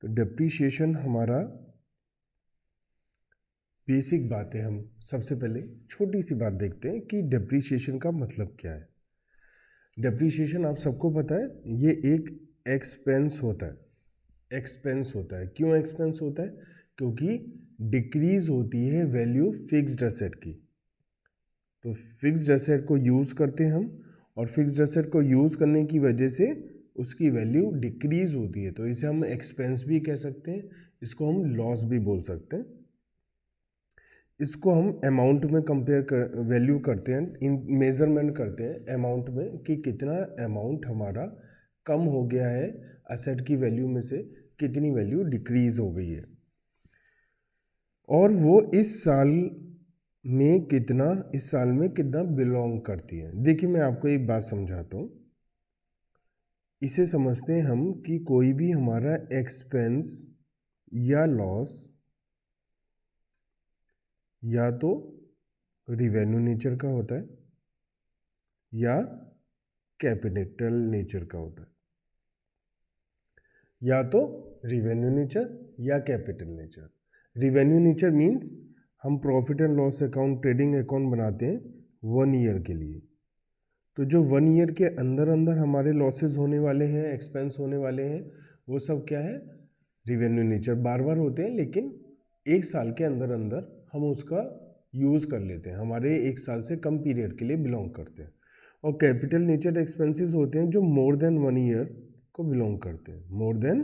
Depreciation हमारा basic बात है। हम सबसे पहले छोटी सी बात देखते हैं कि डेप्रीशिएशन का मतलब क्या है। डेप्रीशिएशन आप सबको पता है, ये एक एक्सपेंस होता है। एक्सपेंस होता है, क्यों एक्सपेंस होता है? क्योंकि डिक्रीज होती है वैल्यू फिक्स्ड एसेट की। तो फिक्स्ड एसेट को यूज़ करते हैं हम, और फिक्स्ड एसेट को यूज़ करने की वजह से उसकी वैल्यू डिक्रीज होती है, तो इसे हम एक्सपेंस भी कह सकते हैं, इसको हम लॉस भी बोल सकते हैं। इसको हम अमाउंट में कंपेयर कर वैल्यू करते हैं, इन मेजरमेंट करते हैं अमाउंट में कि कितना अमाउंट हमारा कम हो गया है, एसेट की वैल्यू में से कितनी वैल्यू डिक्रीज हो गई है, और वो इस साल में कितना बिलोंग करती है। देखिए मैं आपको एक बात समझाता हूँ, इसे समझते हैं हम कि कोई भी हमारा एक्सपेंस या लॉस या तो रिवेन्यू नेचर का होता है या कैपिटल नेचर का होता है, या तो रिवेन्यू नेचर या capital nature. Revenue nature means हम profit and loss account, trading account बनाते हैं 1 ईयर के लिए। तो जो 1 ईयर के अंदर अंदर हमारे लॉसेस होने वाले हैं, एक्सपेंस होने वाले हैं, वो सब क्या है? Revenue nature. बार बार होते हैं, लेकिन 1 साल के अंदर अंदर हम उसका यूज़ कर लेते हैं, हमारे 1 साल से कम पीरियड के लिए बिलोंग करते हैं। और कैपिटल नेचर एक्सपेंसेस होते हैं जो मोर देन 1 ईयर को बिलोंग करते हैं। मोर देन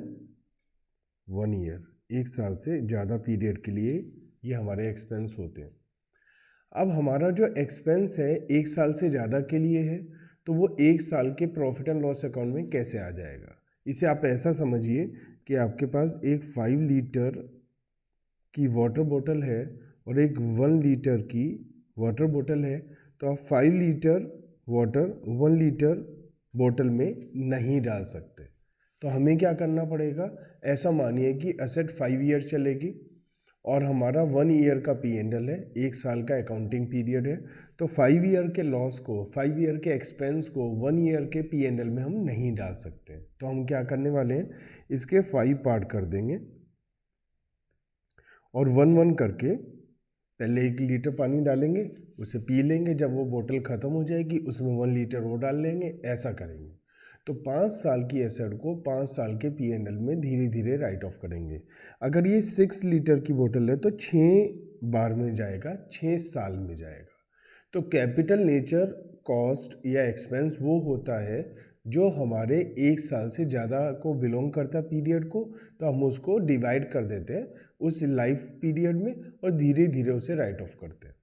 1 ईयर, 1 साल से ज़्यादा पीरियड के लिए ये हमारे एक्सपेंस होते हैं। अब हमारा जो एक्सपेंस है 1 साल से ज़्यादा के लिए है, तो वो 1 साल के प्रॉफिट एंड लॉस अकाउंट में कैसे आ जाएगा? इसे आप ऐसा समझिए कि आपके पास एक 5 लीटर की वाटर बोतल है और एक 1 लीटर की वाटर बोतल है, तो आप 5 लीटर वाटर 1 लीटर बोतल में नहीं डाल सकते। तो हमें क्या करना पड़ेगा? ऐसा मानिए कि एसेट 5 ईयर चलेगी और हमारा 1 ईयर का P&L है, 1 साल का अकाउंटिंग पीरियड है, तो 5 ईयर के लॉस को, 5 ईयर के एक्सपेंस को 1 ईयर के P&L में हम नहीं डाल सकते। तो हम क्या करने वाले हैं, इसके 5 पार्ट कर देंगे और 1-1 करके पहले 1 लीटर पानी डालेंगे, उसे पी लेंगे, जब वो बोतल ख़त्म हो जाएगी उसमें 1 लीटर वो डाल लेंगे, ऐसा करेंगे। तो 5 साल की एसेट को 5 साल के P&L में धीरे धीरे राइट ऑफ करेंगे। अगर ये 6 लीटर की बोतल है तो 6 बार में जाएगा, 6 साल में जाएगा। तो कैपिटल नेचर कॉस्ट या एक्सपेंस वो होता है जो हमारे 1 साल से ज़्यादा को बिलोंग करता है पीरियड को, तो हम उसको डिवाइड कर देते हैं उस लाइफ पीरियड में और धीरे धीरे उसे राइट ऑफ करते हैं।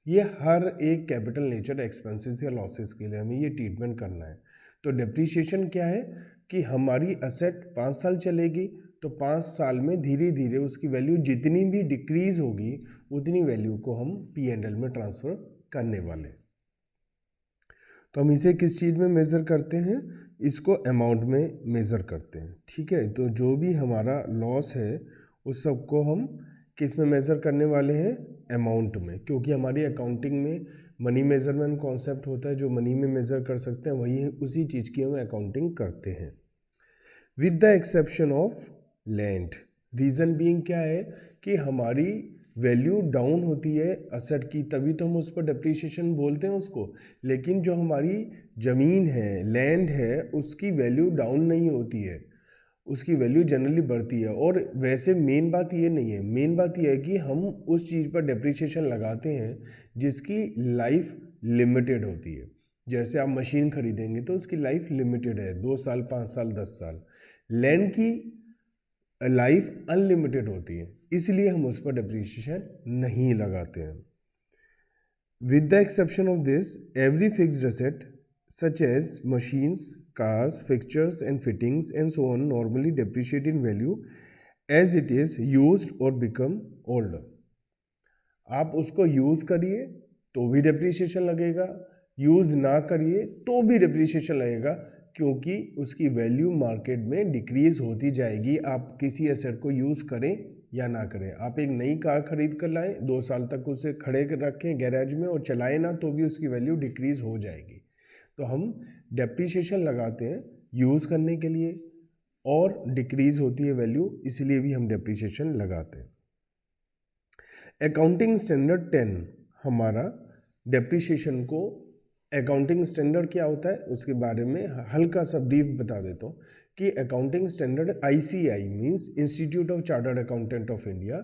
ये हर एक कैपिटल नेचर एक्सपेंसेस या लॉसेस के लिए हमें ये ट्रीटमेंट करना है। तो डेप्रीशिएशन क्या है कि हमारी एसेट 5 साल चलेगी, तो 5 साल में धीरे धीरे उसकी वैल्यू जितनी भी डिक्रीज होगी उतनी वैल्यू को हम P&L में ट्रांसफ़र करने वाले। तो हम इसे किस चीज़ में मेज़र करते हैं? इसको अमाउंट में मेज़र करते हैं, ठीक है। तो जो भी हमारा लॉस है उस सब को हम किस में मेज़र करने वाले हैं? अमाउंट में, क्योंकि हमारी अकाउंटिंग में मनी मेजरमेंट कॉन्सेप्ट होता है, जो मनी में मेज़र कर सकते हैं वही उसी चीज़ की हम अकाउंटिंग करते हैं, with the exception of land. Reason being क्या है कि हमारी वैल्यू डाउन होती है असेट की, तभी तो हम उस पर डेप्रीशिएशन बोलते हैं उसको। लेकिन जो हमारी ज़मीन है, लैंड है, उसकी वैल्यू डाउन नहीं होती है, उसकी वैल्यू जनरली बढ़ती है। और वैसे मेन बात ये नहीं है, मेन बात ये है कि हम उस चीज़ पर डेप्रीशिएशन लगाते हैं जिसकी लाइफ लिमिटेड होती है। जैसे आप मशीन खरीदेंगे तो उसकी लाइफ लिमिटेड है, 2 साल, 5 साल, 10 साल। लैंड की लाइफ अनलिमिटेड होती है, इसलिए हम उस पर डेप्रीशिएशन नहीं लगाते हैं। With the exception of this, every fixed asset such as machines, cars, fixtures and fittings and so on normally depreciate in value as it is used or become older. आप उसको यूज़ करिए तो भी depreciation लगेगा, use ना करिए तो भी डेप्रीशिएशन लगेगा, क्योंकि उसकी वैल्यू मार्केट में डिक्रीज़ होती जाएगी। आप किसी एसेट को यूज़ करें या ना करें, आप एक नई कार खरीद कर लाएं, 2 साल तक उसे खड़े रखें गैराज में और चलाएं ना, तो भी उसकी वैल्यू डिक्रीज़ हो जाएगी। तो हम डेप्रीशिएशन लगाते हैं यूज़ करने के लिए, और डिक्रीज होती है वैल्यू, इसलिए भी हम डेप्रिसिएशन लगाते हैं। अकाउंटिंग स्टैंडर्ड 10 हमारा डेप्रिसिएशन को, अकाउंटिंग स्टैंडर्ड क्या होता है उसके बारे में हल्का सा ब्रीफ बता देता हूँ कि accounting standard ICAI means institute of chartered accountant of India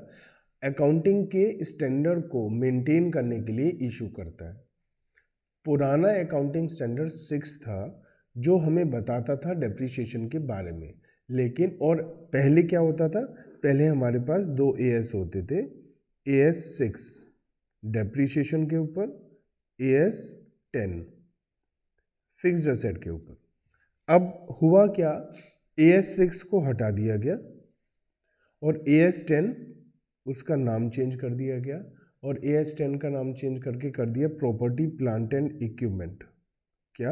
accounting के स्टैंडर्ड को मेंटेन करने के लिए इशू करता है। पुराना अकाउंटिंग स्टैंडर्ड 6 था जो हमें बताता था डेप्रिसिएशन के बारे में, लेकिन और पहले क्या होता था, पहले हमारे पास 2 AS होते थे, AS 6 डेप्रिसिएशन के ऊपर, AS 10 फिक्स्ड एसेट के ऊपर। अब हुआ क्या, AS 6 को हटा दिया गया और AS 10 उसका नाम चेंज कर दिया गया, और AS 10 का नाम चेंज करके कर दिया प्रॉपर्टी प्लांट एंड इक्विपमेंट, क्या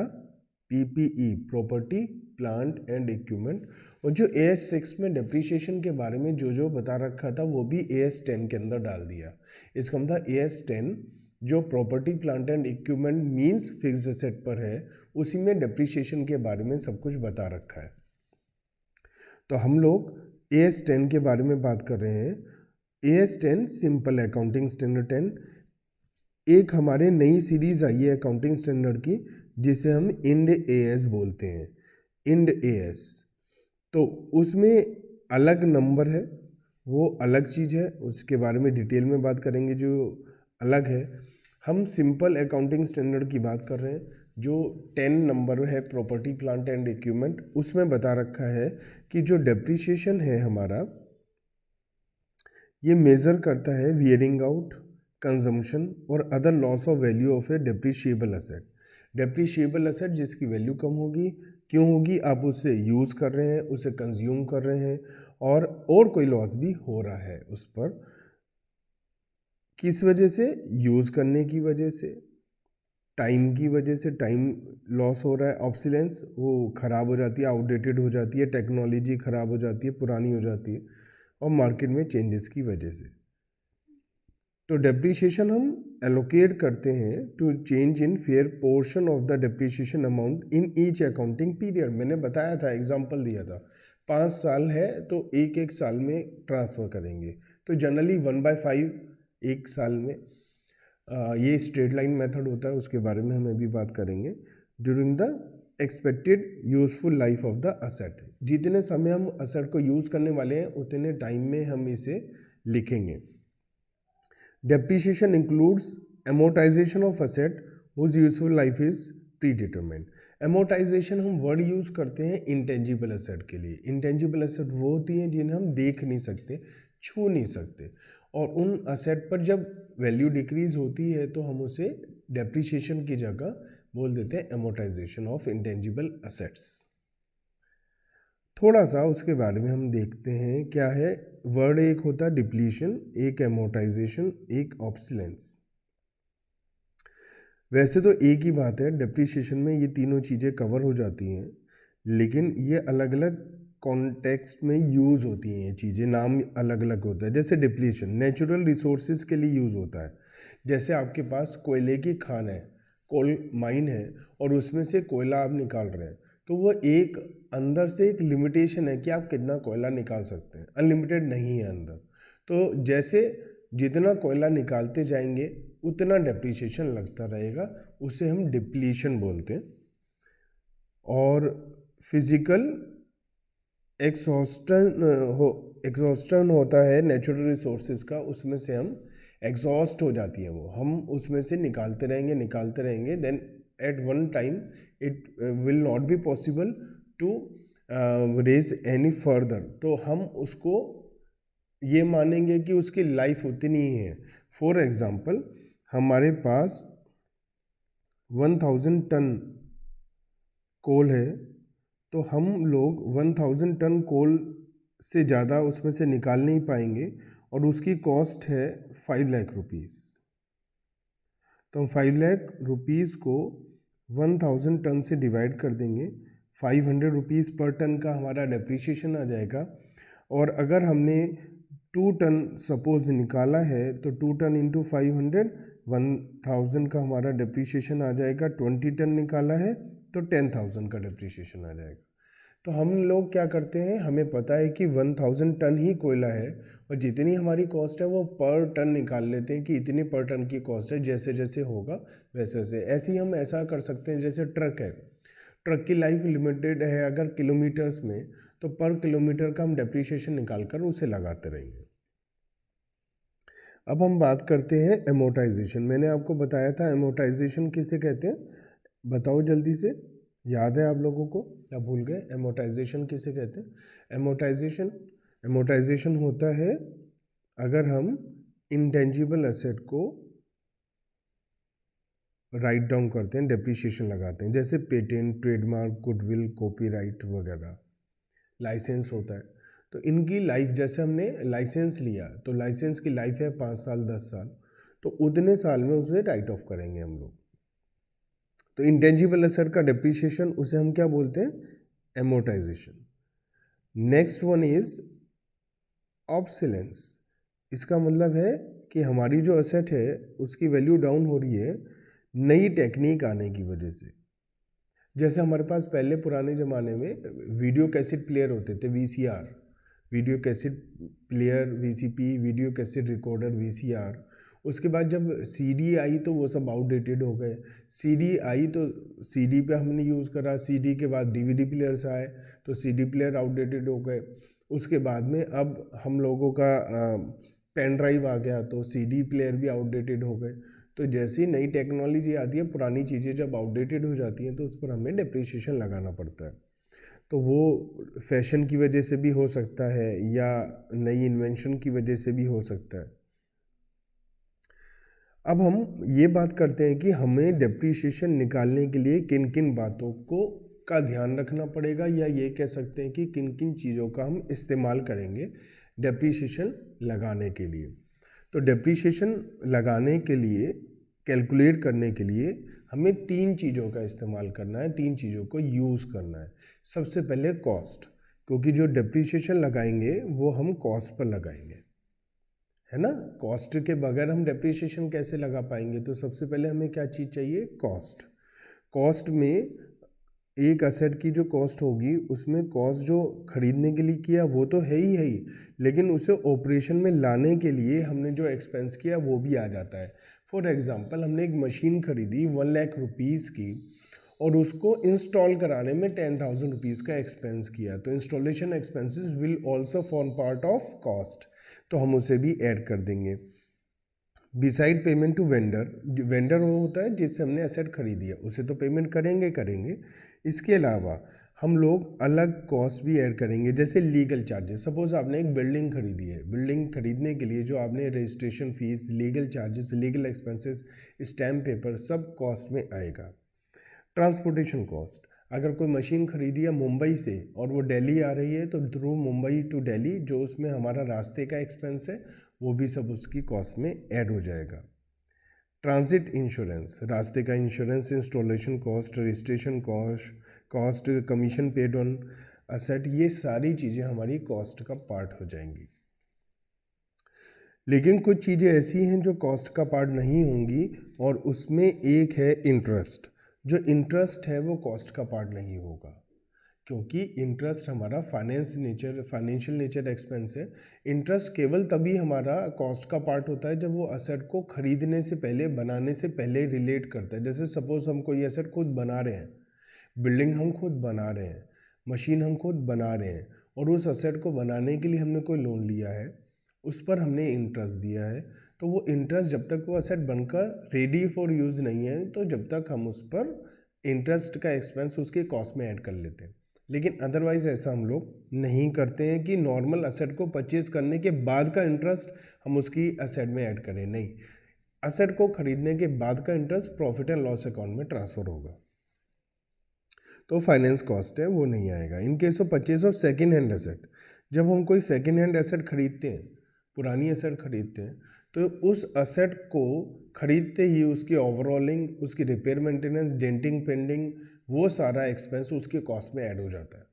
PPE, property plant and equipment. और जो AS 6 में डेप्रिसिएशन के बारे में जो जो बता रखा था वो भी AS 10 के अंदर डाल दिया। इसका मतलब AS 10 जो property plant and equipment means fixed asset पर है, उसी में डेप्रिसिएशन के बारे में सब कुछ बता रखा है। तो हम लोग AS 10 के बारे में बात कर रहे हैं। AS 10 सिंपल अकाउंटिंग स्टैंडर्ड 10, एक हमारे नई सीरीज आई है अकाउंटिंग स्टैंडर्ड की जिसे हम इंड AS बोलते हैं, इंड AS। तो उसमें अलग नंबर है, वो अलग चीज़ है, उसके बारे में डिटेल में बात करेंगे जो अलग है। हम सिंपल अकाउंटिंग स्टैंडर्ड की बात कर रहे हैं, जो 10 नंबर है प्रॉपर्टी प्लांट एंड इक्विपमेंट, उसमें बता रखा है कि जो डेप्रिसिएशन है हमारा, ये मेज़र करता है वियरिंग आउट, कंजम्पशन और other laws of value of A depreciable asset. Depreciable asset जिसकी वैल्यू कम होगी, क्यों होगी, आप उसे यूज़ कर रहे हैं, उसे कंज्यूम कर रहे हैं, और कोई लॉस भी हो रहा है उस पर। किस वजह से, यूज़ करने की वजह से, टाइम की वजह से, टाइम लॉस हो रहा है, ऑब्सोलेंस, वो ख़राब हो जाती है, आउटडेटेड हो जाती है, टेक्नोलॉजी ख़राब हो जाती है, पुरानी हो जाती है, और मार्केट में चेंजेस की वजह से। तो डेप्रिसिएशन हम एलोकेट करते हैं to change in fair portion of the depreciation amount in each accounting period. मैंने बताया था, एग्जांपल दिया था, 5 साल है तो एक एक साल में ट्रांसफ़र करेंगे, तो जनरली 1/5 एक साल में। ये स्ट्रेट लाइन मेथड होता है, उसके बारे में हम अभी बात करेंगे। During the expected useful life of the asset, जितने समय हम असेट को यूज़ करने वाले हैं उतने टाइम में हम इसे लिखेंगे। Depreciation includes amortization of asset whose useful life is predetermined। amortization हम वर्ड यूज़ करते हैं इंटेंजिबल एसेट के लिए। इंटेंजिबल एसेट वो होती हैं जिन्हें हम देख नहीं सकते, छू नहीं सकते, और उन एसेट पर जब वैल्यू डिक्रीज होती है तो हम उसे डेप्रिसिएशन की जगह बोल देते हैं amortization ऑफ इंटेंजिबल एसेट्स। थोड़ा सा उसके बारे में हम देखते हैं क्या है। वर्ड एक होता है डिप्लीशन, एक एमोर्टाइजेशन, एक ऑब्सोलेंस। वैसे तो एक ही बात है, डेप्रिसिएशन में ये तीनों चीज़ें कवर हो जाती हैं, लेकिन ये अलग अलग कॉन्टेक्स्ट में यूज़ होती हैं, ये चीज़ें नाम अलग अलग होता है। जैसे डिप्लीशन नेचुरल रिसोर्सेज के लिए यूज़ होता है, जैसे आपके पास कोयले की खान है, कोल माइन है, और उसमें से कोयला आप निकाल रहे हैं, तो वो एक अंदर से एक लिमिटेशन है कि आप कितना कोयला निकाल सकते हैं, अनलिमिटेड नहीं है अंदर। तो जैसे जितना कोयला निकालते जाएंगे उतना डेप्रिसिएशन लगता रहेगा, उसे हम डिप्लीशन बोलते हैं। और फिजिकल एग्जॉस्टन होता है नेचुरल रिसोर्सेज का, उसमें से हम एग्जॉस्ट हो जाती है वो, हम उसमें से निकालते रहेंगे, then at one time it will not be possible to raise any further, तो हम उसको ये मानेंगे कि उसकी लाइफ उतनी ही है। फॉर एग्जांपल हमारे पास 1000 टन कोल है, तो हम लोग 1000 टन कोल से ज़्यादा उसमें से निकाल नहीं पाएंगे, और उसकी कॉस्ट है 5 लाख रुपीज़। तो हम 5 लाख रुपीज़ को 1000 टन से डिवाइड कर देंगे, 500 रुपीज़ पर टन का हमारा डेप्रिसिएशन आ जाएगा। और अगर हमने 2 टन सपोज निकाला है तो 2 टन इंटू 500, 1000 का हमारा डेप्रिसिएशन आ जाएगा। 20 टन निकाला है तो 10,000 का डेप्रिसिएशन आ जाएगा। तो हम लोग क्या करते हैं, हमें पता है कि 1000 टन ही कोयला है और जितनी हमारी कॉस्ट है वो पर टन निकाल लेते हैं कि इतनी पर टन की कॉस्ट है, जैसे जैसे होगा वैसे वैसे। ऐसे ही हम ऐसा कर सकते हैं, जैसे ट्रक है, ट्रक की लाइफ लिमिटेड है अगर किलोमीटर्स में, तो पर किलोमीटर का हम डेप्रिसिएशन निकाल कर उसे लगाते रहेंगे। अब हम बात करते हैं एमोटाइजेशन। मैंने आपको बताया था एमोटाइजेशन किसे कहते हैं, बताओ जल्दी से, याद है आप लोगों को या भूल गए? एमोटाइजेशन किसे कहते हैं? एमोटाइजेशन होता है अगर हम इंटेंजिबल एसेट को राइट डाउन करते हैं, डेप्रिसिएशन लगाते हैं, जैसे पेटेंट, ट्रेडमार्क, गुडविल, कॉपीराइट वगैरह। लाइसेंस होता है, तो इनकी लाइफ, जैसे हमने लाइसेंस लिया तो लाइसेंस की लाइफ है 5 साल 10 साल, तो उतने साल में उसे राइट ऑफ करेंगे हम लोग। तो इंटेंजिबल एसेट का डेप्रिसिएशन उसे हम क्या बोलते हैं? Amortisation. Next one is obsolescence. इसका मतलब है कि हमारी जो एसेट है उसकी वैल्यू डाउन हो रही है नई टेक्निक आने की वजह से। जैसे हमारे पास पहले पुराने ज़माने में वीडियो कैसेट प्लेयर होते थे, VCR, video cassette player, VCP, video cassette recorder, VCR. उसके बाद जब सीडी आई तो वो सब आउटडेटेड हो गए। सीडी आई तो सीडी पे हमने यूज़ करा, सीडी के बाद डीवीडी प्लेयर्स आए तो सीडी प्लेयर आउटडेटेड हो गए। उसके बाद में अब हम लोगों का पेन ड्राइव आ गया तो सीडी प्लेयर भी आउटडेटेड हो गए। तो जैसी नई टेक्नोलॉजी आती है, पुरानी चीज़ें जब आउटडेटेड हो जाती हैं तो उस पर हमें डेप्रिसिएशन लगाना पड़ता है। तो वो फैशन की वजह से भी हो सकता है या नई इन्वेंशन की वजह से भी हो सकता है। अब हम ये बात करते हैं कि हमें डेप्रिसिएशन निकालने के लिए किन किन बातों का ध्यान रखना पड़ेगा, या ये कह सकते हैं कि किन किन चीज़ों का हम इस्तेमाल करेंगे डेप्रिसिएशन लगाने के लिए। तो डेप्रिसिएशन लगाने के लिए, कैलकुलेट करने के लिए हमें 3 चीज़ों का इस्तेमाल करना है, 3 चीज़ों को यूज़ करना है। सबसे पहले कॉस्ट, क्योंकि जो डेप्रिसिएशन लगाएंगे वो हम कॉस्ट पर लगाएंगे, है ना। कॉस्ट के बगैर हम डेप्रिसिएशन कैसे लगा पाएंगे? तो सबसे पहले हमें क्या चीज़ चाहिए? कॉस्ट। कॉस्ट में एक असेट की जो कॉस्ट होगी उसमें कॉस्ट जो खरीदने के लिए किया वो तो है ही, लेकिन उसे ऑपरेशन में लाने के लिए हमने जो एक्सपेंस किया वो भी आ जाता है। फॉर एग्जांपल, हमने एक मशीन खरीदी 1 लाख रुपीज़ की और उसको इंस्टॉल कराने में 10,000 रुपीज़ का एक्सपेंस किया, तो installation expenses will also form part of cost, तो हम उसे भी ऐड कर देंगे। Beside payment to vendor, vendor वो होता है जिससे हमने एसेट खरीदी है, उसे तो पेमेंट करेंगे। इसके अलावा हम लोग अलग कॉस्ट भी ऐड करेंगे, जैसे लीगल चार्जेस। सपोज आपने एक बिल्डिंग खरीदी है, बिल्डिंग खरीदने के लिए जो आपने registration fees, legal charges, legal expenses, stamp paper, सब कॉस्ट में आएगा। ट्रांसपोर्टेशन कॉस्ट, अगर कोई मशीन खरीदी है मुंबई से और वो दिल्ली आ रही है तो थ्रू मुंबई टू दिल्ली जो उसमें हमारा रास्ते का एक्सपेंस है वो भी सब उसकी कॉस्ट में ऐड हो जाएगा। ट्रांजिट इंश्योरेंस, रास्ते का insurance, installation cost, registration cost, commission paid on asset, ये सारी चीज़ें हमारी कॉस्ट का पार्ट हो जाएंगी। लेकिन कुछ चीज़ें ऐसी हैं जो कॉस्ट का पार्ट नहीं होंगी, और उसमें एक है इंटरेस्ट। जो इंटरेस्ट है वो कॉस्ट का पार्ट नहीं होगा, क्योंकि इंटरेस्ट हमारा फाइनेंशियल नेचर एक्सपेंस है। इंटरेस्ट केवल तभी हमारा कॉस्ट का पार्ट होता है जब वो असेट को खरीदने से पहले, बनाने से पहले रिलेट करता है। जैसे सपोज हम कोई असेट खुद बना रहे हैं, बिल्डिंग हम खुद बना रहे हैं, मशीन हम खुद बना रहे हैं, और उस असेट को बनाने के लिए हमने कोई लोन लिया है, उस पर हमने इंटरेस्ट दिया है, तो वो इंटरेस्ट जब तक वो असेट बनकर रेडी फॉर यूज़ नहीं है तो जब तक हम उस पर इंटरेस्ट का एक्सपेंस उसके कॉस्ट में ऐड कर लेते हैं। लेकिन अदरवाइज़ ऐसा हम लोग नहीं करते हैं कि नॉर्मल असेट को परचेज करने के बाद का इंटरेस्ट हम उसकी असेट में ऐड करें, नहीं। असेट को खरीदने के बाद का interest profit and loss account में ट्रांसफ़र होगा, तो फाइनेंस कॉस्ट है वो नहीं आएगा। In case of purchase of second hand asset, जब हम कोई सेकेंड हैंड एसेट खरीदते हैं, पुरानी एसेट खरीदते हैं, तो उस एसेट को खरीदते ही उसकी ओवरऑलिंग, उसकी रिपेयर मेंटेनेंस, डेंटिंग, पेंडिंग, वो सारा एक्सपेंस उसके कॉस्ट में ऐड हो जाता है।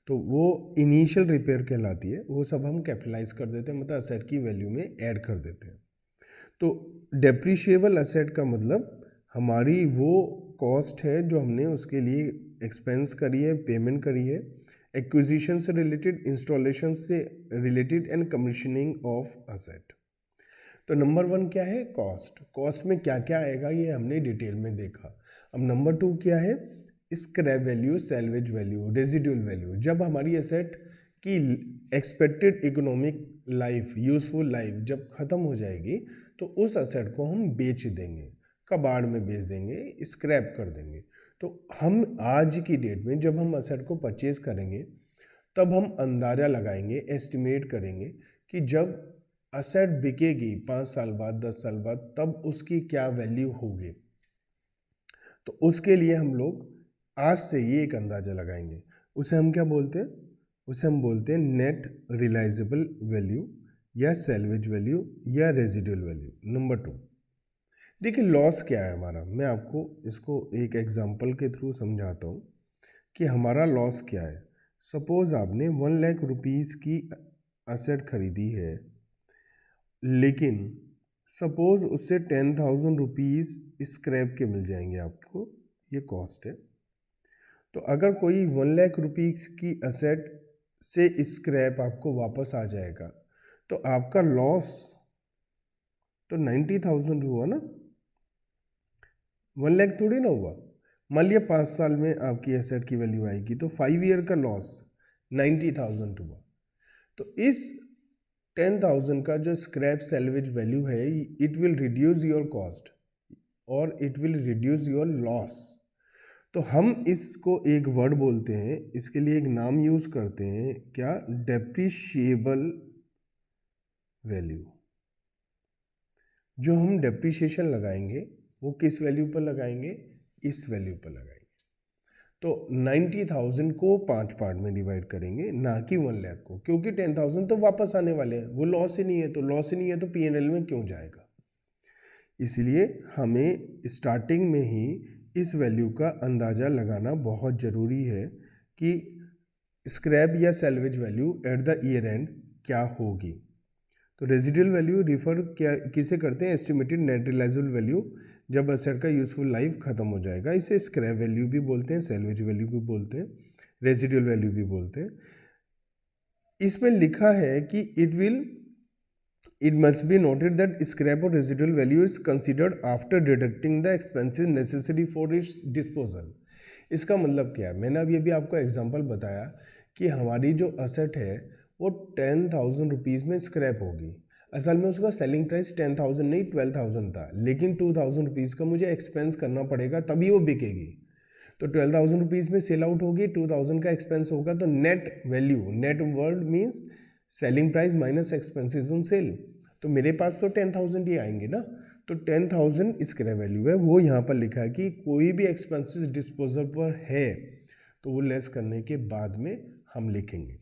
तो वो इनिशियल रिपेयर कहलाती है, वो सब हम कैपिटलाइज कर देते हैं, मतलब एसेट की वैल्यू में ऐड कर देते हैं। तो डेप्रिशिएबल एसेट का मतलब हमारी वो कॉस्ट है जो हमने उसके लिए एक्सपेंस करी है, पेमेंट करी है, एक्विजिशन से रिलेटेड, इंस्टॉलेशन से related and commissioning of asset. तो नंबर 1 क्या है? कॉस्ट। कॉस्ट में क्या क्या आएगा ये हमने डिटेल में देखा। अब नंबर 2 क्या है? Scrap value, salvage value, residual value. जब हमारी एसेट की expected economic life, useful life जब ख़त्म हो जाएगी तो उस एसेट को हम बेच देंगे, कबाड़ में बेच देंगे, स्क्रैप कर देंगे। तो हम आज की डेट में जब हम एसेट को परचेज करेंगे तब हम अंदाज़ा लगाएंगे, एस्टिमेट करेंगे कि जब असेट बिकेगी 5 साल बाद, 10 साल बाद, तब उसकी क्या वैल्यू होगी। तो उसके लिए हम लोग आज से ही एक अंदाज़ा लगाएंगे। उसे हम क्या बोलते हैं? उसे हम बोलते हैं नेट रियलाइजेबल वैल्यू या सैल्वेज वैल्यू या रेजिडुअल वैल्यू। नंबर 2, देखिए लॉस क्या है हमारा। मैं आपको इसको एक एग्जांपल के थ्रू समझाता हूँ कि हमारा लॉस क्या है। सपोज आपने 1 लाख रुपीज़ की असेट खरीदी है, लेकिन सपोज उससे 10,000 रुपीज़ स्क्रैप के मिल जाएंगे आपको, ये कॉस्ट है। तो अगर कोई 1 लाख रुपीज़ की असेट से स्क्रैप आपको वापस आ जाएगा तो आपका लॉस तो 90,000 हुआ ना, 1 लाख थोड़ी ना हुआ। मान लिया 5 साल में आपकी एसेट की वैल्यू आएगी तो 5 ईयर का लॉस 90,000 हुआ। तो इस 10,000 का जो स्क्रैप सैल्वेज वैल्यू है, it will reduce your cost और it will reduce your loss. तो हम इसको एक वर्ड बोलते हैं, इसके लिए एक नाम यूज करते हैं, क्या? Depreciable value. जो हम डेप्रिशिएशन लगाएंगे वो किस वैल्यू पर लगाएंगे? इस वैल्यू पर लगाएंगे। तो 90,000 को 5 पार्ट में डिवाइड करेंगे, ना कि 1 लाख को, क्योंकि 10,000 तो वापस आने वाले हैं, वो लॉस ही नहीं है। तो लॉस ही नहीं है तो P&L में क्यों जाएगा? इसलिए हमें स्टार्टिंग में ही इस वैल्यू का अंदाज़ा लगाना बहुत ज़रूरी है कि स्क्रैप या salvage value at the year and क्या होगी। तो रेजिडुअल वैल्यू रिफर क्या किसे करते हैं? एस्टिमेटेड नेट रियलाइजेबल वैल्यू जब असेट का यूजफुल लाइफ खत्म हो जाएगा। इसे स्क्रैप वैल्यू भी बोलते हैं, सैल्वेज वैल्यू भी बोलते हैं, रेजिडुअल वैल्यू भी बोलते हैं। इसमें लिखा है कि it must be noted that scrap or residual value is considered after deducting the expenses necessary for its disposal. इसका मतलब क्या है? मैंने अभी आपको एग्जांपल बताया कि हमारी जो असेट है वो 10,000 रुपीज़ में स्क्रैप होगी। असल में उसका सेलिंग प्राइस 10,000 नहीं 12,000 था, लेकिन 2,000 रुपीज़ का मुझे एक्सपेंस करना पड़ेगा तभी वो बिकेगी। तो 12,000 रुपीज़ में सेल आउट होगी, 2,000 का एक्सपेंस होगा, तो net value, net word means selling price minus expenses on sale. तो मेरे पास तो 10,000 ही आएंगे ना। तो 10,000 स्क्रैप वैल्यू है, वो यहाँ पर लिखा है कि कोई भी एक्सपेंसेस डिस्पोजल पर है तो वो लेस करने के बाद में हम लिखेंगे।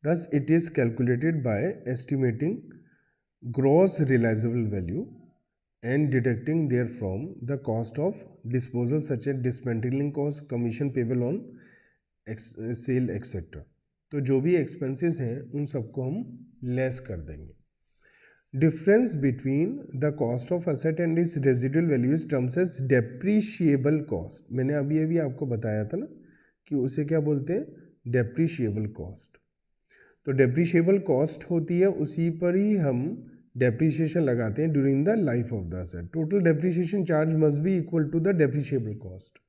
Thus, it is calculated by estimating gross realizable value and deducting therefrom the cost of disposal such as dismantling cost, commission payable on sale etc. तो जो भी एक्सपेंसेस हैं उन सबको हम लेस कर देंगे। Difference between the cost of asset and its residual value is terms as depreciable cost. मैंने अभी आपको बताया था ना कि उसे क्या बोलते हैं? Depreciable cost. तो डेप्रिशिएबल कॉस्ट होती है, उसी पर ही हम डेप्रिशिएशन लगाते हैं during the life of the asset. Total depreciation charge must be equal to the depreciable cost.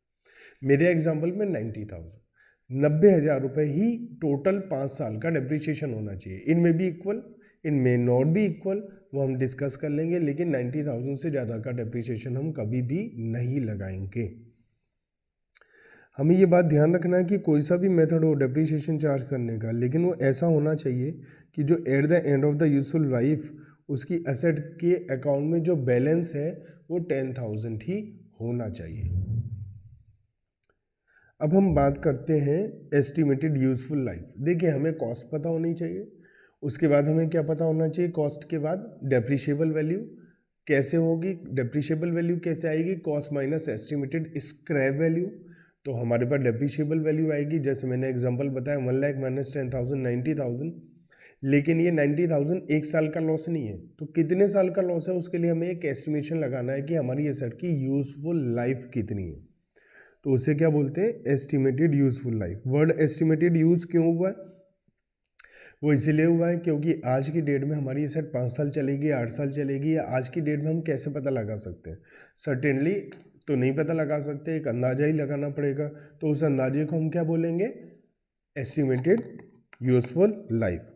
मेरे एग्जांपल में 90,000 रुपये ही टोटल 5 साल का डेप्रिशिएशन होना चाहिए। इनमें भी इक्वल, इनमें नॉट भी इक्वल, वो हम डिस्कस कर लेंगे, लेकिन 90,000 से ज़्यादा का डेप्रिशिएशन हम कभी भी नहीं लगाएंगे। हमें ये बात ध्यान रखना है कि कोई सा भी मेथड हो डेप्रिसिएशन चार्ज करने का, लेकिन वो ऐसा होना चाहिए कि जो at the end of the useful life उसकी एसेट के अकाउंट में जो बैलेंस है वो 10,000 ही होना चाहिए। अब हम बात करते हैं एस्टिमेटेड यूजफुल लाइफ। देखिए हमें कॉस्ट पता होनी चाहिए, उसके बाद हमें क्या पता होना चाहिए? कॉस्ट के बाद डेप्रिशिएबल वैल्यू कैसे होगी? डेप्रिशिएबल वैल्यू कैसे आएगी? Cost minus estimated scrap value. तो हमारे पास डेप्रिशिएबल वैल्यू आएगी, जैसे मैंने एग्जांपल बताया 1 लाख माइनस 10,000 90,000। लेकिन ये 90,000 एक साल का लॉस नहीं है, तो कितने साल का लॉस है उसके लिए हमें एक एस्टिमेशन लगाना है कि हमारी एसेट की यूजफुल लाइफ कितनी है। तो उसे क्या बोलते हैं, estimated useful life. Word estimated use क्यों हुआ है, वो इसलिए हुआ है क्योंकि आज की डेट में हमारी एसेट 5 साल चलेगी, 8 साल चलेगी, या आज की डेट में हम कैसे पता लगा सकते हैं, सर्टेनली तो नहीं पता लगा सकते, एक अंदाजा ही लगाना पड़ेगा। तो उस अंदाजे को हम क्या बोलेंगे, एस्टिमेटेड यूजफुल लाइफ।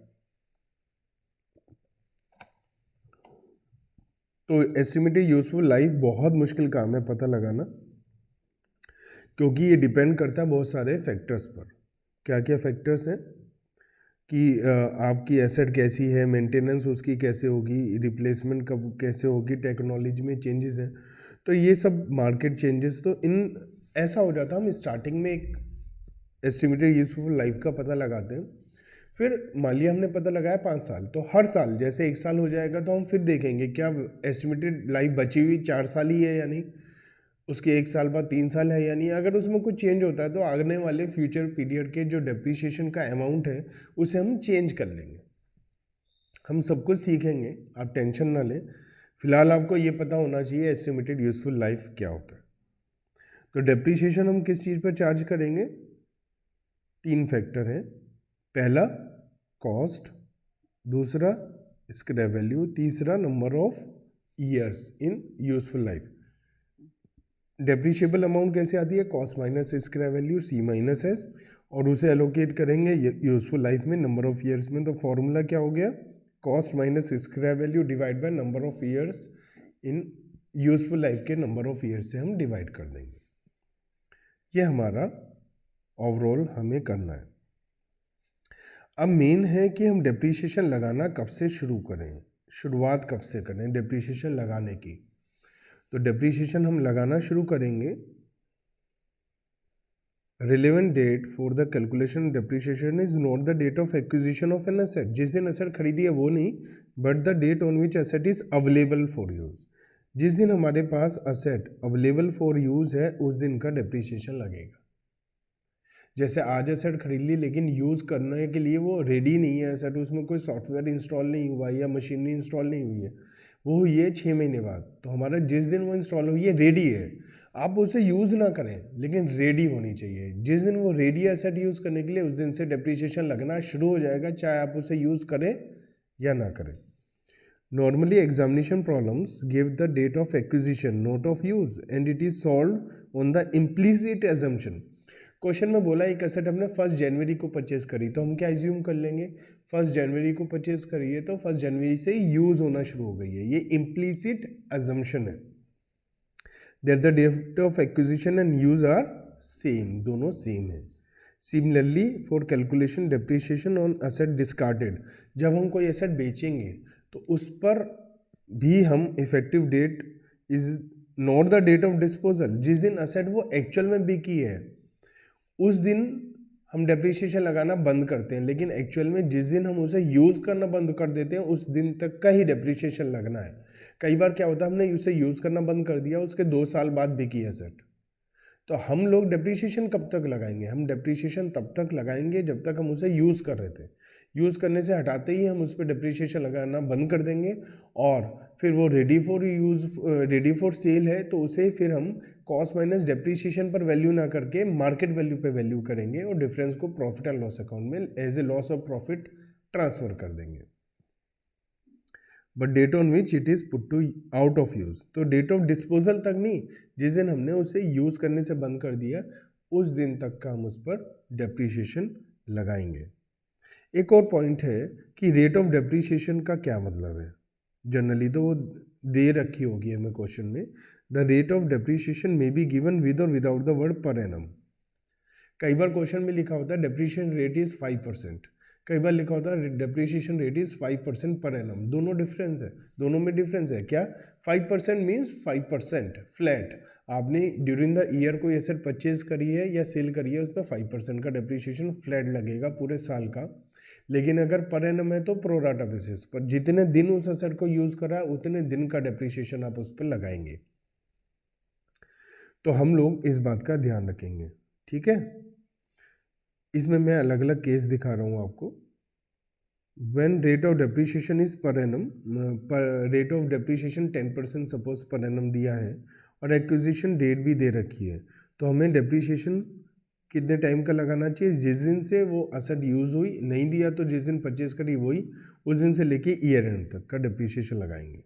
तो एस्टिमेटेड यूजफुल लाइफ बहुत मुश्किल काम है पता लगाना, क्योंकि ये डिपेंड करता है बहुत सारे फैक्टर्स पर। क्या क्या फैक्टर्स हैं कि आपकी एसेट कैसी है, मेंटेनेंस उसकी कैसे होगी, रिप्लेसमेंट कब कैसे होगी, टेक्नोलॉजी में चेंजेस हैं, तो ये सब मार्केट चेंजेस। तो इन ऐसा हो जाता है, हम स्टार्टिंग में एक एस्टिमेटेड यूजफुल लाइफ का पता लगाते हैं, फिर मान लिया हमने पता लगाया 5 साल, तो हर साल जैसे 1 साल हो जाएगा तो हम फिर देखेंगे क्या एस्टिमेटेड लाइफ बची हुई 4 साल ही है या नहीं, उसके 1 साल बाद 3 साल है या नहीं। अगर उसमें कुछ चेंज होता है तो आगने वाले फ्यूचर पीरियड के जो डेप्रीशिएशन का अमाउंट है उसे हम चेंज कर लेंगे। हम सब कुछ सीखेंगे, आप टेंशन ना लें। फिलहाल आपको ये पता होना चाहिए एस्टिमेटेड यूजफुल लाइफ क्या होता है। तो डेप्रीशिएशन हम किस चीज़ पर चार्ज करेंगे, 3 फैक्टर हैं। पहला कॉस्ट, दूसरा स्क्रैप वैल्यू, तीसरा number of years in useful life. Depreciable amount कैसे आती है, cost minus scrap value C minus S, और उसे एलोकेट करेंगे यूजफुल लाइफ में नंबर ऑफ ईयर्स में। तो फॉर्मूला क्या हो गया, cost minus scrap value divide by number of years in useful life के नंबर ऑफ ईयर्स से हम डिवाइड कर देंगे। ये हमारा ओवरऑल हमें करना है। अब मेन है कि हम डेप्रीशिएशन लगाना कब से शुरू करें, शुरुआत कब से करें डेप्रीशिएशन लगाने की। तो डेप्रीशिएशन हम लगाना शुरू करेंगे, relevant date for the calculation depreciation is not the date of acquisition of an asset, जिस दिन एसेट खरीदी है वो नहीं, but the date on which asset is available for use. जिस दिन हमारे पास एसेट अवेलेबल फॉर यूज है उस दिन का डेप्रीशिएशन लगेगा। जैसे आज एसेट खरीद ली लेकिन यूज़ करने के लिए वो रेडी नहीं है एसेट, उसमें कोई सॉफ्टवेयर इंस्टॉल नहीं हुआ है या मशीनरी इंस्टॉल नहीं हुई है, वो हुई है 6 महीने बाद, तो हमारा जिस दिन वो इंस्टॉल हुई है रेडी है, आप उसे यूज़ ना करें लेकिन रेडी होनी चाहिए। जिस दिन वो रेडी एसेट यूज़ करने के लिए उस दिन से डेप्रीशिएशन लगना शुरू हो जाएगा, चाहे आप उसे यूज़ करें या ना करें। Normally, examination problems give the date of acquisition, not of use, and it is solved on the implicit assumption. Question में बोला एक एसेट हमने 1 जनवरी को परचेज करी, तो हम क्या एज्यूम कर लेंगे, 1 जनवरी को परचेज करी है तो 1 जनवरी से यूज होना शुरू हो गई है। ये इम्प्लीसिट अजम्पशन है। That the date of acquisition and use are same, दोनों सेम है। Similarly for calculation depreciation on asset discarded, जब हम कोई एसेट बेचेंगे तो उस पर भी हम effective date is not the date of disposal, जिस दिन एसेट वो एक्चुअल में बिकी है उस दिन हम डेप्रीशिएशन लगाना बंद करते हैं, लेकिन एक्चुअल में जिस दिन हम उसे यूज़ करना बंद कर देते हैं उस दिन तक का ही डेप्रीशिएशन लगना है। कई बार क्या होता है हमने उसे यूज़ करना बंद कर दिया, उसके 2 साल बाद बिकी एसेट, तो हम लोग डेप्रीशिएशन कब तक लगाएंगे, हम डेप्रीशिएशन तब तक लगाएंगे जब तक हम उसे यूज़ कर रहे थे। यूज़ करने से हटाते ही हम उस पर डेप्रीशिएशन लगाना बंद कर देंगे, और फिर वो ready for use, ready for sale है तो उसे फिर हम कॉस्ट माइनस डेप्रीशिएशन पर वैल्यू ना करके मार्केट वैल्यू पे वैल्यू करेंगे और डिफरेंस को प्रॉफिट एंड लॉस अकाउंट में as a loss of profit transfer कर देंगे। But date on which it is put to out of use, तो डेट ऑफ डिस्पोजल तक नहीं, जिस दिन हमने उसे यूज़ करने से बंद कर दिया उस दिन तक का हम उस पर डेप्रीशिएशन लगाएंगे। एक और पॉइंट है कि रेट ऑफ डेप्रीशिएशन का क्या मतलब है। जनरली तो वो दे रखी होगी हमें क्वेश्चन में, the rate of depreciation may be given with or without the word per annum. कई बार क्वेश्चन में लिखा होता है डेप्रीशिएशन रेट इज़ 5%, कई बार लिखा होता है depreciation rate is 5% per annum. दोनों डिफरेंस है, दोनों में डिफरेंस है क्या, 5% मीन्स 5% फ्लैट, आपने ड्यूरिंग द ईयर कोई एसेट परचेज करी है या सेल करी है उस पर 5% का डेप्रीशिएशन फ्लैट लगेगा पूरे साल का। लेकिन अगर पर एनम है तो प्रोराटा बेसिस पर, जितने दिन उस एसेट को यूज़ करा है उतने दिन का डेप्रीशिएशन आप उस पर लगाएंगे। तो हम लोग इस बात का ध्यान रखेंगे, ठीक है। इसमें मैं अलग अलग केस दिखा रहा हूँ आपको। When rate of depreciation is per annum, per rate of depreciation 10% suppose per annum दिया है और एक्विजिशन डेट भी दे रखी है, तो हमें डेप्रीशिएशन कितने टाइम का लगाना चाहिए, जिस दिन से वो असेट यूज़ हुई, नहीं दिया तो जिस दिन परचेज करी वही, उस दिन से लेके ईयर एंड तक का डेप्रीशिएशन लगाएंगे।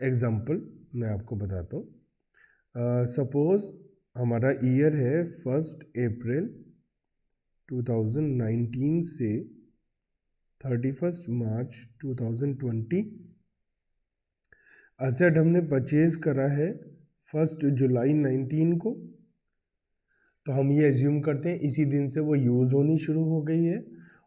एग्जाम्पल मैं आपको बताता हूँ। सपोज हमारा ईयर है 1 अप्रैल 2019 से 31 मार्च 2020। असेट हमने परचेज करा है 1 जुलाई 19 को, तो हम ये एज्यूम करते हैं इसी दिन से वो यूज़ होनी शुरू हो गई है,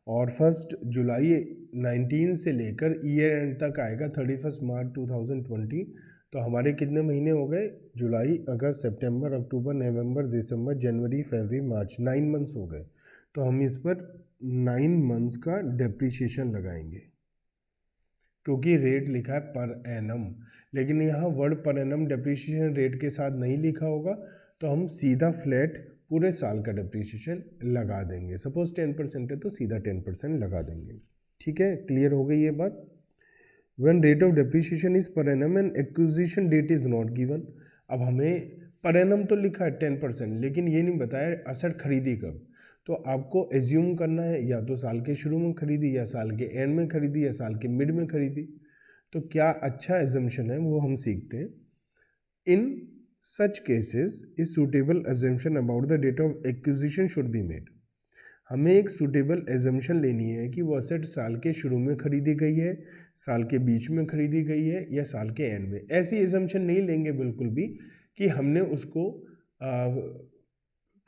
और 1 जुलाई 19 से लेकर ईयर एंड तक आएगा 31 मार्च 2020। तो हमारे कितने महीने हो गए, जुलाई, अगस्त, सितंबर, अक्टूबर, नवंबर, दिसंबर, जनवरी, फरवरी, मार्च, 9 मंथ्स हो गए। तो हम इस पर 9 मंथ्स का डेप्रीशिएशन लगाएंगे, क्योंकि रेट लिखा है पर एनम, लेकिन यहाँ word per annum depreciation rate के साथ नहीं लिखा होगा, तो हम सीधा फ्लैट पूरे साल का डेप्रीशिएशन लगा देंगे। सपोज 10% है तो सीधा 10% लगा देंगे। ठीक है, क्लियर हो गई ये बात। When rate of depreciation is per annum and acquisition date is not given, अब हमें पर एनम तो लिखा है 10%, लेकिन ये नहीं बताया असेट खरीदी कब। तो आपको एज्यूम करना है या तो साल के शुरू में खरीदी, या साल के एंड में खरीदी, या साल के मिड में खरीदी। तो क्या अच्छा एजम्पशन है वो हम सीखते हैं। In such cases is suitable assumption about the date of acquisition should be made. हमें एक सूटेबल एजम्पशन लेनी है कि वो असेट साल के शुरू में खरीदी गई है, साल के बीच में खरीदी गई है, या साल के एंड में। ऐसी एजम्पशन नहीं लेंगे बिल्कुल भी कि हमने उसको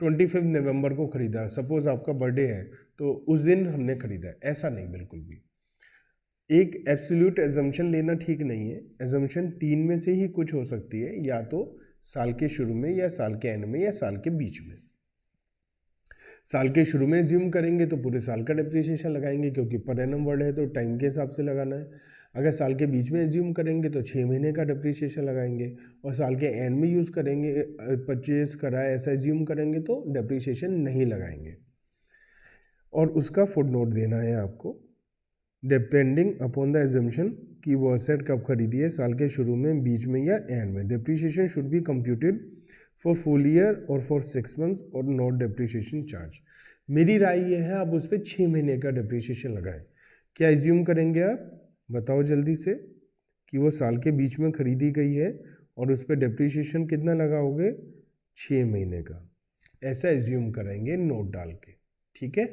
25 नवंबर को खरीदा, सपोज आपका बर्थडे है तो उस दिन हमने खरीदा, ऐसा नहीं बिल्कुल भी। एक एब्सोल्यूट एजम्पशन लेना ठीक नहीं है। एजम्पशन 3 में से ही कुछ हो सकती है, या तो साल के शुरू में, या साल के एंड में, या साल के बीच में। साल के शुरू में एज्यूम करेंगे तो पूरे साल का डेप्रीशिएशन लगाएंगे, क्योंकि पर एनम वर्ड है तो टाइम के हिसाब से लगाना है। अगर साल के बीच में एज्यूम करेंगे तो 6 महीने का डेप्रीशिएशन लगाएंगे, और साल के एंड में यूज़ करेंगे, परचेज करा है ऐसा एज्यूम करेंगे तो डेप्रीशिएशन नहीं लगाएंगे। और उसका फुट नोट देना है आपको, डिपेंडिंग अपॉन द एजम्पशन कि वो असेट कब खरीदी है, साल के शुरू में, बीच में, या एंड में। Depreciation should be computed for full year और फॉर 6 मंथ्स और नॉट डेप्रीशिएशन चार्ज। मेरी राय ये है आप उस पर 6 महीने का डेप्रीशिएशन लगाएं। क्या एज्यूम करेंगे आप, बताओ जल्दी से, कि वो साल के बीच में खरीदी गई है और उस पर डेप्रीशिएशन कितना लगाओगे, 6 महीने का। ऐसा एज्यूम करेंगे नोट डाल के। ठीक है।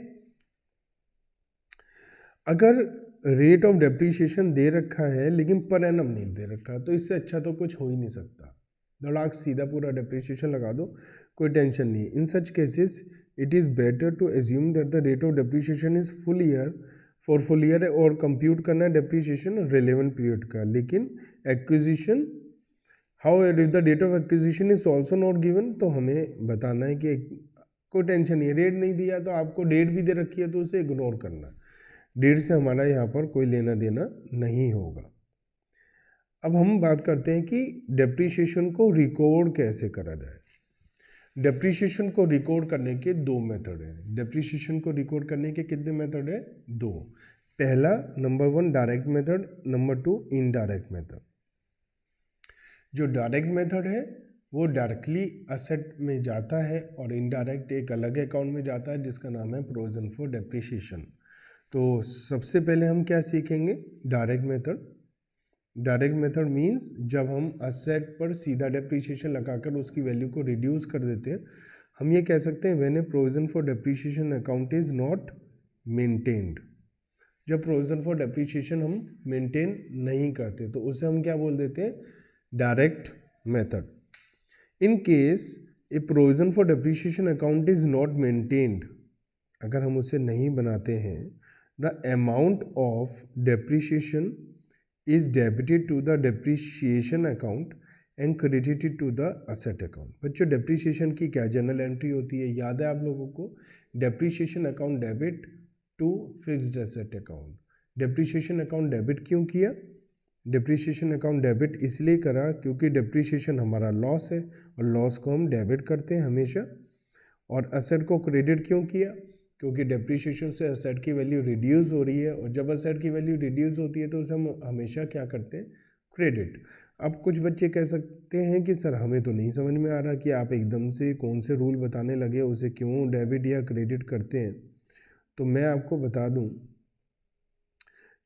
अगर रेट ऑफ डेप्रीशिएशन दे रखा है लेकिन पर एनम नहीं दे रखा, तो इससे अच्छा तो कुछ हो ही नहीं सकता। धड़ाक सीधा पूरा डेप्रीशिएशन लगा दो, कोई टेंशन नहीं। In such cases it is better to assume that the rate of depreciation is full year, for full year, और कंप्यूट करना है डेप्रीशिएशन रिलेवेंट पीरियड का। लेकिन acquisition, how if the date of acquisition is also not given, तो हमें बताना है कि कोई टेंशन नहीं है, रेट नहीं दिया तो आपको डेट भी दे रखी है तो उसे इग्नोर करना। डेट से हमारा यहाँ पर कोई लेना देना नहीं होगा। अब हम बात करते हैं कि डेप्रीशिएशन को रिकॉर्ड कैसे करा जाए। डेप्रीशिएशन को रिकॉर्ड करने के 2 मेथड हैं। डेप्रीशिएशन को रिकॉर्ड करने के कितने मेथड है, 2। पहला, number 1 direct method, number 2 indirect method. जो डायरेक्ट मेथड है वो डायरेक्टली असेट में जाता है, और इनडायरेक्ट एक अलग अकाउंट में जाता है जिसका नाम है प्रोविजन फॉर डेप्रीशिएशन। तो सबसे पहले हम क्या सीखेंगे, direct method. Direct method means जब हम असेट पर सीधा डेप्रीशिएशन लगाकर उसकी वैल्यू को रिड्यूस कर देते हैं। हम ये कह सकते हैं when A provision for depreciation account is not maintained. जब प्रोविजन फॉर डेप्रीशिएशन हम मेंटेन नहीं करते तो उसे हम क्या बोल देते हैं, direct method. In case A provision for depreciation account is not maintained, अगर हम उसे नहीं बनाते हैं, the amount of depreciation is debited to the depreciation account and credited to the asset account। बच्चों डेप्रीशिएशन की क्या जनरल एंट्री होती है, याद है आप लोगों को, depreciation account debit to fixed asset account. Depreciation account debit क्यों किया, डेप्रीशिएशन अकाउंट डेबिट इसलिए करा क्योंकि डेप्रीशिएशन हमारा लॉस है और लॉस को हम डेबिट करते हैं हमेशा। और असेट को क्रेडिट क्यों किया, क्योंकि डेप्रीशिएशन से असेट की वैल्यू रिड्यूस हो रही है, और जब असेट की वैल्यू रिड्यूस होती है तो उसे हम हमेशा क्या करते हैं, क्रेडिट। अब कुछ बच्चे कह सकते हैं कि सर हमें तो नहीं समझ में आ रहा कि आप एकदम से कौन से रूल बताने लगे, उसे क्यों डेबिट या क्रेडिट करते हैं। तो मैं आपको बता दूं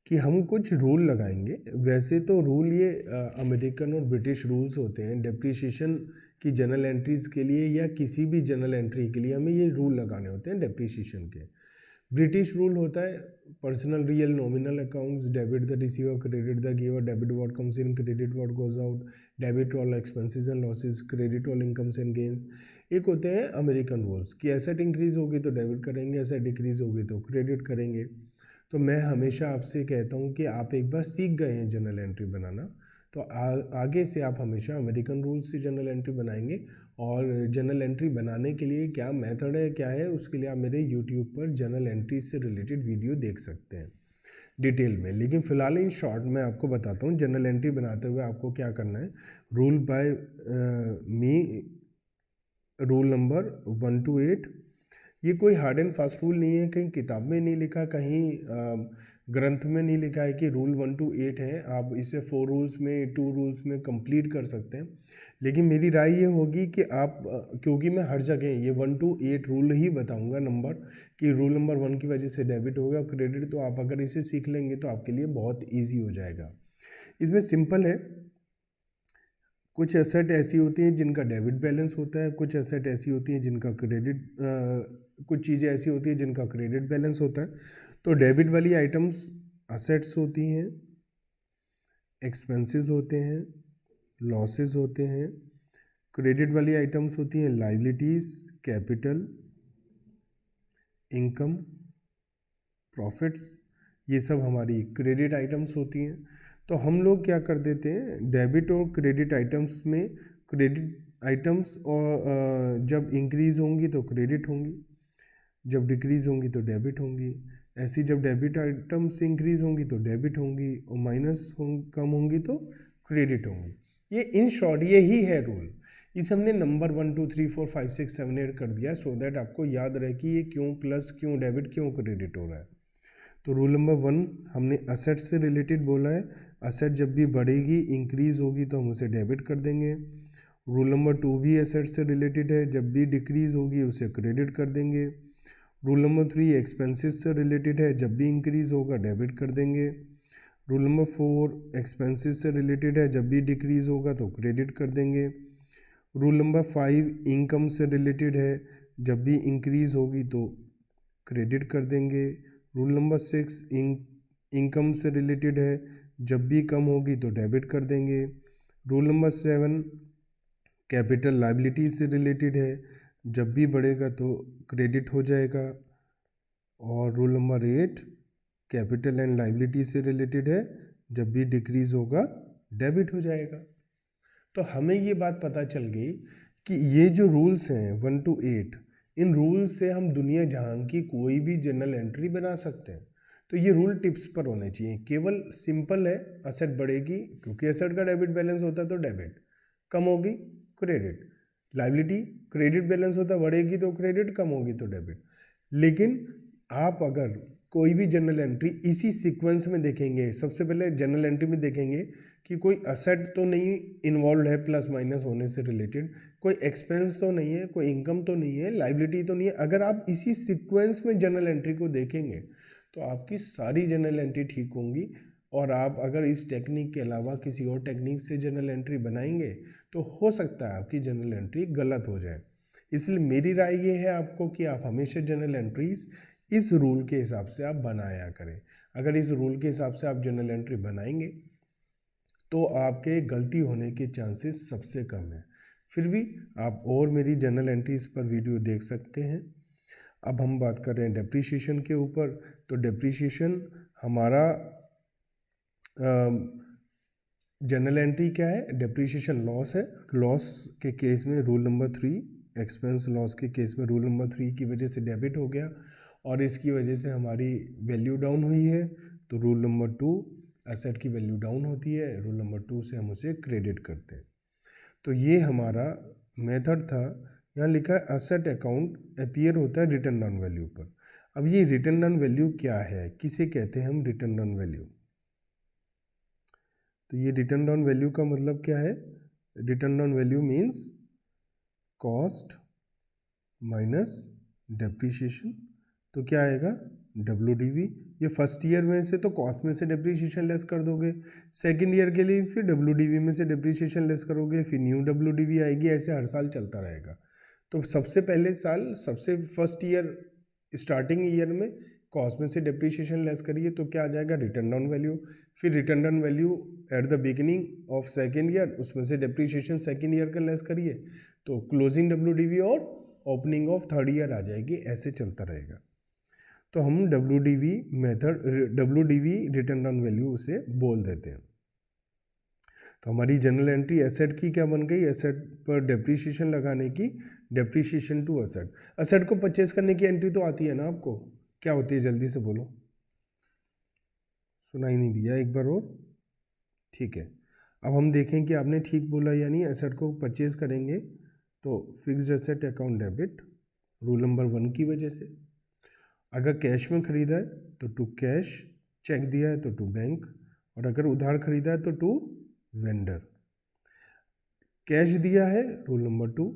कि हम कुछ रूल लगाएंगे। वैसे तो रूल ये अमेरिकन और ब्रिटिश रूल्स होते हैं डेप्रिसिएशन की जनरल एंट्रीज़ के लिए, या किसी भी जनरल एंट्री के लिए हमें ये रूल लगाने होते हैं डेप्रिसिएशन के। ब्रिटिश रूल होता है personal real nominal accounts, debit the receiver, credit the giver, debit what comes in, credit what goes out, debit all expenses and losses, credit all incomes and gains. एक होते हैं American rules कि asset increase होगी तो debit करेंगे, asset decrease होगी तो credit करेंगे। तो मैं हमेशा आपसे कहता हूँ कि आप एक बार सीख गए हैं जनरल एंट्री बनाना, तो आगे से आप हमेशा अमेरिकन रूल्स से जनरल एंट्री बनाएंगे। और जनरल एंट्री बनाने के लिए क्या मेथड है, क्या है, उसके लिए आप मेरे यूट्यूब पर जनरल एंट्री से रिलेटेड वीडियो देख सकते हैं डिटेल में। लेकिन फ़िलहाल इन शॉर्ट मैं आपको बताता हूँ जनरल एंट्री बनाते हुए आपको क्या करना है। Rule by me, rule number 1 to 8। ये कोई हार्ड एंड फास्ट रूल नहीं है, कहीं किताब में नहीं लिखा, कहीं ग्रंथ में नहीं लिखा है कि रूल 1 to 8 है। आप इसे 4 रूल्स में, 2 रूल्स में कंप्लीट कर सकते हैं। लेकिन मेरी राय ये होगी कि आप क्योंकि मैं हर जगह ये 1 to 8 रूल ही बताऊंगा नंबर, कि रूल नंबर 1 की वजह से डेबिट होगा क्रेडिट, तो आप अगर इसे सीख लेंगे तो आपके लिए बहुत ईजी हो जाएगा। इसमें सिंपल है, कुछ एसेट ऐसी होती हैं जिनका डेबिट बैलेंस होता है, कुछ एसेट ऐसी होती हैं जिनका कुछ चीज़ें ऐसी होती हैं जिनका क्रेडिट बैलेंस होता है। तो डेबिट वाली आइटम्स असेट्स होती हैं, एक्सपेंसेस होते हैं, लॉसेस होते हैं। क्रेडिट वाली आइटम्स होती हैं लाइबिलिटीज़, कैपिटल, इनकम, प्रॉफिट्स। ये सब हमारी क्रेडिट आइटम्स होती हैं। तो हम लोग क्या कर देते हैं, डेबिट और क्रेडिट आइटम्स में, क्रेडिट आइटम्स और जब इंक्रीज़ होंगी तो क्रेडिट होंगी, जब डिक्रीज़ होंगी तो डेबिट होंगी। ऐसी जब डेबिट आइटम्स इंक्रीज़ होंगी तो डेबिट होंगी, और कम होंगी तो क्रेडिट होंगी। ये इन शॉर्ट यही है रूल। इसे हमने नंबर 1 2 3 4 5 6 7 8 कर दिया, सो दैट आपको याद रहे कि ये क्यों प्लस, क्यों डेबिट, क्यों क्रेडिट हो रहा है। तो रूल नंबर 1 हमने असेट से रिलेटेड बोला है। असेट जब भी बढ़ेगी, इंक्रीज होगी, तो हम उसे डेबिट कर देंगे। रूल नंबर 2 भी असेट से रिलेटेड है, जब भी डिक्रीज होगी उसे क्रेडिट कर देंगे। रूल नंबर 3 एक्सपेंसेस से रिलेटेड है, जब भी इंक्रीज होगा डेबिट कर देंगे। रूल नंबर 4 एक्सपेंसेस से रिलेटेड है, जब भी डिक्रीज होगा तो क्रेडिट कर देंगे। रूल नंबर 5 इनकम से रिलेटेड है, जब भी इंक्रीज होगी तो क्रेडिट कर देंगे। रूल नंबर 6 इनकम से रिलेटेड है, जब भी कम होगी तो डेबिट कर देंगे। रूल नंबर 7 कैपिटल लायबिलिटी से रिलेटेड है, जब भी बढ़ेगा तो क्रेडिट हो जाएगा। और rule number 8 capital and liability से रिलेटेड है, जब भी डिक्रीज होगा डेबिट हो जाएगा। तो हमें ये बात पता चल गई कि ये जो रूल्स हैं 1 to 8, इन रूल्स से हम दुनिया जहान की कोई भी जनरल एंट्री बना सकते हैं। तो ये रूल टिप्स पर होने चाहिए। केवल सिंपल है, असेट बढ़ेगी क्योंकि असेट का डेबिट बैलेंस होता है तो डेबिट, कम होगी क्रेडिट। लायबिलिटी क्रेडिट बैलेंस होता है, बढ़ेगी तो क्रेडिट, कम होगी तो डेबिट। लेकिन आप अगर कोई भी जनरल एंट्री इसी सीक्वेंस में देखेंगे, सबसे पहले जनरल एंट्री में देखेंगे कि कोई असेट तो नहीं इन्वॉल्व है प्लस माइनस होने से रिलेटेड, कोई एक्सपेंस तो नहीं है, कोई इनकम तो नहीं है, लायबिलिटी तो नहीं है। अगर आप इसी सीक्वेंस में जनरल एंट्री को देखेंगे तो आपकी सारी जनरल एंट्री ठीक होंगी। और आप अगर इस टेक्निक के अलावा किसी और टेक्निक से जनरल एंट्री बनाएंगे तो हो सकता है आपकी जनरल एंट्री गलत हो जाए। इसलिए मेरी राय ये है आपको कि आप हमेशा जनरल एंट्रीज इस रूल के हिसाब से आप बनाया करें। अगर इस रूल के हिसाब से आप जनरल एंट्री बनाएंगे तो आपके गलती होने के चांसेस सबसे कम है। फिर भी आप और मेरी जनरल एंट्रीज पर वीडियो देख सकते हैं। अब हम बात कर रहे हैं डेप्रीशिएशन के ऊपर। तो डेप्रीशिएशन हमारा जनरल एंट्री क्या है, डेप्रीशिएशन लॉस है। लॉस के केस में रूल नंबर 3, एक्सपेंस लॉस के केस में रूल नंबर 3 की वजह से डेबिट हो गया और इसकी वजह से हमारी वैल्यू डाउन हुई है। तो रूल नंबर 2 एसेट की वैल्यू डाउन होती है, रूल नंबर 2 से हम उसे क्रेडिट करते हैं। तो ये हमारा मेथड था। यहाँ लिखा है एसेट अकाउंट अपीयर होता है रिटर्न डाउन वैल्यू पर। अब ये रिटर्न डाउन वैल्यू क्या है, किसे कहते हैं हम रिटर्न डाउन वैल्यू। तो ये रिटर्न डाउन वैल्यू का मतलब क्या है? Return down value means cost minus depreciation. तो क्या आएगा? WDV। ये फर्स्ट ईयर में से तो कॉस्ट में से डेप्रीशिएशन लेस कर दोगे, सेकंड ईयर के लिए फिर WDV में से डेप्रीशिएशन लेस करोगे, फिर न्यू WDV आएगी, ऐसे हर साल चलता रहेगा। तो सबसे पहले साल, सबसे फर्स्ट ईयर, स्टार्टिंग ईयर में कॉस्ट में से डेप्रीशिएशन लेस करिए तो क्या आ जाएगा? Written down value. फिर written down value at the beginning of second year, उसमें से डेप्रीशिएशन सेकेंड ईयर का लेस करिए तो क्लोजिंग WDV और ओपनिंग ऑफ थर्ड ईयर आ जाएगी, ऐसे चलता रहेगा। तो हम WDV method, WDV written down value उसे बोल देते हैं। तो हमारी जनरल एंट्री एसेट की क्या बन गई? एसेट पर डेप्रीशिएशन लगाने की, डेप्रीशिएशन टू एसेट। एसेट को परचेज करने की एंट्री तो आती है ना आपको, क्या होती है? जल्दी से बोलो, सुनाई नहीं दिया, एक बार और। ठीक है, अब हम देखें कि आपने ठीक बोला या नहीं। एसेट को परचेज करेंगे तो fixed asset account debit, rule number 1 की वजह से। अगर कैश में खरीदा है तो टू कैश, चेक दिया है तो टू बैंक, और अगर उधार खरीदा है तो टू वेंडर। कैश दिया है रूल नंबर 2,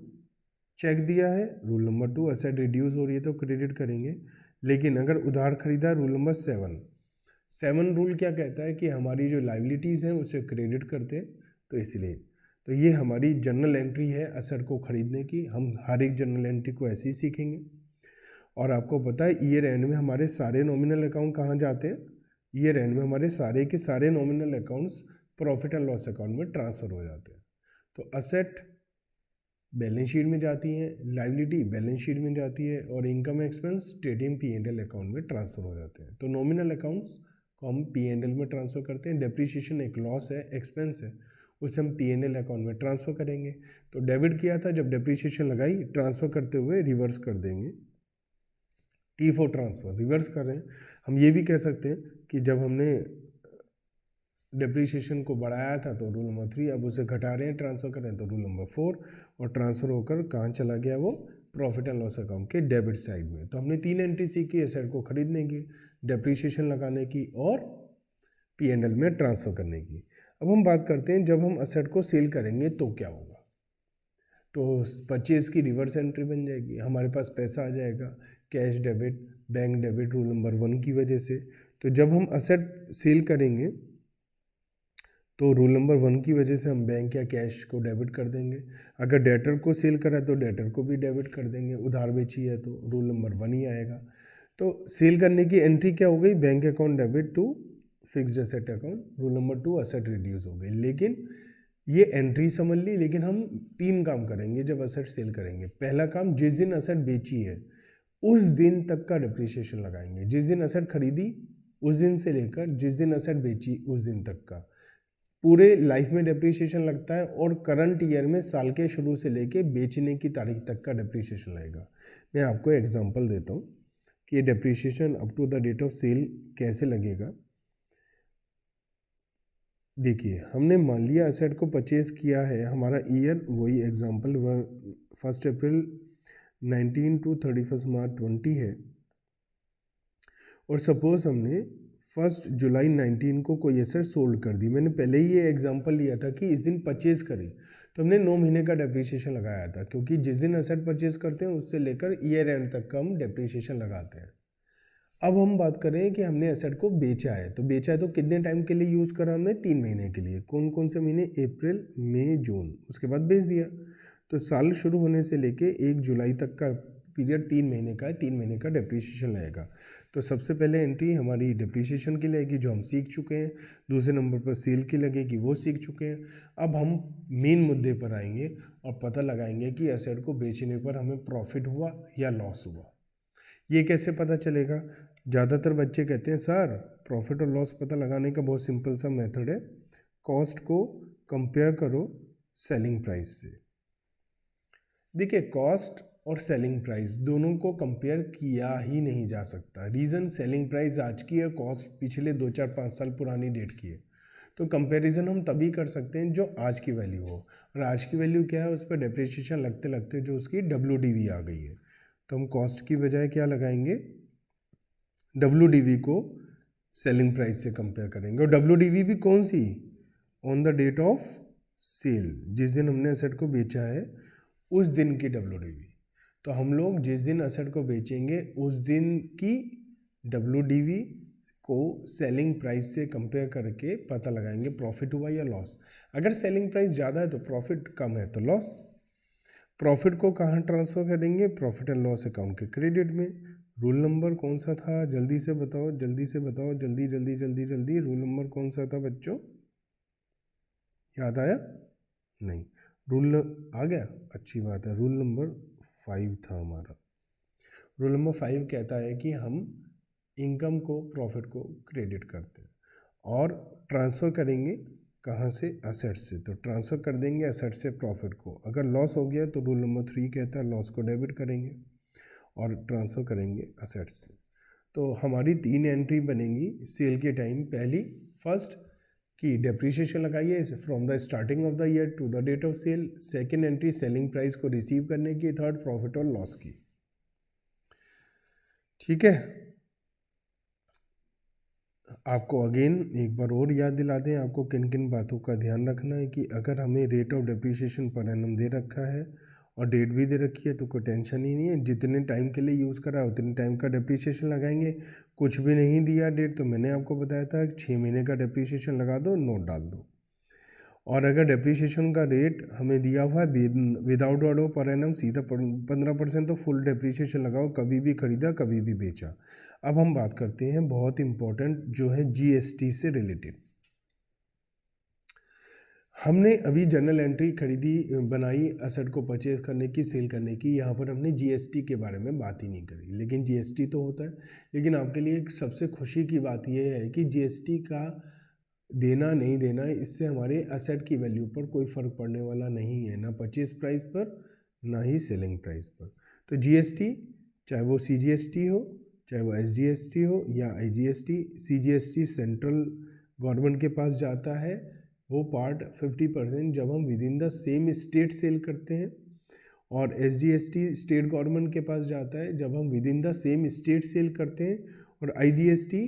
चेक दिया है रूल नंबर 2, एसेट रिड्यूस हो रही है तो क्रेडिट करेंगे। लेकिन अगर उधार खरीदा है रूल नंबर 7 रूल क्या कहता है कि हमारी जो लाइबिलिटीज़ हैं उसे क्रेडिट करते हैं, तो इसलिए तो ये हमारी जनरल एंट्री है एसेट को खरीदने की। हम हर एक जनरल एंट्री को ऐसे ही सीखेंगे। और आपको पता है ईयर एंड में हमारे सारे नॉमिनल अकाउंट कहाँ जाते हैं? ईयर एंड में हमारे सारे के सारे nominal accounts profit and loss account में ट्रांसफ़र हो जाते हैं। तो असेट बैलेंस शीट में जाती है, लाइबिलिटी बैलेंस शीट में जाती है, और income expense trading P&L account में ट्रांसफ़र हो जाते हैं। तो नॉमिनल अकाउंट्स को हम P&L में ट्रांसफ़र करते हैं। डेप्रीशिएशन एक लॉस है, एक्सपेंस है, उसे हम P&L अकाउंट में ट्रांसफ़र करेंगे। तो डेबिट किया था, जब डेप्रीशिएशन लगाई, ट्रांसफ़र करते हुए रिवर्स कर देंगे। T4 ट्रांसफ़र, रिवर्स कर रहे हैं। हम ये भी कह सकते हैं कि जब हमने डेप्रीशिएशन को बढ़ाया था तो रूल नंबर 3, अब उसे घटा रहे हैं, ट्रांसफ़र कर रहे हैं तो रूल नंबर 4, और ट्रांसफ़र होकर कहाँ चला गया? वो प्रॉफिट एंड लॉस अकाउंट के डेबिट साइड में। तो हमने 3 एंट्री सीखी, एसेट को खरीदने की, डेप्रीशिएशन लगाने की, और P&L में ट्रांसफ़र करने की। अब हम बात करते हैं जब हम एसेट को सेल करेंगे तो क्या होगा। तो परचेज की रिवर्स एंट्री बन जाएगी, हमारे पास पैसा आ जाएगा, cash debit, bank debit, rule number 1 की वजह से। तो जब हम एसेट सेल करेंगे तो रूल नंबर 1 की वजह से हम बैंक या कैश को डेबिट कर देंगे। अगर डेटर को सेल करा तो डेटर को भी डेबिट कर देंगे, उधार बेची है तो रूल नंबर 1 ही आएगा। तो सेल करने की एंट्री क्या हो गई? Bank account debit to fixed asset account, rule number 2 asset reduce हो गई। लेकिन ये एंट्री समझ ली, लेकिन हम 3 काम करेंगे जब एसेट सेल करेंगे। पहला काम, जिस दिन एसेट बेची है उस दिन तक का डिप्रिसिएशन लगाएंगे। जिस दिन एसेट खरीदी उस दिन से लेकर जिस दिन एसेट बेची उस दिन तक का, पूरे लाइफ में डिप्रिसिएशन लगता है, और करंट ईयर में साल के शुरू से लेके बेचने की तारीख तक का डिप्रिसिएशन लगेगा। मैं आपको एग्जांपल देता हूँ कि ये depreciation up to the date of sale कैसे लगेगा। देखिए, हमने मान लिया एसेट को परचेज किया है, हमारा ईयर वही एग्जांपल 1 अप्रैल 19 टू 31 मार्च 20 है, और सपोज हमने 1 जुलाई 19 को कोई एसेट सोल्ड कर दी। मैंने पहले ही ये एग्जांपल लिया था कि इस दिन परचेज करी तो हमने 9 महीने का डेप्रीशिएशन लगाया था, क्योंकि जिस दिन एसेट परचेज करते हैं उससे लेकर ईयर एंड तक का हम डेप्रीशिएशन लगाते हैं। अब हम बात करें कि हमने एसेट को बेचा है, तो बेचा है तो कितने टाइम के लिए यूज़ करा हमने? 3 महीने के लिए। कौन कौन से महीने? अप्रैल, मई, जून। उसके बाद बेच दिया। तो साल शुरू होने से लेके 1 जुलाई तक का पीरियड 3 महीने का है, 3 महीने का डेप्रीशिएशन लगेगा। तो सबसे पहले एंट्री हमारी डेप्रीशिएशन की लगेगी, जो हम सीख चुके हैं। दूसरे नंबर पर सेल की लगेगी, वो सीख चुके हैं। अब हम मेन मुद्दे पर आएंगे और पता लगाएंगे कि एसेट को बेचने पर हमें प्रॉफिट हुआ या लॉस हुआ। ये कैसे पता चलेगा? ज़्यादातर बच्चे कहते हैं सर प्रॉफिट और लॉस पता लगाने का बहुत सिंपल सा मेथड है, कॉस्ट को कंपेयर करो सेलिंग प्राइस से। देखिए, कॉस्ट और सेलिंग प्राइस दोनों को कंपेयर किया ही नहीं जा सकता। रीज़न, सेलिंग प्राइस आज की है, कॉस्ट पिछले 2, 4, 5 साल पुरानी डेट की है। तो कंपैरिजन हम तभी कर सकते हैं जो आज की वैल्यू हो, और आज की वैल्यू क्या है? उस पर डेप्रिसिएशन लगते लगते जो उसकी WDV आ गई है, तो हम कॉस्ट की बजाय क्या लगाएंगे? WDV को सेलिंग प्राइस से कंपेयर करेंगे। और WDV भी कौन सी? On the date of sale, जिस दिन हमने एसेट को बेचा है उस दिन की WDV। तो हम लोग जिस दिन एसेट को बेचेंगे उस दिन की WDV को सेलिंग प्राइस से कंपेयर करके पता लगाएंगे प्रॉफिट हुआ या लॉस। अगर सेलिंग प्राइस ज़्यादा है तो प्रॉफिट, कम है तो लॉस। प्रॉफिट को कहाँ ट्रांसफ़र करेंगे? प्रॉफिट एंड लॉस अकाउंट के क्रेडिट में। रूल नंबर कौन सा था? जल्दी से बताओ, जल्दी से बताओ, जल्दी जल्दी जल्दी जल्दी। रूल नंबर कौन सा था बच्चों? याद आया? नहीं, रूल आ गया, अच्छी बात है। रूल नंबर 5 था हमारा। रूल नंबर 5 कहता है कि हम इनकम को, प्रॉफिट को क्रेडिट करते हैं और ट्रांसफ़र करेंगे कहाँ से? एसेट से। तो ट्रांसफ़र कर देंगे एसेट से प्रॉफिट को। अगर लॉस हो गया तो रूल नंबर 3 कहता है लॉस को डेबिट करेंगे और ट्रांसफ़र करेंगे एसेट से। तो हमारी 3 एंट्री बनेंगी सेल के टाइम। पहली, फर्स्ट कि डेप्रीशिएशन लगाइए from the starting of the year to the date of sale. Second entry selling price को रिसीव करने की। थर्ड प्रॉफिट और लॉस की। ठीक है, आपको अगेन एक बार और याद दिला दें आपको किन किन बातों का ध्यान रखना है कि अगर हमें rate of depreciation per annum दे रखा है और डेट भी दे रखी है तो कोई टेंशन ही नहीं है। जितने टाइम के लिए यूज़ करा उतने टाइम का डेप्रीशिएशन लगाएंगे। कुछ भी नहीं दिया डेट तो मैंने आपको बताया था 6 महीने का डेप्रीशिएशन लगा दो, नोट डाल दो। और अगर डेप्रीशिएशन का रेट हमें दिया हुआ है विदाउट ऑर्डर पर एनम सीधा 15% तो फुल डेप्रीशिएशन लगाओ, कभी भी खरीदा कभी भी बेचा। अब हम बात करते हैं बहुत इंपॉर्टेंट जो है GST से रिलेटेड। हमने अभी जर्नल एंट्री खरीदी, बनाई एसेट को परचेज करने की, सेल करने की। यहाँ पर हमने GST के बारे में बात ही नहीं करी, लेकिन GST तो होता है। लेकिन आपके लिए एक सबसे खुशी की बात यह है कि GST का देना नहीं देना, इससे हमारे एसेट की वैल्यू पर कोई फ़र्क पड़ने वाला नहीं है, ना परचेज प्राइस पर ना ही सेलिंग प्राइस पर। तो GST चाहे वो CGST हो, चाहे वो SGST हो या IGST। CGST सेंट्रल गवर्नमेंट के पास जाता है, वो पार्ट 50% जब हम within the same state sale करते हैं। और SGST स्टेट गवर्नमेंट के पास जाता है जब हम within the same state sale करते हैं। और IGST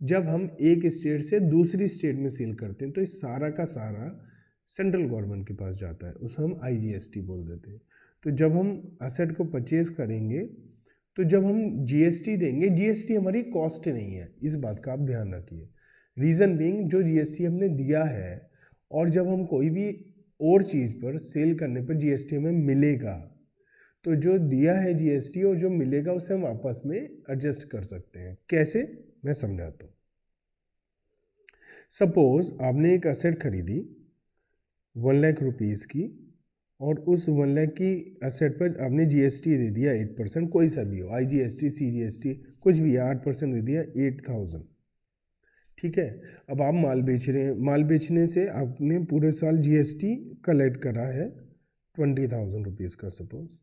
जब हम एक स्टेट से दूसरी स्टेट में सेल करते हैं। तो इस सारा का सारा सेंट्रल गवर्नमेंट के पास जाता है, उसे हम IGST बोल देते हैं। तो जब हम एसेट को परचेज करेंगे तो जब हम GST देंगे, GST हमारी कॉस्ट नहीं है, इस बात का आप ध्यान रखिए। रीज़न बीइंग जो GST हमने दिया है और जब हम कोई भी और चीज़ पर सेल करने पर GST हमें मिलेगा, तो जो दिया है GST और जो मिलेगा उसे हम आपस में एडजस्ट कर सकते हैं। कैसे? मैं समझाता हूँ। सपोज आपने एक एसेट खरीदी 1 लाख रुपीज़ की और उस 1 लाख की एसेट पर आपने GST दे दिया 8%, कोई सा भी हो, IGST CGST कुछ भी है, 8% दे दिया, 8000। ठीक है, अब आप माल बेच रहे हैं। माल बेचने से आपने पूरे साल GST कलेक्ट करा है 20,000 रुपीज़ का सपोज।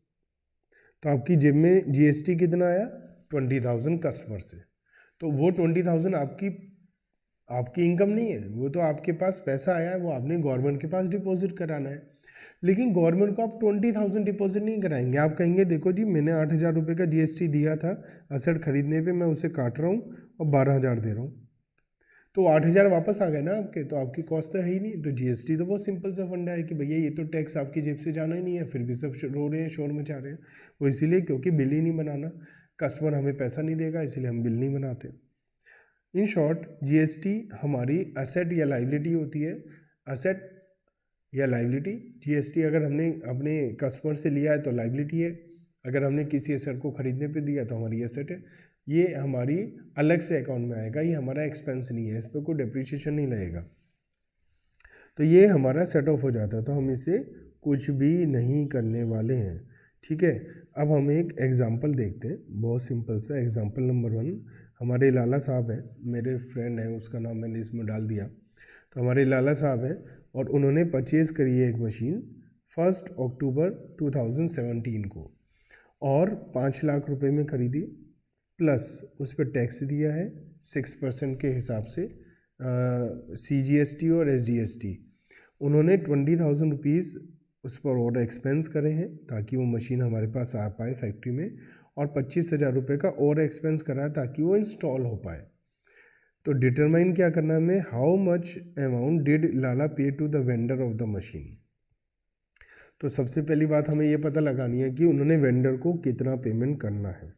तो आपकी जेब में GST कितना आया? 20,000 कस्टमर से। तो वो 20,000 आपकी इनकम नहीं है, वो तो आपके पास पैसा आया है, वो आपने गवर्नमेंट के पास डिपॉजिट कराना है। लेकिन गवर्नमेंट को आप 20,000 डिपॉजिट नहीं कराएंगे। आप कहेंगे देखो जी मैंने 8,000 रुपये का GST दिया था एसेट खरीदने पे, मैं उसे काट रहा हूँ और 12,000 दे रहा हूँ। तो 8,000 वापस आ गए ना आपके, तो आपकी कॉस्ट तो है ही नहीं। तो GST तो बहुत सिंपल सा फंडा है कि भैया ये तो टैक्स आपकी जेब से जाना ही नहीं है, फिर भी सब रो रहे हैं, शोर मचा रहे हैं। वो इसीलिए क्योंकि बिल ही नहीं बनाना, कस्टमर हमें पैसा नहीं देगा, इसलिए हम बिल नहीं बनाते। इन शॉर्ट GST हमारी एसेट या लाइबिलिटी होती है। एसेट या लाइबिलिटी, GST अगर हमने अपने कस्टमर से लिया है तो लाइबिलिटी है, अगर हमने किसी एसेट को खरीदने पे दिया तो हमारी एसेट है। ये हमारी अलग से अकाउंट में आएगा, ये हमारा एक्सपेंस नहीं है, इस पर कोई डेप्रीशिएशन नहीं लगेगा। तो ये हमारा सेट ऑफ हो जाता है, तो हम इसे कुछ भी नहीं करने वाले हैं। ठीक है, अब हम एक एग्जाम्पल देखते हैं, बहुत सिंपल सा एग्जाम्पल नंबर 1। हमारे लाला साहब हैं, मेरे फ्रेंड हैं, उसका नाम मैंने इसमें डाल दिया। तो हमारे लाला साहब हैं और उन्होंने परचेज़ करी है एक मशीन 1 अक्टूबर 2017 को और 5 लाख रुपए में खरीदी, प्लस उस पर टैक्स दिया है 6% के हिसाब से, CGST और SGST। उन्होंने 20,000 रुपीज़ उस पर और एक्सपेंस करे हैं ताकि वो मशीन हमारे पास आ पाए फैक्ट्री में, और 25,000 रुपये का और एक्सपेंस करा है ताकि वो इंस्टॉल हो पाए। तो डिटरमाइन क्या करना है हमें, how much amount did Lala pay to the vendor of the machine. तो सबसे पहली बात हमें ये पता लगानी है कि उन्होंने वेंडर को कितना पेमेंट करना है।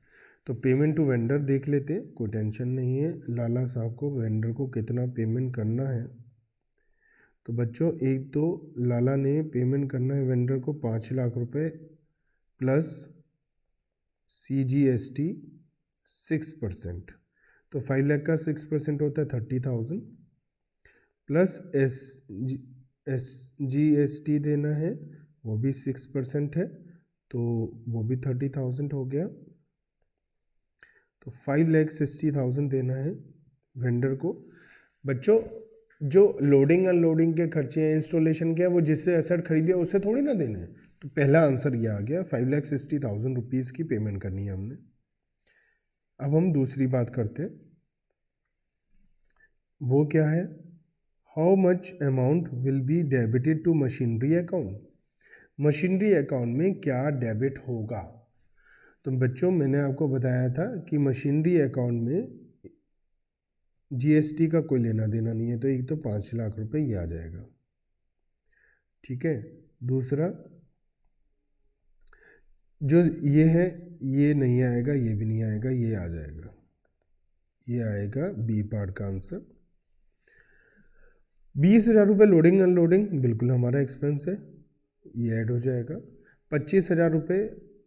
तो पेमेंट टू वेंडर देख लेते हैं, कोई टेंशन नहीं है। लाला साहब को वेंडर को कितना पेमेंट करना है, तो बच्चों एक तो लाला ने पेमेंट करना है वेंडर को 5 लाख रुपए प्लस CGST 6%। तो 5 लाख का 6% होता है 30,000 प्लस SGST देना है, वो भी 6% है, तो वो भी 30,000 हो गया। तो 5,60,000 देना है वेंडर को। बच्चों जो लोडिंग अनलोडिंग के खर्चे हैं, इंस्टॉलेशन के, वो जिससे एसेट खरीदे उसे थोड़ी ना देने हैं। तो पहला आंसर ये आ गया, 5,60,000 रुपीज़ की पेमेंट करनी है हमने। अब हम दूसरी बात करते हैं, वो क्या है, how much amount will be debited to machinery account. Machinery account में क्या डेबिट होगा। तो बच्चों मैंने आपको बताया था कि मशीनरी अकाउंट में GST का कोई लेना देना नहीं है, तो एक तो 5 लाख रुपए ये आ जाएगा, ठीक है। दूसरा जो ये है ये नहीं आएगा, ये भी नहीं आएगा, ये आ जाएगा, ये आएगा बी पार्ट का आंसर। 20,000 रुपये लोडिंग अनलोडिंग बिल्कुल हमारा एक्सपेंस है, ये ऐड हो जाएगा। 25,000 रुपये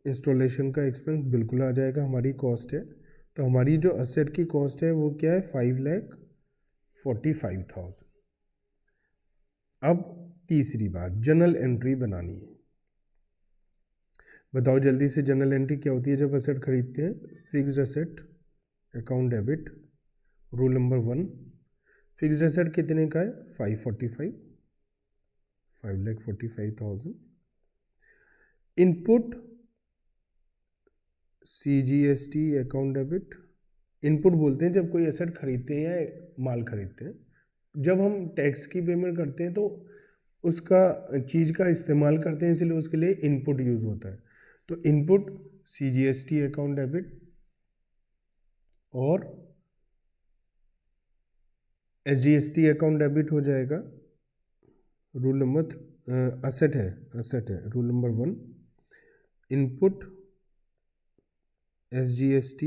इंस्टॉलेशन का एक्सपेंस बिल्कुल आ जाएगा, हमारी कॉस्ट है। तो हमारी जो असेट की कॉस्ट है वो क्या है, 5,45,000। अब तीसरी बात, जनरल एंट्री बनानी है। बताओ जल्दी से, जनरल एंट्री क्या होती है जब असेट खरीदते हैं। Fixed asset account debit, rule number 1, fixed asset कितने का है, 5,45,000। Input CGST account debit, input बोलते हैं जब कोई एसेट खरीदते हैं या माल खरीदते हैं। जब हम टैक्स की पेमेंट करते हैं तो उसका चीज़ का इस्तेमाल करते हैं, इसलिए उसके लिए इनपुट यूज़ होता है। तो इनपुट CGST अकाउंट डेबिट और SGST अकाउंट डेबिट हो जाएगा। रूल नंबर असेट है rule number 1, input SGST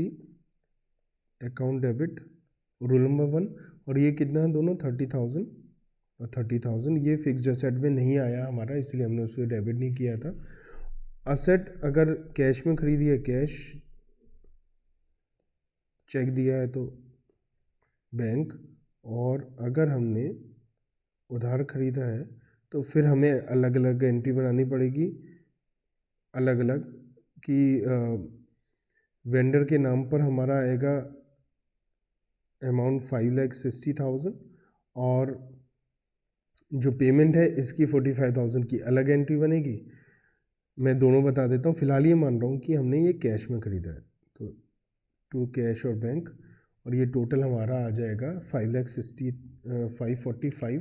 account debit rule number 1। और ये कितना है दोनों, 30,000 और 30,000। ये फिक्स्ड असेट में नहीं आया हमारा, इसलिए हमने उसे डेबिट नहीं किया था। असेट अगर कैश में खरीदी है कैश, चेक दिया है तो बैंक, और अगर हमने उधार खरीदा है तो फिर हमें अलग अलग एंट्री बनानी पड़ेगी, अलग अलग कि वेंडर के नाम पर हमारा आएगा अमाउंट 5,60,000 और जो पेमेंट है इसकी 45,000 की अलग एंट्री बनेगी। मैं दोनों बता देता हूँ, फिलहाल ये मान रहा हूँ कि हमने ये कैश में ख़रीदा है, तो टू कैश और बैंक, और ये टोटल हमारा आ जाएगा 5,45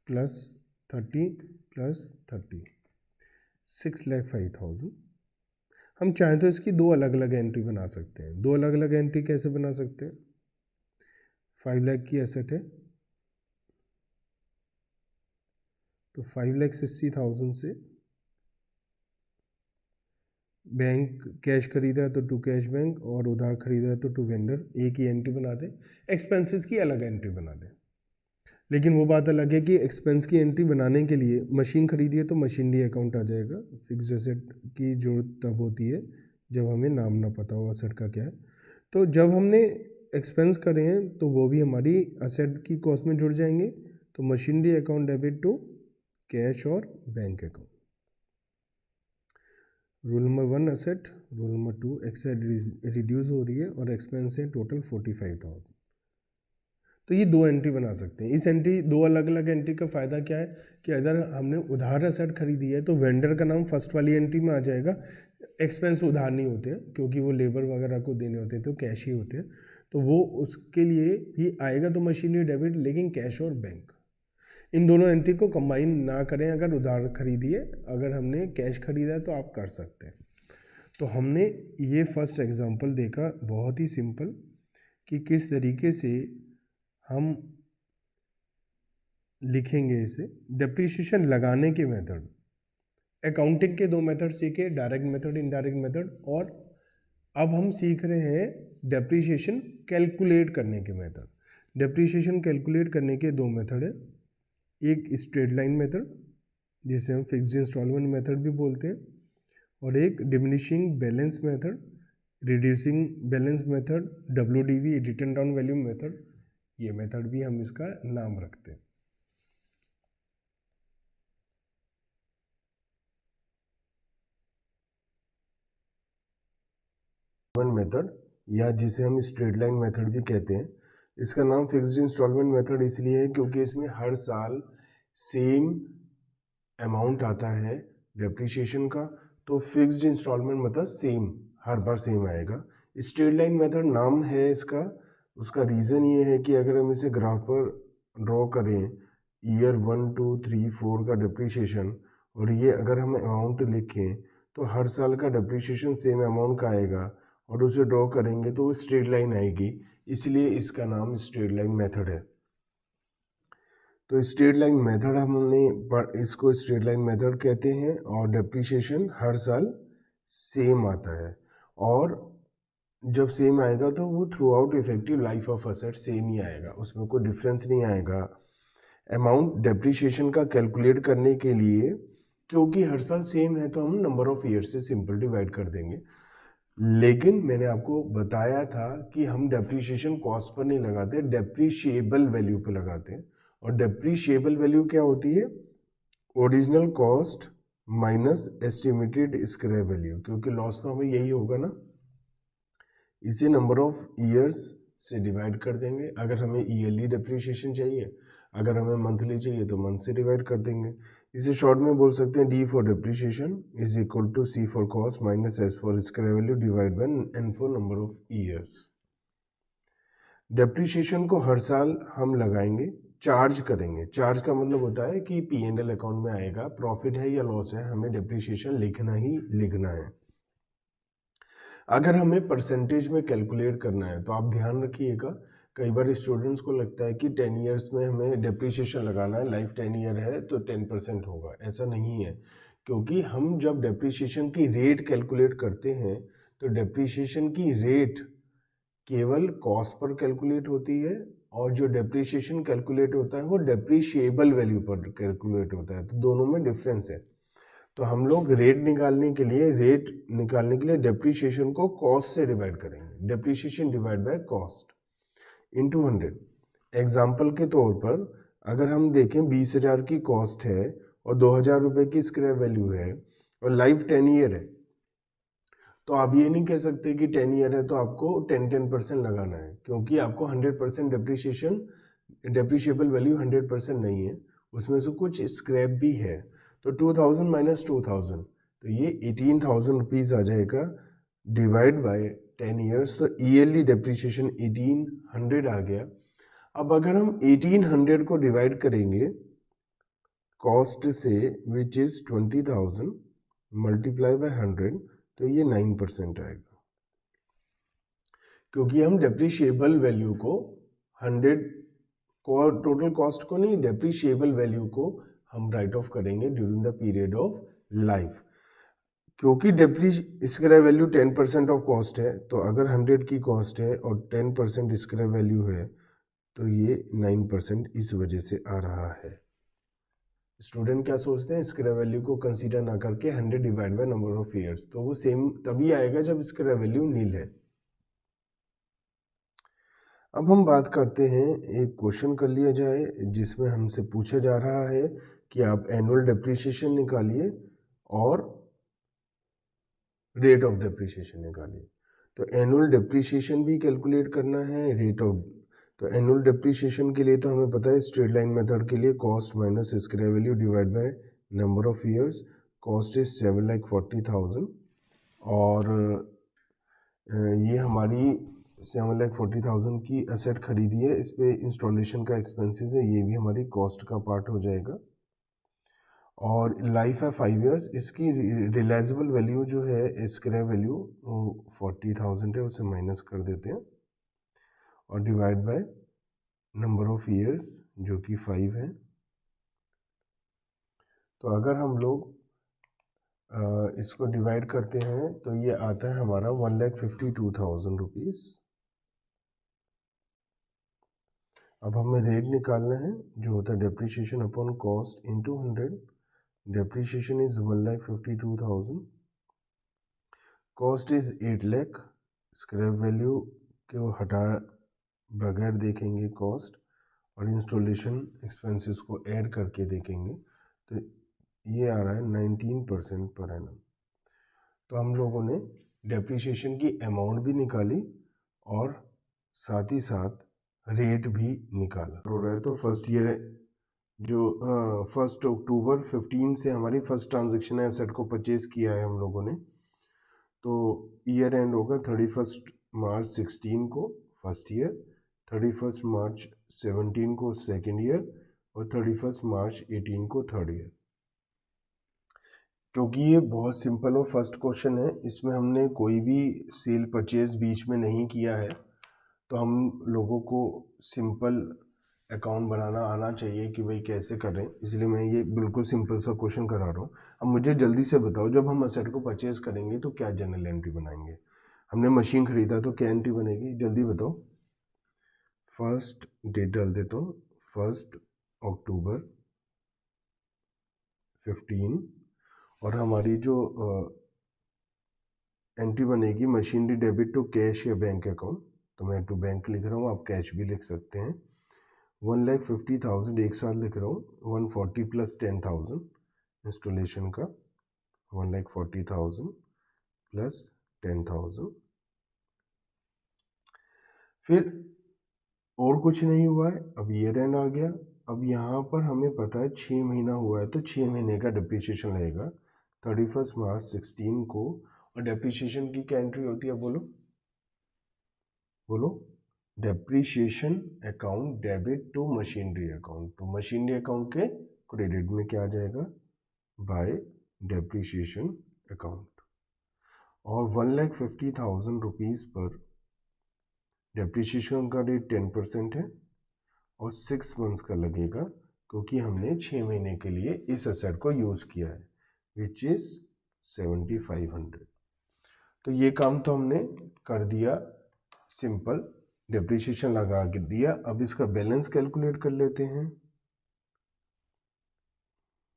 प्लस 30 प्लस 30, 6,05,000। हम चाहें तो इसकी दो अलग अलग एंट्री बना सकते हैं। दो अलग अलग एंट्री कैसे बना सकते हैं, 5 लाख की एसेट है तो 5,60,000 से बैंक कैश खरीदा है तो टू कैश बैंक, और उधार खरीदा है तो टू वेंडर, एक ही एंट्री बना दें। एक्सपेंसेस की अलग एंट्री बना दें, लेकिन वो बात अलग है कि एक्सपेंस की एंट्री बनाने के लिए मशीन खरीदी है तो मशीनरी अकाउंट आ जाएगा। फिक्स्ड एसेट की जरूरत तब होती है जब हमें नाम ना पता हो असेट का क्या है। तो जब हमने एक्सपेंस करे हैं तो वो भी हमारी असेट की कॉस्ट में जुड़ जाएंगे। तो machinery account debit to cash और bank account. Rule number 1 asset, rule number 2 asset reduce हो रही है और एक्सपेंस है टोटल 45,000। तो ये दो एंट्री बना सकते हैं। इस एंट्री, दो अलग अलग एंट्री का फ़ायदा क्या है कि अगर हमने उधार असेट खरीदी है तो वेंडर का नाम फर्स्ट वाली एंट्री में आ जाएगा। एक्सपेंस उधार नहीं होते हैं क्योंकि वो लेबर वगैरह को देने होते हैं तो कैश ही होते हैं, तो वो उसके लिए भी आएगा तो मशीनरी डेबिट, लेकिन कैश और बैंक इन दोनों एंट्री को कंबाइन ना करें। अगर उधार खरीदिए, अगर हमने कैश खरीदा है तो आप कर सकते हैं। तो हमने ये फर्स्ट एग्जांपल देखा, बहुत ही सिंपल, कि किस तरीके से हम लिखेंगे इसे। डेप्रिसिएशन लगाने के मेथड, अकाउंटिंग के दो मेथड सीखे, डायरेक्ट मेथड, इनडायरेक्ट मेथड, और अब हम सीख रहे हैं डेप्रिसिएशन कैलकुलेट करने के मेथड। डेप्रिसिएशन कैलकुलेट करने के दो मेथड है, एक स्ट्रेट लाइन मेथड जिसे हम फिक्स्ड इंस्टॉलमेंट मेथड भी बोलते हैं, और एक diminishing balance method, reducing balance method, WDV written down value method, ये मेथड भी हम इसका नाम रखते हैं। मेथड या जिसे हम स्ट्रेट लाइन मेथड भी कहते हैं, इसका नाम फिक्स्ड इंस्टॉलमेंट मेथड इसलिए है क्योंकि इसमें हर साल सेम अमाउंट आता है डेप्रिसिएशन का, तो फिक्स्ड इंस्टॉलमेंट मतलब सेम, हर बार सेम आएगा। स्ट्रेट लाइन मेथड नाम है इसका, उसका रीज़न ये है कि अगर हम इसे ग्राफ पर ड्रॉ करें ईयर 1, 2, 3, 4 का डेप्रिसिएशन, और ये अगर हम अमाउंट लिखें तो हर साल का डेप्रिसिएशन सेम अमाउंट का आएगा, और उसे ड्रॉ करेंगे तो वो स्ट्रेट लाइन आएगी, इसलिए इसका नाम स्ट्रेट लाइन मेथड है। तो स्ट्रेट लाइन मेथड हमने इसको स्ट्रेट लाइन मेथड कहते हैं, और डेप्रिसिएशन हर साल सेम आता है, और जब सेम आएगा तो वो throughout effective life of asset same ही आएगा, उसमें कोई डिफरेंस नहीं आएगा। अमाउंट डेप्रिसिएशन का कैलकुलेट करने के लिए, क्योंकि हर साल सेम है, तो हम नंबर ऑफ ईयर से सिंपल डिवाइड कर देंगे। लेकिन मैंने आपको बताया था कि हम डेप्रिसिएशन कॉस्ट पर नहीं लगाते, डेप्रिशिएबल वैल्यू पर लगाते हैं। और डेप्रिशिएबल वैल्यू क्या होती है? Original cost minus estimated scrap value, क्योंकि लॉस तो हमें यही होगा ना, इसे नंबर ऑफ ईयर्स से डिवाइड कर देंगे। अगर हमें ईयरली डेप्रिसिएशन चाहिए, अगर हमें मंथली चाहिए तो मंथ से डिवाइड कर देंगे। इसे शॉर्ट में बोल सकते हैं D for depreciation is equal to C for cost minus S for scrap value divide by N for number of years. Depreciation को हर साल हम लगाएंगे, चार्ज करेंगे। चार्ज का मतलब होता है कि P&L अकाउंट में आएगा, प्रॉफिट है या लॉस है, हमें डेप्रिसिएशन लिखना ही लिखना है। अगर हमें परसेंटेज में कैलकुलेट करना है तो आप ध्यान रखिएगा, कई बार स्टूडेंट्स को लगता है कि 10 ईयर्स में हमें डेप्रिसिएशन लगाना है, लाइफ 10 ईयर है तो 10% होगा। ऐसा नहीं है, क्योंकि हम जब डेप्रिसिएशन की रेट कैलकुलेट करते हैं तो डेप्रिसिएशन की रेट केवल कॉस्ट पर कैलकुलेट होती है, और जो डेप्रिसिएशन कैलकुलेट होता है वो डेप्रिशिएबल वैल्यू पर कैलकुलेट होता है, तो दोनों में डिफरेंस है। तो हम लोग रेट निकालने के लिए डेप्रिसिएशन को कॉस्ट से डिवाइड करेंगे, depreciation divide by cost into 100। Example के तौर पर अगर हम देखें 20,000 की कॉस्ट है और 2,000 रुपये की स्क्रैप वैल्यू है और लाइफ 10 ईयर है, तो आप ये नहीं कह सकते कि 10 ईयर है तो आपको 10% लगाना है, क्योंकि आपको 100% डेप्रिशिएबल वैल्यू 100% नहीं है, उसमें से कुछ स्क्रैप भी है। तो 2000 माइनस 2000, तो ये 18,000 रुपीज़ आ जाएगा डिवाइड बाय 10 ईयर्स, तो ईयरली डेप्रिसिएशन 1800 आ गया। अब अगर हम 1800 को डिवाइड करेंगे कॉस्ट से विच इज़ 20,000 मल्टीप्लाई बाय 100, तो ये 9% आएगा, क्योंकि हम डेप्रिशिएबल वैल्यू को 100 को, टोटल कॉस्ट को नहीं, डेप्रिशिएबल वैल्यू को हम राइट ऑफ करेंगे during the period of life. क्योंकि स्क्रैप वैल्यू 10% ऑफ कॉस्ट है, तो अगर 100 की कॉस्ट है और 10% स्क्रैप वैल्यू है तो ये 9% इस वजह से आ रहा है। स्टूडेंट क्या सोचते हैं, स्क्रैप वैल्यू को कंसीडर ना करके 100 divide by number of years, तो वो सेम तभी आएगा जब स्क्रैप वैल्यू नील है। अब हम बात करते हैं, एक क्वेश्चन कर लिया जाए जिसमें हमसे पूछा जा रहा है कि आप एनुअल डेप्रिसिएशन निकालिए और रेट ऑफ डेप्रिसिएशन निकालिए। तो एनुअल डेप्रिसिएशन भी कैलकुलेट करना है, रेट ऑफ, तो एनुअल डेप्रिसिएशन के लिए तो हमें पता है स्ट्रेट लाइन मेथड के लिए cost minus scrap value divide by number of years. Cost is 7,40,000 और ये हमारी 7,40,000 की एसेट खरीदी है, इस पे इंस्टॉलेशन का एक्सपेंसेस है, ये भी हमारी कॉस्ट का पार्ट हो जाएगा। और लाइफ है 5 ईयर्स, इसकी रिलाइजेबल वैल्यू जो है स्क्रैप वैल्यू 40,000 है, उसे माइनस कर देते हैं। और divide by number of years जो कि 5 है। तो अगर हम लोग इसको डिवाइड करते हैं तो ये आता है हमारा 1,52,000 रुपीज़। अब हमें रेट निकालना है जो होता है depreciation upon cost into 100। Depreciation is 1,52,000, cost is 8 lakh. Scrap value को हटा बगैर देखेंगे कॉस्ट, और इंस्टॉलेशन एक्सपेंसेस को ऐड करके देखेंगे तो ये आ रहा है 19% पर एनम। तो हम लोगों ने डेप्रिसिएशन की अमाउंट भी निकाली और साथ ही साथ रेट भी निकाला हो रहा है। तो फर्स्ट ईयर जो 1 अक्टूबर 15 से हमारी फर्स्ट ट्रांजैक्शन है, एसेट को परचेज किया है हम लोगों ने। तो ईयर एंड होगा 31 मार्च 16 को फर्स्ट ईयर, 31 मार्च 17 को सेकेंड ईयर और 31 मार्च 18 को थर्ड ईयर। क्योंकि ये बहुत सिंपल और फर्स्ट क्वेश्चन है, इसमें हमने कोई भी सेल परचेज बीच में नहीं किया है, तो हम लोगों को सिंपल अकाउंट बनाना आना चाहिए कि भाई कैसे करें, इसलिए मैं ये बिल्कुल सिंपल सा क्वेश्चन करा रहा हूँ। अब मुझे जल्दी से बताओ, जब हम असेट को परचेज करेंगे तो क्या जनरल एंट्री बनाएंगे? हमने मशीन खरीदा तो क्या एंट्री बनेगी, जल्दी बताओ। फर्स्ट डेट डाल देता हूँ, 1 अक्टूबर 15, और हमारी जो एंट्री बनेगी मशीनरी डेबिट टू कैश या बैंक अकाउंट, तो मैं टू बैंक लिख रहा हूँ, आप कैश भी लिख सकते हैं। 1,50,000 एक साथ लिख रहा हूँ, 140 प्लस 10,000 इंस्टॉलेशन का, 1,40,000 प्लस 10,000। फिर और कुछ नहीं हुआ है, अब ईयर एंड आ गया। अब यहाँ पर हमें पता है 6 महीना हुआ है तो 6 महीने का डिप्रिसिएशन लगेगा 31 मार्च 16 को। और डिप्रिसिएशन की क्या एंट्री होती है, बोलो बोलो। Depreciation account debit to machinery account, तो मशीनरी अकाउंट के क्रेडिट में क्या आ जाएगा, बाय डेप्रिसिएशन अकाउंट। और 1,50,000 रुपीज़ पर डेप्रिसिएशन का रेट 10% है और 6 मंथ्स का लगेगा, क्योंकि हमने 6 महीने के लिए इस असेट को यूज़ किया है, विच इज़ 7,500। तो ये काम तो हमने कर दिया, सिंपल डेप्रिसिएशन लगा के दिया। अब इसका बैलेंस कैलकुलेट कर लेते हैं।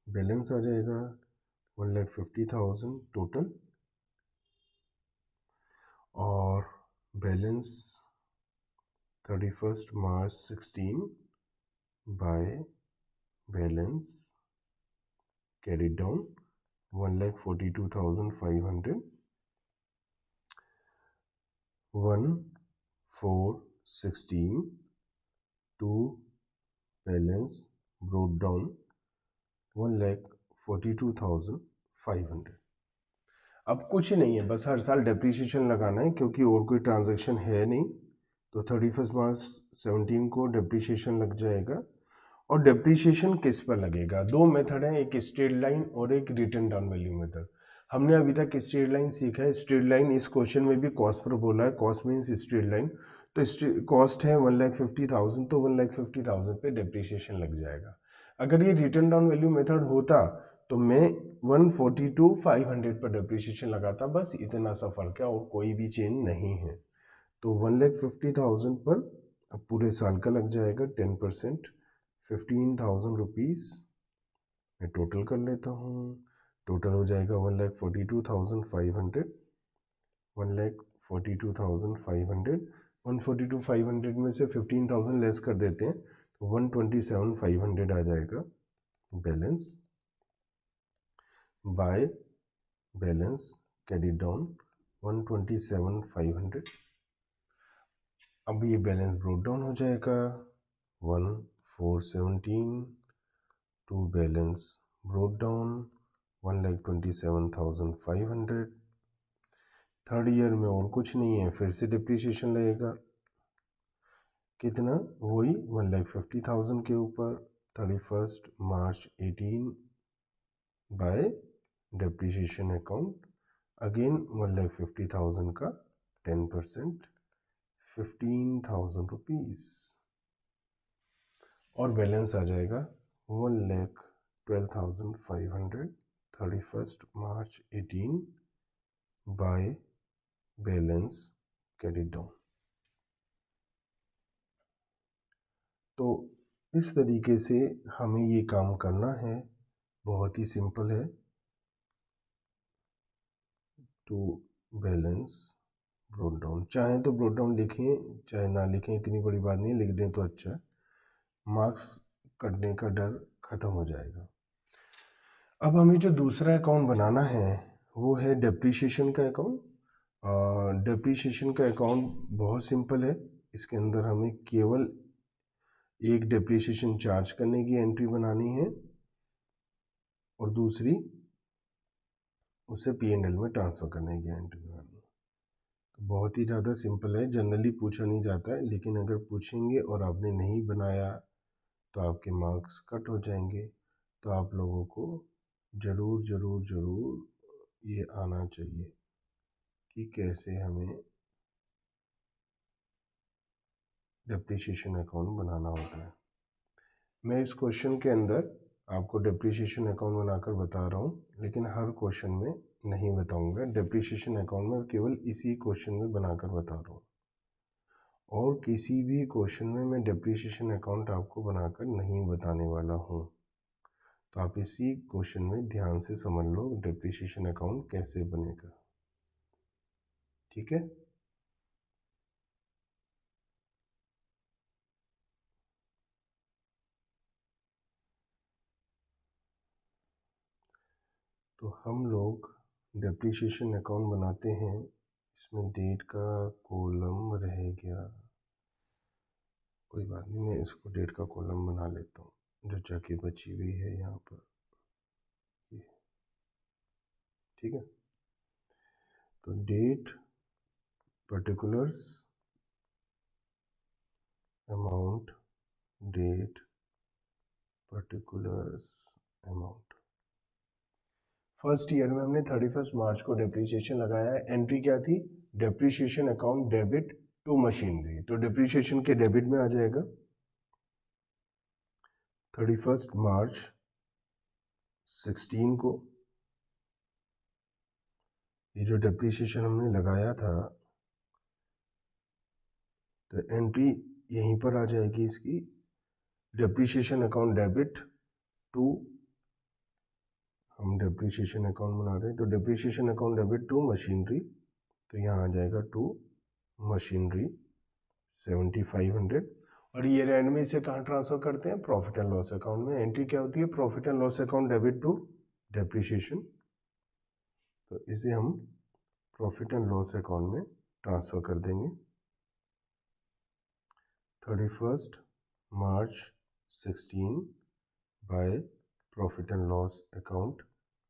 बैलेंस आ जाएगा 1,50,000 टोटल, और balance 31 March 16 by balance carry down 1,42,500, 1,416 to balance brought down 1,42,500। अब कुछ नहीं है, बस हर साल डेप्रिसिएशन लगाना है, क्योंकि और कोई ट्रांजैक्शन है नहीं। तो 31 मार्च 17 को डेप्रिसिएशन लग जाएगा। और डेप्रिसिएशन किस पर लगेगा, दो मेथड है, एक स्ट्रेट लाइन और एक रिटर्न डाउन वैल्यू मेथड। हमने अभी तक स्ट्रेट लाइन सीखा है। स्ट्रेट लाइन इस क्वेश्चन में भी कॉस्ट पर बोला है, कॉस्ट मीन्स स्ट्रेट लाइन। तो कॉस्ट है 1,50,000, तो 1,50,000 पे डेप्रिसिएशन लग जाएगा। अगर ये रिटर्न डाउन वैल्यू मेथड होता तो मैं 142,500 पर डेप्रिसिएशन लगाता, बस इतना सा फर्क है और कोई भी चेंज नहीं है। तो 1,50,000 पर अब पूरे साल का लग जाएगा 10%, 15,000 रुपीज़। मैं टोटल कर लेता हूँ, टोटल हो जाएगा 1,42,500, 1,42,500। 142,500 में से 15,000 लेस कर देते हैं तो 127,500 आ जाएगा balance, by balance carry down 127,500। अब ये बैलेंस ब्रोट डाउन हो जाएगा 1,417 to balance brought down 1,27,500। Third year में और कुछ नहीं है, फिर से डिप्रिसिएशन लगेगा, कितना, वही 1,50,000 के ऊपर 31 March 18 bye depreciation account, again 1,50,000 का 10%, 15,000 रुपीज़ और बैलेंस आ जाएगा 1,12,500 31 March 18 by balance carried down. तो इस तरीके से हमें ये काम करना है, बहुत ही सिंपल है। टू बैलेंस ब्रोट डाउन, चाहे तो ब्रोट डाउन लिखें चाहे ना लिखें, इतनी बड़ी बात नहीं, लिख दें तो अच्छा है, मार्क्स कटने का डर ख़त्म हो जाएगा। अब हमें जो दूसरा अकाउंट बनाना है वो है डेप्रीशिएशन का अकाउंट। डेप्रीशिएशन का अकाउंट बहुत सिंपल है, इसके अंदर हमें केवल एक डेप्रीशिएशन चार्ज करने की एंट्री बनानी है और दूसरी उसे P&L में ट्रांसफ़र करने की एंट्री बनानी है। तो बहुत ही ज़्यादा सिंपल है, जनरली पूछा नहीं जाता है, लेकिन अगर पूछेंगे और आपने नहीं बनाया तो आपके मार्क्स कट हो जाएंगे। तो आप लोगों को ज़रूर ज़रूर ज़रूर ये आना चाहिए कि कैसे हमें डेप्रीशिएशन अकाउंट बनाना होता है। मैं इस क्वेश्चन के अंदर आपको डेप्रीशिएशन अकाउंट बनाकर बता रहा हूँ, लेकिन हर क्वेश्चन में नहीं बताऊँगा। डेप्रीशिएशन अकाउंट में केवल इसी क्वेश्चन में बनाकर बता रहा हूँ, और किसी भी क्वेश्चन में मैं डेप्रीशिएशन अकाउंट आपको बनाकर नहीं बताने वाला हूँ। तो आप इसी क्वेश्चन में ध्यान से समझ लो डेप्रीशिएशन अकाउंट कैसे बनेगा, ठीक है। तो हम लोग डेप्रीशिएशन अकाउंट बनाते हैं, इसमें डेट का कॉलम रह गया, कोई बात नहीं, मैं इसको डेट का कॉलम बना लेता हूँ जो जगह बची हुई है यहाँ पर, ये ठीक है। तो date particulars amount, date particulars amount. First year में हमने 31 मार्च को डेप्रीशिएशन लगाया है। एंट्री क्या थी? Depreciation account debit to machinery. तो डेप्रीशिएशन के डेबिट में आ जाएगा 31 मार्च 16 को ये जो डेप्रीशिएशन हमने लगाया था, तो एंट्री यहीं पर आ जाएगी इसकी, डेप्रीशिएशन अकाउंट डेबिट टू, हम डेप्रीशिएशन अकाउंट बना रहे हैं तो depreciation account debit to machinery, तो यहाँ आ जाएगा टू मशीनरी 7500। और ईयर एंड में इसे कहाँ ट्रांसफर करते हैं? प्रॉफिट एंड लॉस अकाउंट में। एंट्री क्या होती है? Profit and loss account debit to depreciation, तो इसे हम प्रॉफिट एंड लॉस अकाउंट में ट्रांसफर कर देंगे। 31 March 16 by profit and loss account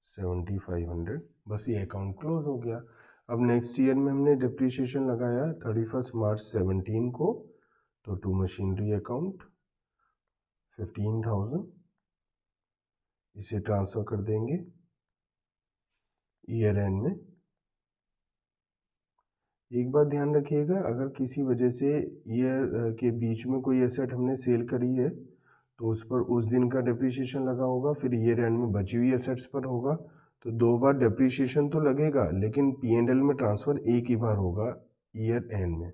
7500, बस ये अकाउंट क्लोज हो गया। अब नेक्स्ट ईयर में हमने डिप्रिसिएशन लगाया 31 मार्च 17 को, तो टू मशीनरी अकाउंट 15,000, इसे ट्रांसफ़र कर देंगे ईयर एंड में। एक बात ध्यान रखिएगा, अगर किसी वजह से ईयर के बीच में कोई एसेट हमने सेल करी है तो उस पर उस दिन का डेप्रीशिएशन लगा होगा, फिर ईयर एंड में बची हुई एसेट्स पर होगा, तो दो बार डेप्रीशिएशन तो लगेगा, लेकिन P&L में ट्रांसफ़र एक ही बार होगा ईयर एंड में।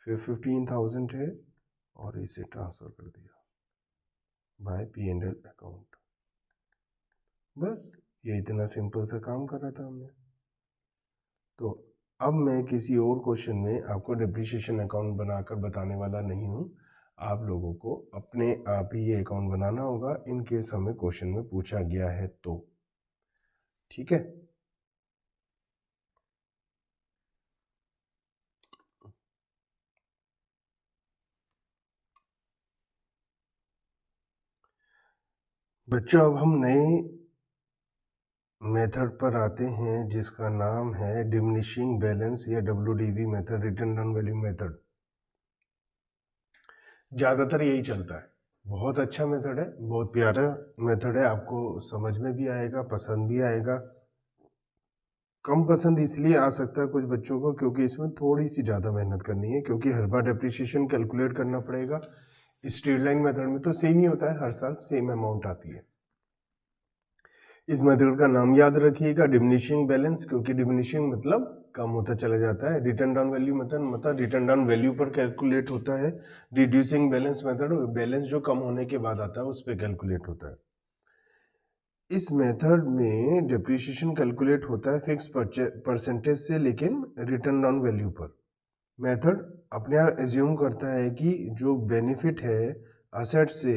फिर 15,000 है और इसे ट्रांसफ़र कर दिया बाय P&L अकाउंट। बस ये इतना सिंपल सा काम कर रहा था हमने। तो अब मैं किसी और क्वेश्चन में आपको डेप्रीशिएशन अकाउंट बनाकर बताने वाला नहीं हूँ, आप लोगों को अपने आप ही ये अकाउंट बनाना होगा इन केस हमें क्वेश्चन में पूछा गया है तो, ठीक है। बच्चों अब हम नए मेथड पर आते हैं जिसका नाम है डिमिनिशिंग बैलेंस या WDV method, return down value method. ज़्यादातर यही चलता है, बहुत अच्छा मेथड है, बहुत प्यारा मेथड है, आपको समझ में भी आएगा, पसंद भी आएगा। कम पसंद इसलिए आ सकता है कुछ बच्चों को क्योंकि इसमें थोड़ी सी ज़्यादा मेहनत करनी है, क्योंकि हर बार डेप्रिसिएशन कैलकुलेट करना पड़ेगा। स्ट्रेट लाइन मेथड में तो सेम ही होता है, हर साल सेम अमाउंट आती है। इस मेथड का नाम याद रखिएगा, डिमिनिशिंग बैलेंस, क्योंकि डिमिनिशिंग मतलब कम होता चला जाता है। रिटर्न डाउन वैल्यू मेथड मतलब रिटर्न डाउन वैल्यू पर कैलकुलेट होता है। रिड्यूसिंग बैलेंस मेथड बैलेंस जो कम होने के बाद आता है उस पर कैलकुलेट होता है। इस मेथड में डिप्रिसिएशन कैलकुलेट होता है फिक्स परसेंटेज से, लेकिन रिटर्न डाउन वैल्यू पर। मेथड अपने आप एज्यूम करता है कि जो बेनिफिट है असेट से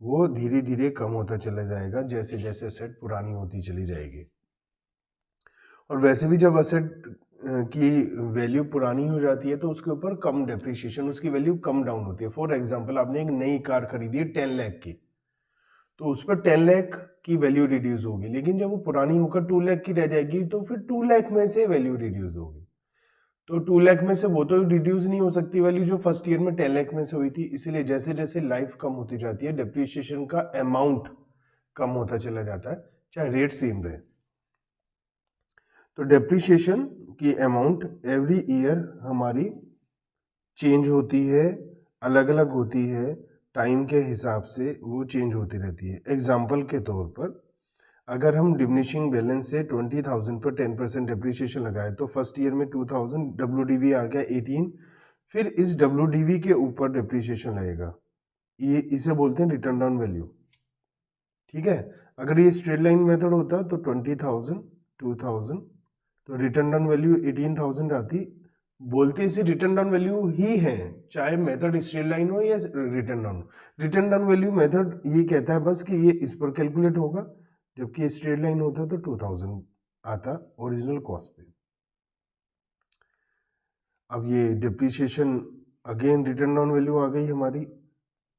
वो धीरे धीरे कम होता चला जाएगा जैसे जैसे असेट पुरानी होती चली जाएगी। और वैसे भी जब असेट की वैल्यू पुरानी हो जाती है तो उसके ऊपर कम डेप्रिसिएशन, उसकी वैल्यू कम डाउन होती है। फॉर एग्जांपल आपने एक नई कार खरीदी है 10 लाख की, तो उस पर 10 लाख की वैल्यू रिड्यूस होगी, लेकिन जब वो पुरानी होकर 2 लाख की रह जाएगी तो फिर 2 लाख में से वैल्यू रिड्यूस होगी। तो 2 लाख में से वो तो रिड्यूस नहीं हो सकती वैल्यू जो फर्स्ट ईयर में 10 लाख में से हुई थी, इसलिए जैसे जैसे लाइफ कम होती जाती है डेप्रिसिएशन का अमाउंट कम होता चला जाता है, चाहे रेट सेम रहे। तो डेप्रिसिएशन की अमाउंट एवरी ईयर हमारी चेंज होती है, अलग अलग होती है, टाइम के हिसाब से वो चेंज होती रहती है। एग्जाम्पल के तौर पर अगर हम डिमिनिशिंग बैलेंस से 20,000 पर 10% डेप्रिसिएशन लगाए तो फर्स्ट ईयर में 2000 WDV आ गया 18, फिर इस WDV के ऊपर डेप्रिसिएशन लगेगा, ये इसे बोलते हैं रिटर्न डाउन वैल्यू। ठीक है, अगर ये स्ट्रेट लाइन मेथड होता तो 20,000 2000 तो रिटर्न डाउन वैल्यू 18,000 आती। बोलते इसे रिटर्न डाउन वैल्यू ही है, चाहे मेथड स्ट्रेट लाइन हो या return down. Return down value method ये कहता है बस कि ये इस पर कैलकुलेट होगा, जबकि स्ट्रेट लाइन होता तो 2000 आता ओरिजिनल कॉस्ट पे। अब ये depreciation again written down value आ गई हमारी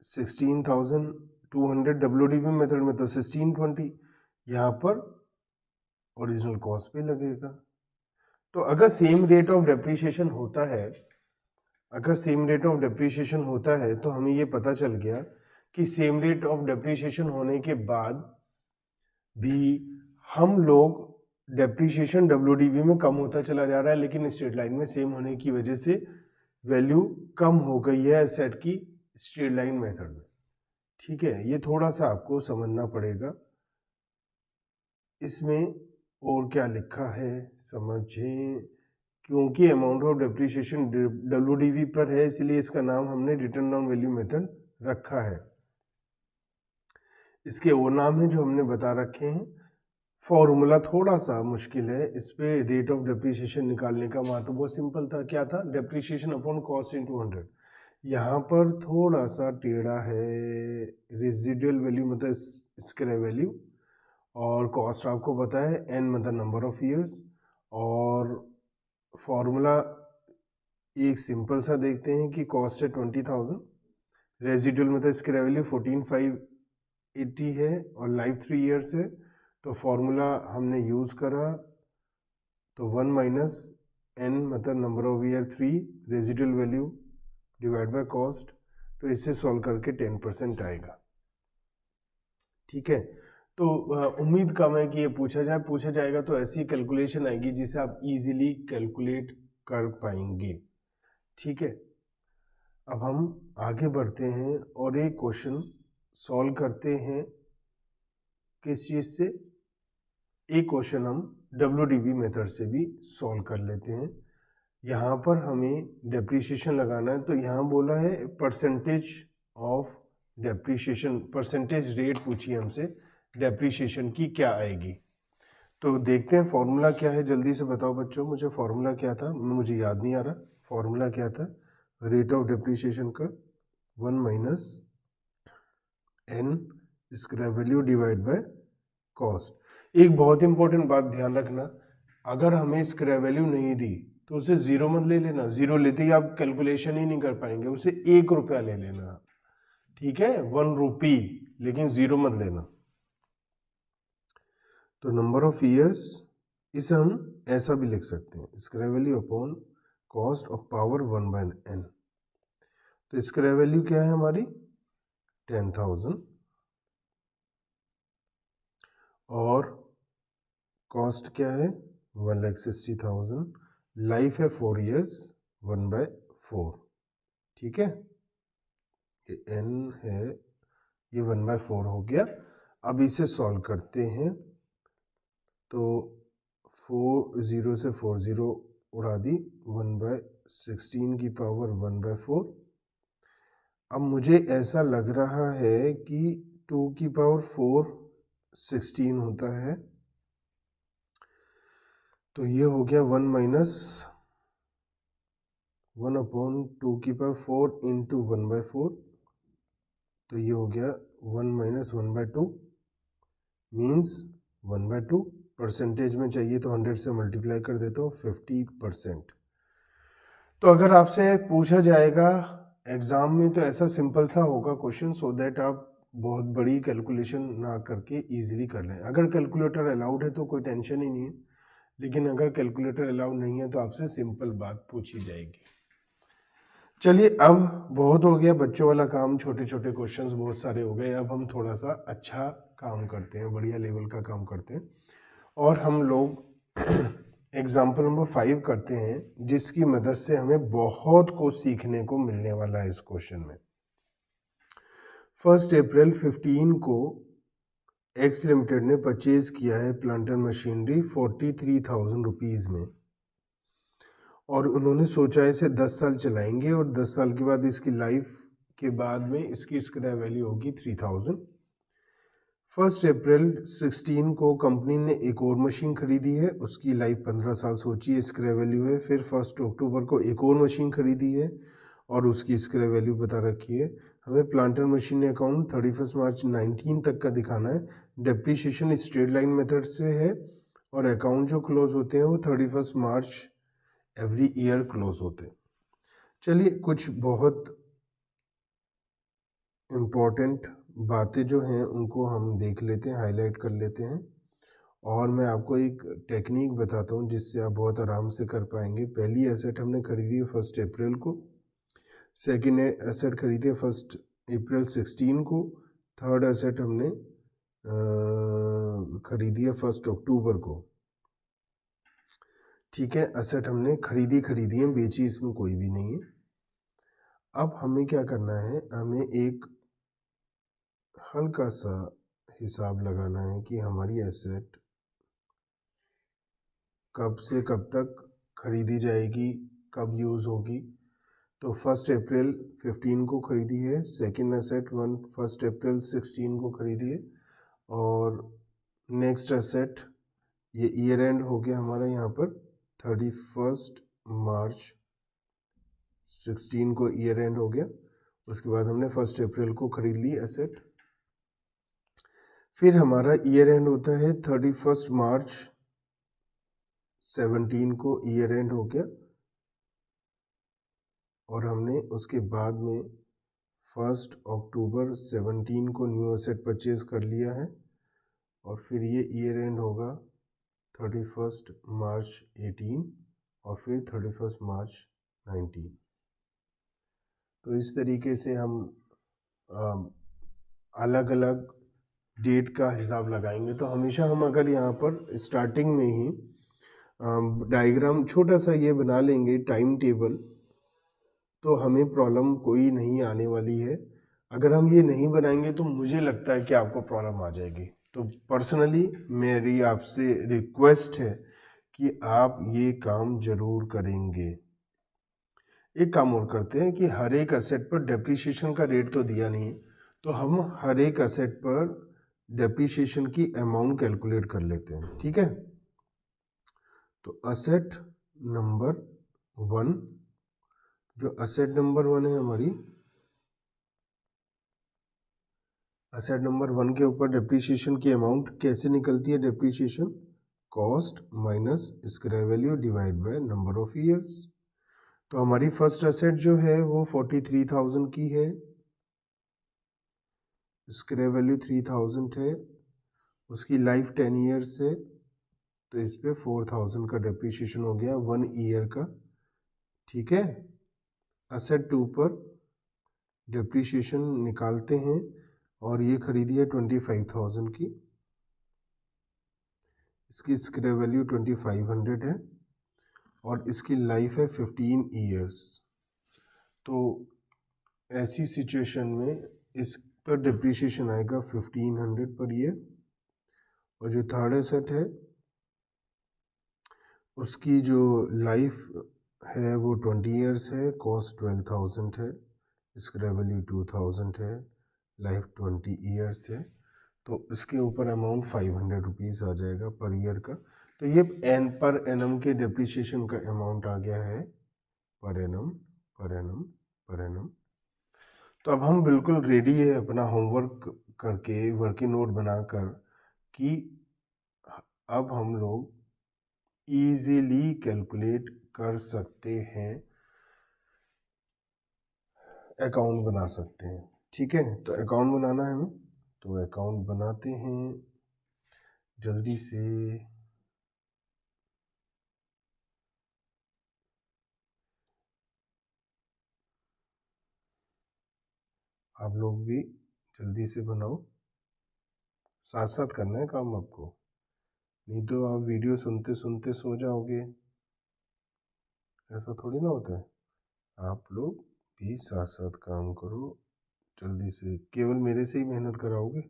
16,200 WDV मेथड में तो 1620, यहाँ पर ओरिजिनल कॉस्ट पे लगेगा। तो अगर सेम रेट ऑफ डेप्रिसिएशन होता है, अगर सेम रेट ऑफ डेप्रिसिएशन होता है तो हमें ये पता चल गया कि सेम रेट ऑफ डेप्रिसिएशन होने के बाद भी हम लोग डेप्रिसिएशन WDV में कम होता चला जा रहा है, लेकिन स्ट्रेट लाइन में सेम होने की वजह से वैल्यू कम हो गई है एसेट की स्ट्रेट लाइन मेथड में। ठीक है, ये थोड़ा सा आपको समझना पड़ेगा। इसमें और क्या लिखा है समझें, क्योंकि अमाउंट ऑफ डेप्रिसिएशन WDV पर है इसलिए इसका नाम हमने रिटर्न डाउन वैल्यू मेथड रखा है। इसके और नाम है जो हमने बता रखे हैं। फॉर्मूला थोड़ा सा मुश्किल है, इस पे रेट ऑफ डेप्रिसिएशन निकालने का वहाँ तो बहुत सिंपल था, क्या था, डेप्रिसिएशन अपॉन कॉस्ट इनटू 100। यहाँ पर थोड़ा सा टेढ़ा है, रेजिडुअल वैल्यू मतलब स्क्रैप वैल्यू, और कॉस्ट आपको पता है n मतलब नंबर ऑफ ईयर्स, और फॉर्मूला एक सिंपल सा देखते हैं कि कॉस्ट है 20,000, रेजिडुअल मतलब स्क्रैप वैल्यू 14,580 है और लाइफ 3 ईयर्स है, तो फॉर्मूला हमने यूज़ करा तो 1 माइनस n मतलब number of year 3 residual value divide by cost, तो इससे सॉल्व करके 10% आएगा। ठीक है, तो उम्मीद कम है कि ये पूछा जाएगा तो ऐसी कैलकुलेशन आएगी जिसे आप इजीली कैलकुलेट कर पाएंगे। ठीक है, अब हम आगे बढ़ते हैं और एक क्वेश्चन सॉल्व करते हैं। किस चीज़ से, एक क्वेश्चन हम WDV मेथड से भी सॉल्व कर लेते हैं। यहाँ पर हमें डेप्रिसिएशन लगाना है, तो यहाँ बोला है percentage of depreciation, percentage rate पूछिए हमसे डेप्रिसिएशन की क्या आएगी। तो देखते हैं फॉर्मूला क्या है, जल्दी से बताओ बच्चों मुझे फॉर्मूला क्या था, मुझे याद नहीं आ रहा फॉर्मूला क्या था रेट ऑफ डेप्रिसिएशन का। 1 minus n scrap value divide by cost. एक बहुत इंपॉर्टेंट बात ध्यान रखना, अगर हमें स्क्रैप वैल्यू नहीं दी तो उसे जीरो मत ले लेना, जीरो लेते ही आप कैलकुलेशन ही नहीं कर पाएंगे, उसे 1 रुपया ले लेना। ठीक है, 1 रुपी, लेकिन जीरो मत लेना। तो नंबर ऑफ ईयर्स, इसे हम ऐसा भी लिख सकते हैं scrap value upon cost of power 1 by n। तो स्क्रैप वैल्यू क्या है हमारी 10,000 और कॉस्ट क्या है 1,60,000, लाइफ है 4 years, 1/4, ठीक है। ये n है, ये 1/4 हो गया। अब इसे सॉल्व करते हैं तो 4 0 से 4 0 उड़ा दी, 1/16 की पावर 1/4। अब मुझे ऐसा लग रहा है कि 2 की पावर 4 16 होता है, तो ये हो गया 1 माइनस 1/2 की पावर 4 इंटू 1/4, तो ये हो गया 1 माइनस 1/2 मीन्स 1/2। परसेंटेज में चाहिए तो 100 से मल्टीप्लाई कर देता हूँ, 50%। तो अगर आपसे पूछा जाएगा एग्जाम में तो ऐसा सिंपल सा होगा क्वेश्चन, सो दैट आप बहुत बड़ी कैलकुलेशन ना करके इजीली कर लें। अगर कैलकुलेटर अलाउड है तो कोई टेंशन ही नहीं है, लेकिन अगर कैलकुलेटर अलाउड नहीं है तो आपसे सिंपल बात पूछी जाएगी। चलिए, अब बहुत हो गया बच्चों वाला काम, छोटे छोटे क्वेश्चंस बहुत सारे हो गए। अब हम थोड़ा सा अच्छा काम करते हैं, बढ़िया लेवल का काम करते हैं, और हम लोग एग्जाम्पल नंबर 5 करते हैं, जिसकी मदद से हमें बहुत कुछ सीखने को मिलने वाला है इस क्वेश्चन में। 1 अप्रैल 15 को एक्स लिमिटेड ने परचेज किया है प्लांट एंड मशीनरी 43,000 रुपीज़ में, और उन्होंने सोचा इसे 10 साल चलाएंगे और 10 साल के बाद इसकी लाइफ के बाद में इसकी स्क्रैप वैल्यू होगी 3,000। 1 अप्रैल 16 को कंपनी ने एक और मशीन खरीदी है, उसकी लाइफ 15 साल, सोचिए स्क्रैप वैल्यू है। फिर 1 अक्टूबर को एक और मशीन खरीदी है और उसकी स्क्रैप वैल्यू बता रखी है। हमें प्लांट एंड मशीनरी अकाउंट 31 मार्च 19 तक का दिखाना है। डेप्रीशिएशन स्ट्रेट लाइन मेथड से है और अकाउंट जो क्लोज होते हैं वो 31 मार्च एवरी ईयर क्लोज होते हैं। चलिए, कुछ बहुत इम्पोर्टेंट बातें जो हैं उनको हम देख लेते हैं, हाईलाइट कर लेते हैं, और मैं आपको एक टेक्निक बताता हूँ जिससे आप बहुत आराम से कर पाएंगे। पहली एसेट हमने खरीदी है 1 अप्रैल को, सेकेंड एसेट खरीदी है 1 अप्रैल 16 को, थर्ड एसेट हमने खरीदी है 1 अक्टूबर को, ठीक है। एसेट हमने खरीदी है, बेची इसमें कोई भी नहीं है। अब हमें क्या करना है, हमें एक हल्का सा हिसाब लगाना है कि हमारी एसेट कब से कब तक खरीदी जाएगी, कब यूज़ होगी। तो 1 अप्रैल 15 को खरीदी है, सेकेंड एसेट 1 अप्रैल 16 को खरीदी है, और नेक्स्ट एसेट ये ईयर एंड हो गया हमारा यहाँ पर 31 मार्च 16 को ईयर एंड हो गया। उसके बाद हमने 1 अप्रैल को खरीद ली एसेट। फिर हमारा ईयर एंड होता है 31 मार्च 17 को ईयर एंड हो गया, और हमने उसके बाद में 1 अक्टूबर 17 को न्यू एसेट परचेज कर लिया है, और फिर ये ईयर एंड होगा 31 मार्च 18 और फिर 31 मार्च 19। तो इस तरीके से हम अलग अलग डेट का हिसाब लगाएंगे। तो हमेशा हम अगर यहाँ पर स्टार्टिंग में ही डायग्राम छोटा सा ये बना लेंगे, टाइम टेबल, तो हमें प्रॉब्लम कोई नहीं आने वाली है। अगर हम ये नहीं बनाएंगे तो मुझे लगता है कि आपको प्रॉब्लम आ जाएगी। तो पर्सनली मेरी आपसे रिक्वेस्ट है कि आप ये काम जरूर करेंगे। एक काम और करते हैं कि हर एक एसेट पर डेप्रीशिएशन का रेट तो दिया नहीं है, तो हम हर एक एसेट पर डेप्रीशिएशन की अमाउंट कैलकुलेट कर लेते हैं, ठीक है। तो एसेट नंबर 1, जो एसेट नंबर 1 है हमारी, एसेट नंबर 1 के ऊपर डेप्रीशिएशन की अमाउंट कैसे निकलती है, depreciation cost minus scrap value divide by number of years. तो हमारी फर्स्ट एसेट जो है वो 43,000 की है, स्क्रैप वैल्यू 3,000 है, उसकी लाइफ 10 ईयर्स है, तो इस पे 4,000 का डेप्रीशिएशन हो गया 1 ईयर का, ठीक है। एसेट 2 पर डेप्रीशिएशन निकालते हैं, और ये खरीदी है 25,000 की, इसकी स्क्रैप वैल्यू 2500 है और इसकी लाइफ है 15 ईयर्स। तो ऐसी सिचुएशन में इस पर डिप्रिसिएशन आएगा 1500 पर ईयर। और जो थर्ड एसेट है उसकी जो लाइफ है वो 20 ईयर्स है, कॉस्ट 12,000 है, स्क्रैप वैल्यू 2000 है, लाइफ 20 ईयर्स है। तो इसके ऊपर अमाउंट 500 रुपीज़ आ जाएगा पर ईयर का। तो ये एन पर एनम के डिप्रिसिएशन का अमाउंट आ गया है पर एनम पर एनम पर एनम। तो अब हम बिल्कुल रेडी है अपना होमवर्क करके, वर्किंग नोट बनाकर, कि अब हम लोग इजीली कैलकुलेट कर सकते हैं, अकाउंट बना सकते हैं। ठीक है, तो अकाउंट बनाना है हमें, तो अकाउंट बनाते हैं जल्दी से। आप लोग भी जल्दी से बनाओ, साथ साथ करना है काम आपको, नहीं तो आप वीडियो सुनते सुनते सो जाओगे, ऐसा थोड़ी ना होता है। आप लोग भी साथ साथ काम करो जल्दी से। केवल मेरे से ही मेहनत कराओगे?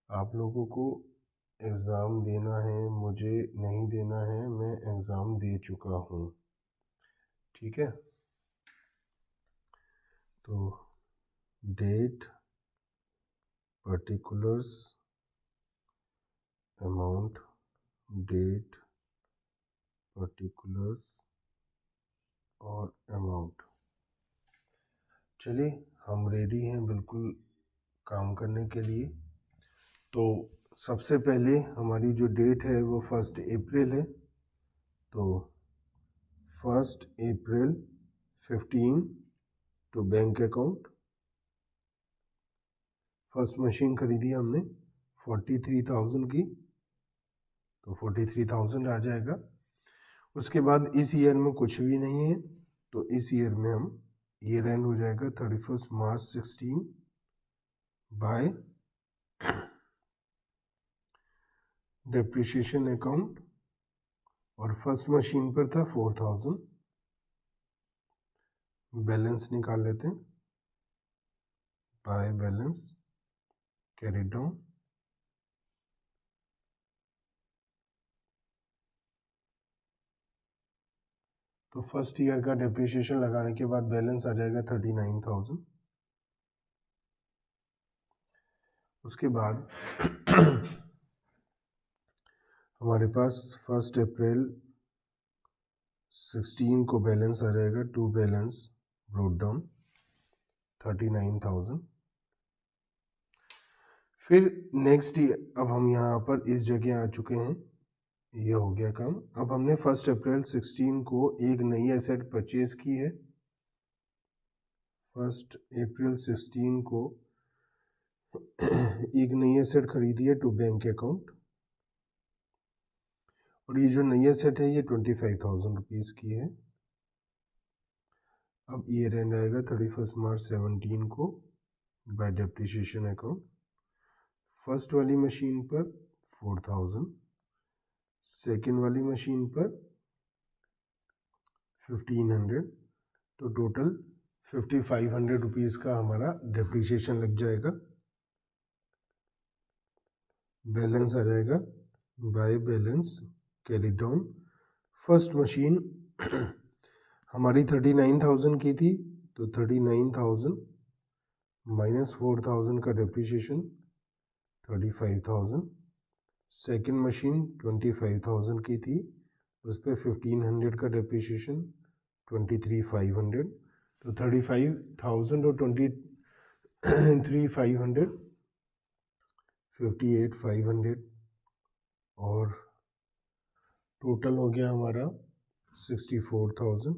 आप लोगों को एग्ज़ाम देना है, मुझे नहीं देना है, मैं एग्ज़ाम दे चुका हूँ। ठीक है, तो date, particulars, amount, date, particulars और अमाउंट। चलिए, हम रेडी हैं बिल्कुल काम करने के लिए। तो सबसे पहले हमारी जो डेट है वो 1 अप्रैल है। तो 1 April 15 to bank account. First machine खरीदी हमने 43,000 की, तो 43,000 आ जाएगा। उसके बाद इस ईयर में कुछ भी नहीं है, तो इस ईयर में हम ईयर एंड हो जाएगा 31 मार्च 16 बाय डेप्रिसिएशन अकाउंट। और फर्स्ट मशीन पर था 4,000, बैलेंस निकाल लेते हैं, बाय बैलेंस कैरी डाउन। तो फर्स्ट ईयर का डेप्रिसिएशन लगाने के बाद बैलेंस आ जाएगा 39,000। उसके बाद हमारे पास 1 अप्रैल 16 को बैलेंस आ जाएगा, टू बैलेंस ब्रोट डाउन 39,000। फिर नेक्स्ट ईयर, अब हम यहाँ पर इस जगह आ चुके हैं, ये हो गया काम। अब हमने 1 अप्रैल 16 को एक नई एसेट परचेज की है। 1 अप्रैल 16 को एक नई एसेट खरीदी है टू बैंक अकाउंट, और ये जो नई एसेट है ये 25,000 रुपीज़ की है। अब ईयर एंड आएगा 31 मार्च 17 को बाय डेप्रिसिएशन अकाउंट। फर्स्ट वाली मशीन पर 4,000, सेकेंड वाली मशीन पर 1,500, तो टोटल 5,500 रुपीज़ का हमारा डेप्रिसिएशन लग जाएगा। बैलेंस आ जाएगा bye balance carry down. First machine हमारी 39,000 की थी, तो 39,000 माइनस 4,000 का डेप्रिसिएशन 35,000। सेकेंड मशीन 25,000 की थी, उस पर 1,500 का डेप्रिसिएशन 23,500। तो 35,000 और 23,500 58,500, और टोटल हो गया हमारा 64,000।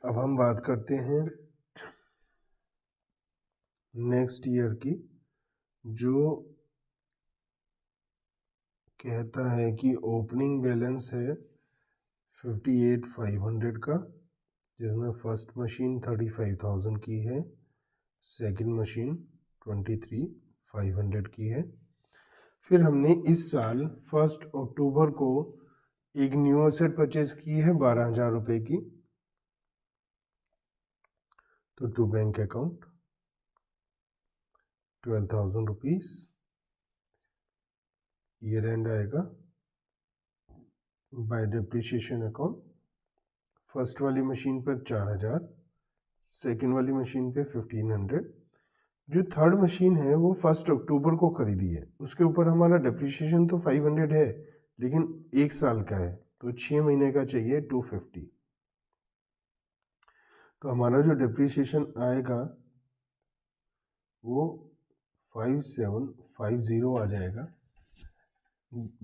अब हम बात करते हैं नेक्स्ट ईयर की, जो कहता है कि ओपनिंग बैलेंस है 58,500 का, जिसमें फर्स्ट मशीन 35,000 की है, सेकंड मशीन 500 की है। फिर हमने इस साल 1 अक्टूबर को एक न्यू एसेट परचेज की है 12,000 रुपये की, तो to bank account 12,000 rupees, year end आएगा बाय डेप्रिसिएशन अकाउंट। फर्स्ट वाली मशीन पर 4,000, सेकेंड वाली मशीन पे 1,500। जो थर्ड मशीन है वो 1 अक्टूबर को खरीदी है, उसके ऊपर हमारा डेप्रिसिएशन तो 500 है, लेकिन एक साल का है तो 6 महीने का चाहिए 250। तो हमारा जो डेप्रिसिएशन आएगा वो 5750 आ जाएगा।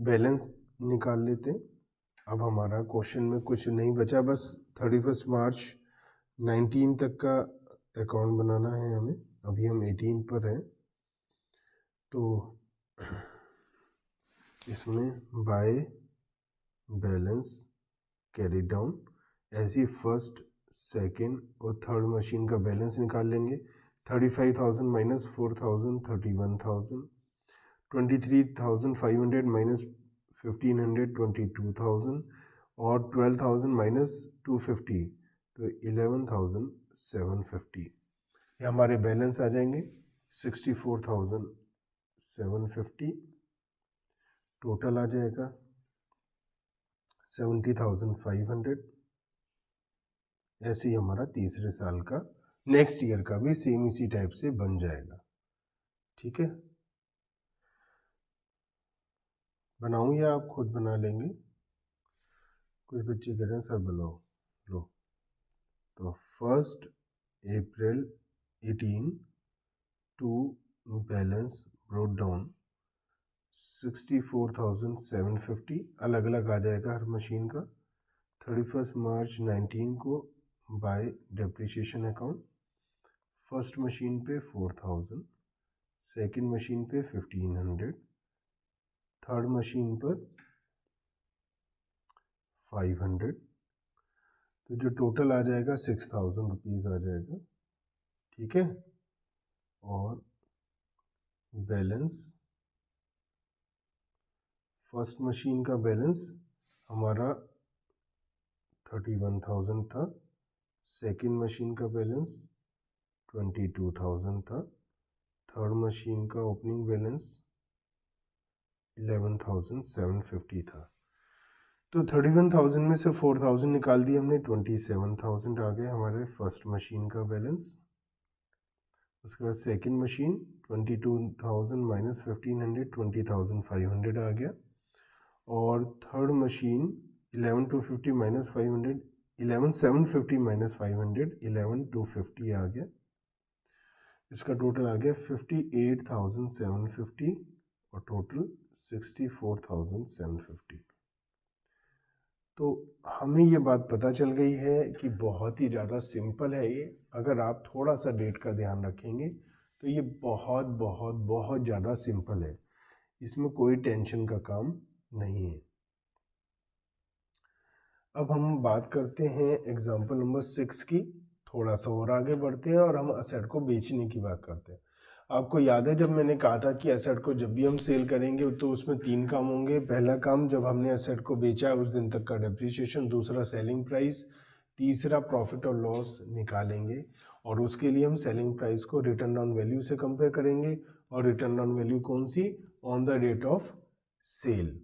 बैलेंस निकाल लेते हैं। अब हमारा क्वेश्चन में कुछ नहीं बचा, बस 31 मार्च 19 तक का अकाउंट बनाना है हमें। अभी हम 18 पर हैं, तो इसमें बाय बैलेंस कैरी डाउन ऐसी फर्स्ट, सेकेंड और थर्ड मशीन का बैलेंस निकाल लेंगे। 35,000 माइनस 4,000 31,000, 23,500 माइनस 1,500 22,000 और 12,000 माइनस 250 तो 11,750। ये हमारे बैलेंस आ जाएंगे 64,750। टोटल आ जाएगा 70,500। ऐसे ही हमारा तीसरे साल का नेक्स्ट ईयर का भी सेम इसी टाइप से बन जाएगा। ठीक है, बनाऊं या आप खुद बना लेंगे? कुछ बच्चे कह रहे हैं सर बनाओ। लो, तो 1 अप्रैल 18 टू बैलेंस ब्रोट डाउन 64,750 अलग अलग आ जाएगा हर मशीन का। 31 मार्च 19 को bye depreciation account, first machine पे 4,000, सेकंड मशीन पे 1,500, थर्ड मशीन पर 500, तो जो टोटल आ जाएगा 6,000 रुपीज़ आ जाएगा। ठीक है, और बैलेंस फर्स्ट मशीन का बैलेंस हमारा 31,000 था, सेकंड मशीन का बैलेंस 22,000 था, थर्ड मशीन का ओपनिंग बैलेंस 11,750 था। तो 31,000 में से 4,000 निकाल दिए हमने, 27,000 आ गए हमारे फर्स्ट मशीन का बैलेंस। उसके बाद सेकंड मशीन 22,000 माइनस 1,500 20,500 आ गया, और थर्ड मशीन 11,250 माइनस 500 11,750 माइनस 500 11,250 आ गया। इसका टोटल आ गया 58,750 और टोटल 64,750। तो हमें ये बात पता चल गई है कि बहुत ही ज़्यादा सिंपल है ये। अगर आप थोड़ा सा डेट का ध्यान रखेंगे तो ये बहुत बहुत बहुत ज़्यादा सिंपल है, इसमें कोई टेंशन का काम नहीं है। अब हम बात करते हैं एग्जाम्पल नंबर 6 की। थोड़ा सा और आगे बढ़ते हैं और हम असेट को बेचने की बात करते हैं। आपको याद है जब मैंने कहा था कि एसेट को जब भी हम सेल करेंगे तो उसमें 3 काम होंगे। पहला काम, जब हमने एसेट को बेचा उस दिन तक का डेप्रिसिएशन, दूसरा सेलिंग प्राइस, तीसरा प्रॉफिट और लॉस निकालेंगे। और उसके लिए हम सेलिंग प्राइस को रिटर्न ऑन वैल्यू से कंपेयर करेंगे, और रिटर्न ऑन वैल्यू कौन सी? On the date of sale.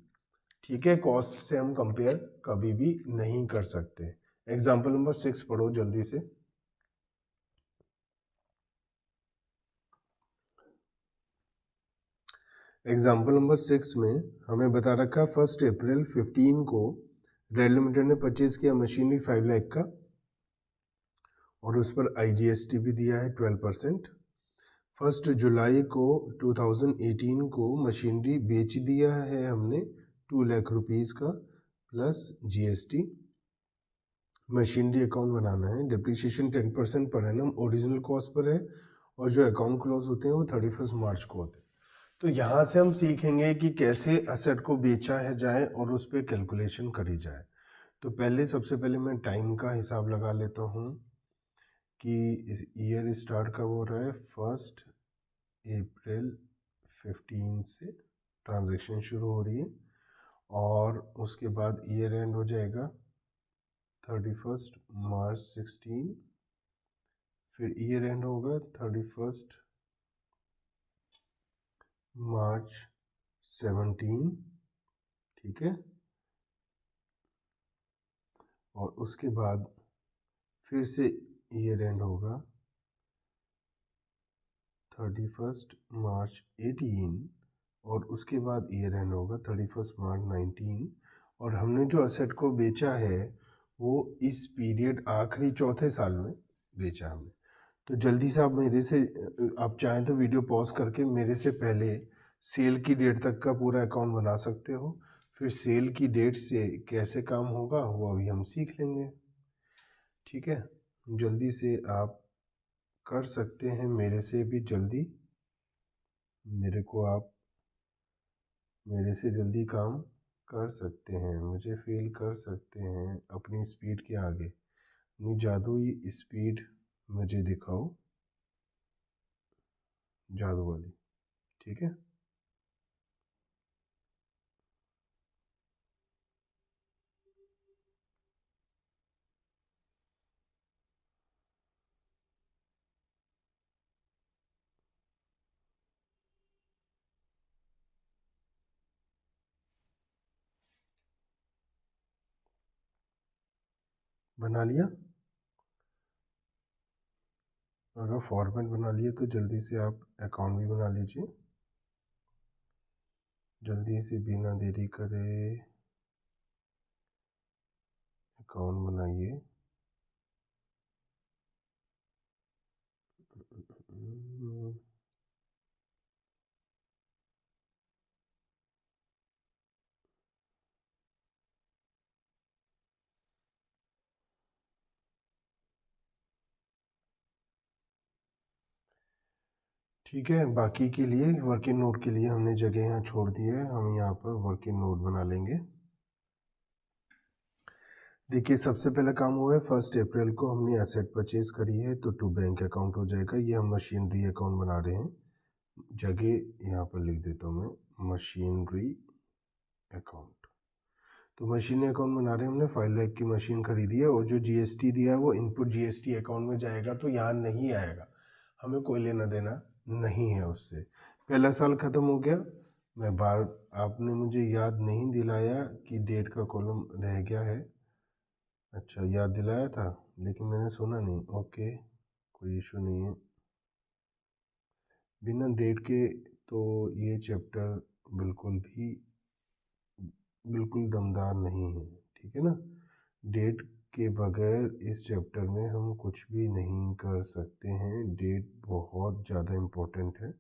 ठीक है, कॉस्ट से हम कंपेयर कभी भी नहीं कर सकते। एग्जाम्पल नंबर 6 पढ़ो जल्दी से। एग्जाम्पल नंबर 6 में हमें बता रखा है 1 अप्रैल 15 को रेड लिमिटेड ने परचेज किया मशीनरी 5 लाख का, और उस पर IGST भी दिया है 12%। 1 जुलाई को 2018 को मशीनरी बेच दिया है हमने 2 लाख रुपीज़ का प्लस GST। मशीनरी अकाउंट बनाना है, depreciation 10% per annum original cost per है, और जो अकाउंट क्लोज होते हैं वो 31 मार्च को होते हैं। तो यहाँ से हम सीखेंगे कि कैसे असेट को बेचा है जाए और उस पर कैलकुलेशन करी जाए। तो पहले सबसे पहले मैं टाइम का हिसाब लगा लेता हूँ कि इस ईयर स्टार्ट कब हो रहा है। 1 अप्रैल 15 से ट्रांजैक्शन शुरू हो रही है और उसके बाद ईयर एंड हो जाएगा 31 मार्च 16, फिर ईयर एंड होगा 31 मार्च 17, ठीक है। और उसके बाद फिर से ईयर एंड होगा 31 मार्च 18 और उसके बाद ईयर एंड होगा 31 मार्च 19। और हमने जो असेट को बेचा है वो इस पीरियड आखिरी चौथे साल में बेचा हमने। तो जल्दी से आप मेरे से, आप चाहें तो वीडियो पॉज करके मेरे से पहले सेल की डेट तक का पूरा अकाउंट बना सकते हो। फिर सेल की डेट से कैसे काम होगा वो अभी हम सीख लेंगे, ठीक है। जल्दी से आप कर सकते हैं मेरे से भी जल्दी, मेरे से जल्दी काम कर सकते हैं, मुझे फील कर सकते हैं अपनी स्पीड के आगे। अपनी जादुई स्पीड मुझे दिखाओ, जादू वाली, ठीक है। बना लिया? अगर फॉर्मेट बना लिए तो जल्दी से आप अकाउंट भी बना लीजिए, जल्दी से बिना देरी करे अकाउंट बनाइए। ठीक है, बाकी के लिए वर्किंग नोट के लिए हमने जगह यहाँ छोड़ दी है, हम यहाँ पर वर्किंग नोट बना लेंगे। देखिए सबसे पहला काम हुआ है 1 अप्रैल को हमने एसेट परचेज करी है तो टू बैंक अकाउंट हो जाएगा। ये हम मशीनरी अकाउंट बना रहे हैं, जगह यहाँ पर लिख देता हूँ मैं, मशीनरी अकाउंट। तो मशीनरी अकाउंट बना रहे हैं हमने, 5 लाख की मशीन खरीदी है और जो जीएसटी दिया है वो इनपुट जीएसटी अकाउंट में जाएगा, तो यहाँ नहीं आएगा, हमें कोई लेना देना नहीं है उससे। पहला साल ख़त्म हो गया। मैं बार आपने मुझे याद नहीं दिलाया कि डेट का कॉलम रह गया है। अच्छा याद दिलाया था लेकिन मैंने सुना नहीं, ओके कोई इशू नहीं है। बिना डेट के तो ये चैप्टर बिल्कुल दमदार नहीं है, ठीक है ना। डेट के बगैर इस चैप्टर में हम कुछ भी नहीं कर सकते हैं, डेट बहुत ज़्यादा इम्पोर्टेंट है,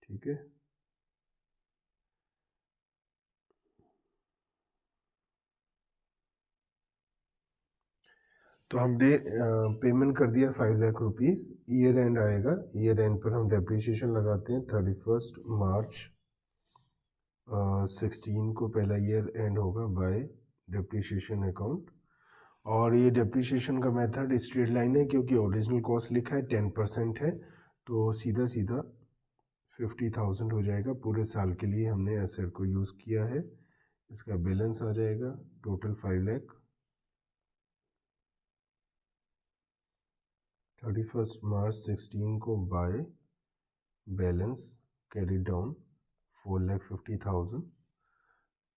ठीक है। तो हमने पेमेंट कर दिया 5 लाख रुपीज़। ईयर एंड आएगा, ईयर एंड पर हम डेप्रिसिएशन लगाते हैं 31 मार्च 16 को पहला ईयर एंड होगा बाय डेप्रिसिएशन अकाउंट। और ये डेप्रिसिएशन का मेथड स्ट्रेट लाइन है क्योंकि ओरिजिनल कॉस्ट लिखा है 10% है, तो सीधा सीधा 50,000 हो जाएगा। पूरे साल के लिए हमने एसेट को यूज़ किया है। इसका बैलेंस आ जाएगा टोटल 5 लाख। 31 मार्च 16 को बाय बैलेंस कैरी डाउन 4,50,000।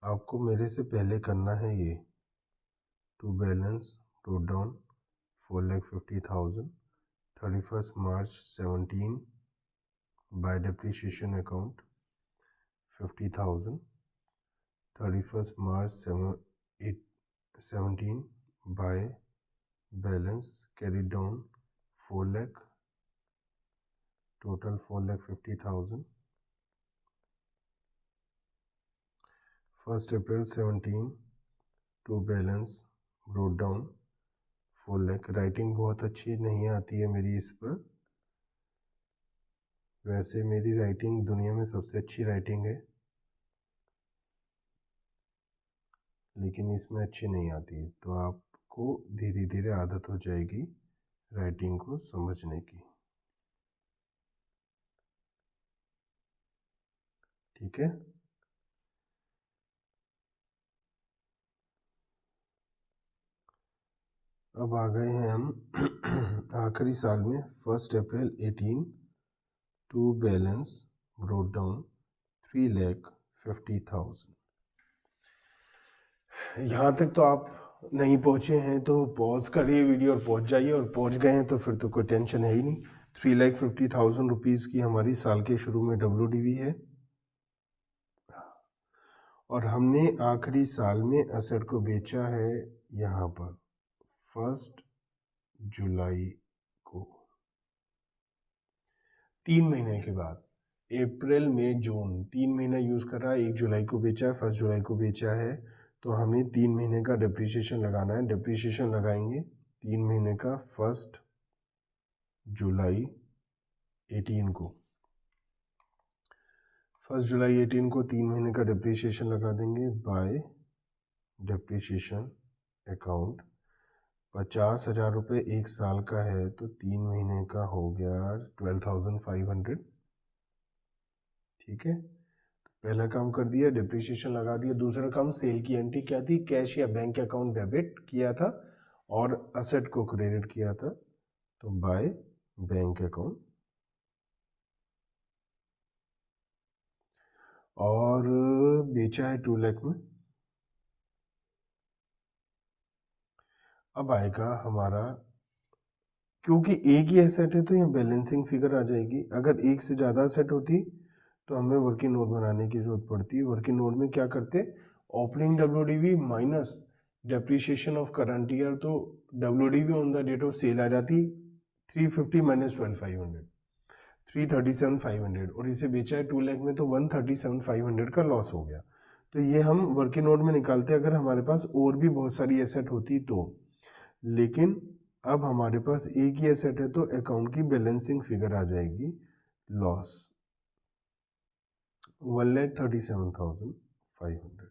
आपको मेरे से पहले करना है ये, to balance brought down 4,50,000 31 March 17 by depreciation account 50,000 31 March 17 by balance carry down 4 lakh, total 4,50,000। 1 April 17 to balance brought down 4 lakh. Writing बहुत अच्छी नहीं आती है मेरी इस पर, वैसे मेरी राइटिंग दुनिया में सबसे अच्छी राइटिंग है लेकिन इसमें अच्छी नहीं आती है, तो आपको धीरे धीरे आदत हो जाएगी राइटिंग को समझने की। ठीक है। अब आ गए हैं हम आखिरी साल में 1 अप्रैल 18 टू बैलेंस ब्रोट डाउन 3,50,000। यहाँ तक तो आप नहीं पहुँचे हैं तो पॉज करिए वीडियो और पहुँच जाइए, और पहुँच गए हैं तो फिर तो कोई टेंशन है ही नहीं। 3,50,000 रुपीज़ की हमारी साल के शुरू में WDV है, और हमने आखिरी साल में एसेट को बेचा है यहाँ पर 1 जुलाई को। 3 महीने के बाद अप्रैल मई जून 3 महीना यूज़ कर रहा है, 1 जुलाई को बेचा है, 1 जुलाई को बेचा है, तो हमें 3 महीने का डिप्रिसिएशन लगाना है। डिप्रिसिएशन लगाएंगे 3 महीने का 1 जुलाई 18 को। 1 जुलाई 18 को 3 महीने का डिप्रिसिएशन लगा देंगे बाय डिप्रिसिएशन अकाउंट। 50,000 रुपये 1 साल का है, तो 3 महीने का हो गया 12,500। ठीक है, तो पहला काम कर दिया, डिप्रिसिएशन लगा दिया। दूसरा काम, सेल की एंट्री क्या थी, कैश या बैंक अकाउंट डेबिट किया था और असेट को क्रेडिट किया था, तो बाय बैंक अकाउंट। और बेचा है 2 लाख में। अब आएगा हमारा, क्योंकि एक ही एसेट है तो यहाँ बैलेंसिंग फिगर आ जाएगी। अगर एक से ज़्यादा एसेट होती तो हमें वर्किंग नोट बनाने की जरूरत पड़ती है। वर्किंग नोट में क्या करते, opening WDV minus depreciation of current year, तो WDV on the date of sale आ जाती 350 माइनस 12,500, 337,500, और इसे बेचा है 2 लाख में तो 137,500 का लॉस हो गया। तो ये हम वर्किंग नोट में निकालते अगर हमारे पास और भी बहुत सारी एसेट होती तो, लेकिन अब हमारे पास एक ही एसेट है तो अकाउंट की बैलेंसिंग फिगर आ जाएगी लॉस 1,37,500।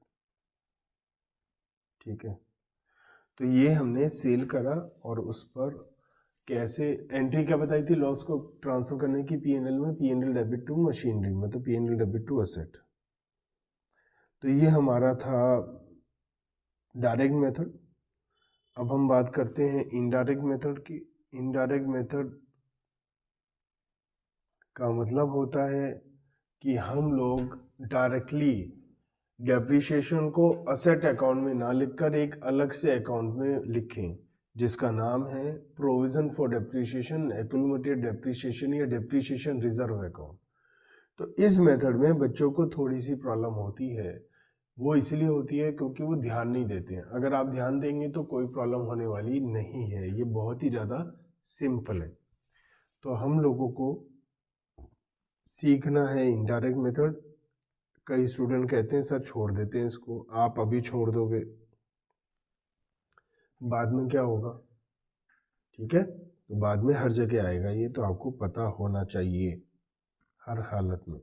ठीक है, तो ये हमने सेल करा, और उस पर कैसे एंट्री क्या बताई थी, लॉस को ट्रांसफर करने की P&L में, P&L डेबिट टू मशीनरी, मतलब P&L डेबिट टू एसेट। तो ये हमारा था डायरेक्ट मेथड। अब हम बात करते हैं इनडायरेक्ट मेथड की। इनडायरेक्ट मेथड का मतलब होता है कि हम लोग डायरेक्टली डेप्रिसिएशन को असेट अकाउंट में ना लिखकर एक अलग से अकाउंट में लिखें, जिसका नाम है provision for depreciation, accumulated depreciation या डेप्रिसिएशन रिजर्व अकाउंट। तो इस मेथड में बच्चों को थोड़ी सी प्रॉब्लम होती है। वो इसलिए होती है क्योंकि वो ध्यान नहीं देते हैं। अगर आप ध्यान देंगे तो कोई प्रॉब्लम होने वाली नहीं है, ये बहुत ही ज़्यादा सिंपल है। तो हम लोगों को सीखना है इनडायरेक्ट मेथड। कई स्टूडेंट कहते हैं सर छोड़ देते हैं इसको, आप अभी छोड़ दोगे बाद में क्या होगा। ठीक है, तो बाद में हर जगह आएगा, ये तो आपको पता होना चाहिए हर हालत में।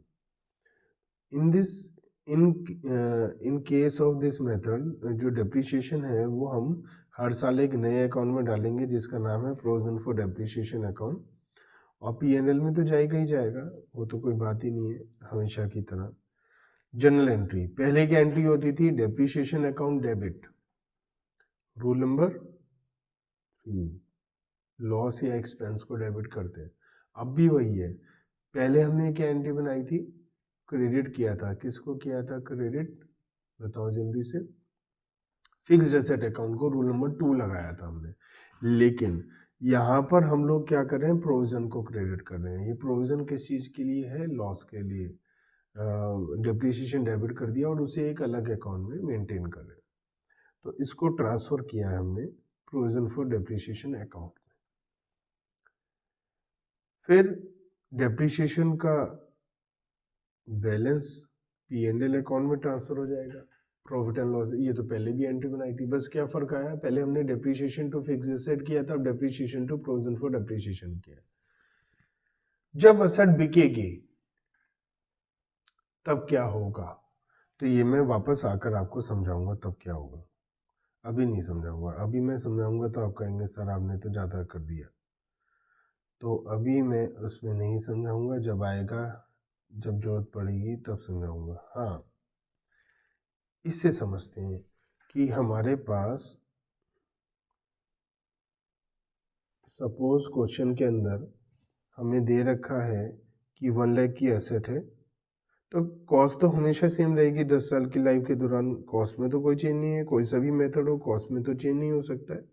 In case of this method, जो डेप्रिसिएशन है वो हम हर साल एक नए अकाउंट में डालेंगे जिसका नाम है प्रोविजन फॉर डेप्रिसिएशन अकाउंट, और P&L में तो जाएगा ही जाएगा, वो तो कोई बात ही नहीं है, हमेशा की तरह। जनरल एंट्री, पहले की एंट्री होती थी depreciation account debit, rule number 3, loss या एक्सपेंस को डेबिट करते हैं। अब भी वही है, पहले हमने क्या एंट्री बनाई थी, क्रेडिट किया था। किसको किया था क्रेडिट, बताओ जल्दी से, फिक्स्ड एसेट अकाउंट को रूल नंबर 2 लगाया था हमने। लेकिन यहाँ पर हम लोग क्या कर रहे हैं, प्रोविजन को क्रेडिट कर रहे हैं। ये प्रोविजन किस चीज़ के लिए है, लॉस के लिए। डेप्रिसिएशन डेबिट कर दिया और उसे एक अलग अकाउंट में मेंटेन कर रहे हैं, तो इसको ट्रांसफर किया है हमने प्रोविजन फॉर डेप्रिसिएशन अकाउंट में। फिर डेप्रिसिएशन का बैलेंस P&L अकाउंट में ट्रांसफर हो जाएगा। प्रॉफिट एंड लॉस, ये तो पहले भी एंट्री बनाई थी, बस क्या फर्क आया, पहले हमने डेप्रिसिएशन टू फिक्स्ड एसेट किया था, अब depreciation to provision for depreciation किया। जब एसेट बिकेगी तब क्या होगा, तो ये मैं वापस आकर आपको समझाऊंगा तब क्या होगा, अभी नहीं समझाऊंगा। अभी मैं समझाऊंगा तो आप कहेंगे सर आपने तो ज़्यादा कर दिया, तो अभी मैं उसमें नहीं समझाऊंगा। जब आएगा जब जरूरत पड़ेगी तब समझाऊंगा। हाँ, इससे समझते हैं कि हमारे पास सपोज क्वेश्चन के अंदर हमें दे रखा है कि 1 लाख की एसेट है, तो कॉस्ट तो हमेशा सेम रहेगी 10 साल की लाइफ के दौरान। कॉस्ट में तो कोई चेंज नहीं है, कोई सा भी मेथड हो कॉस्ट में तो चेंज नहीं हो सकता है।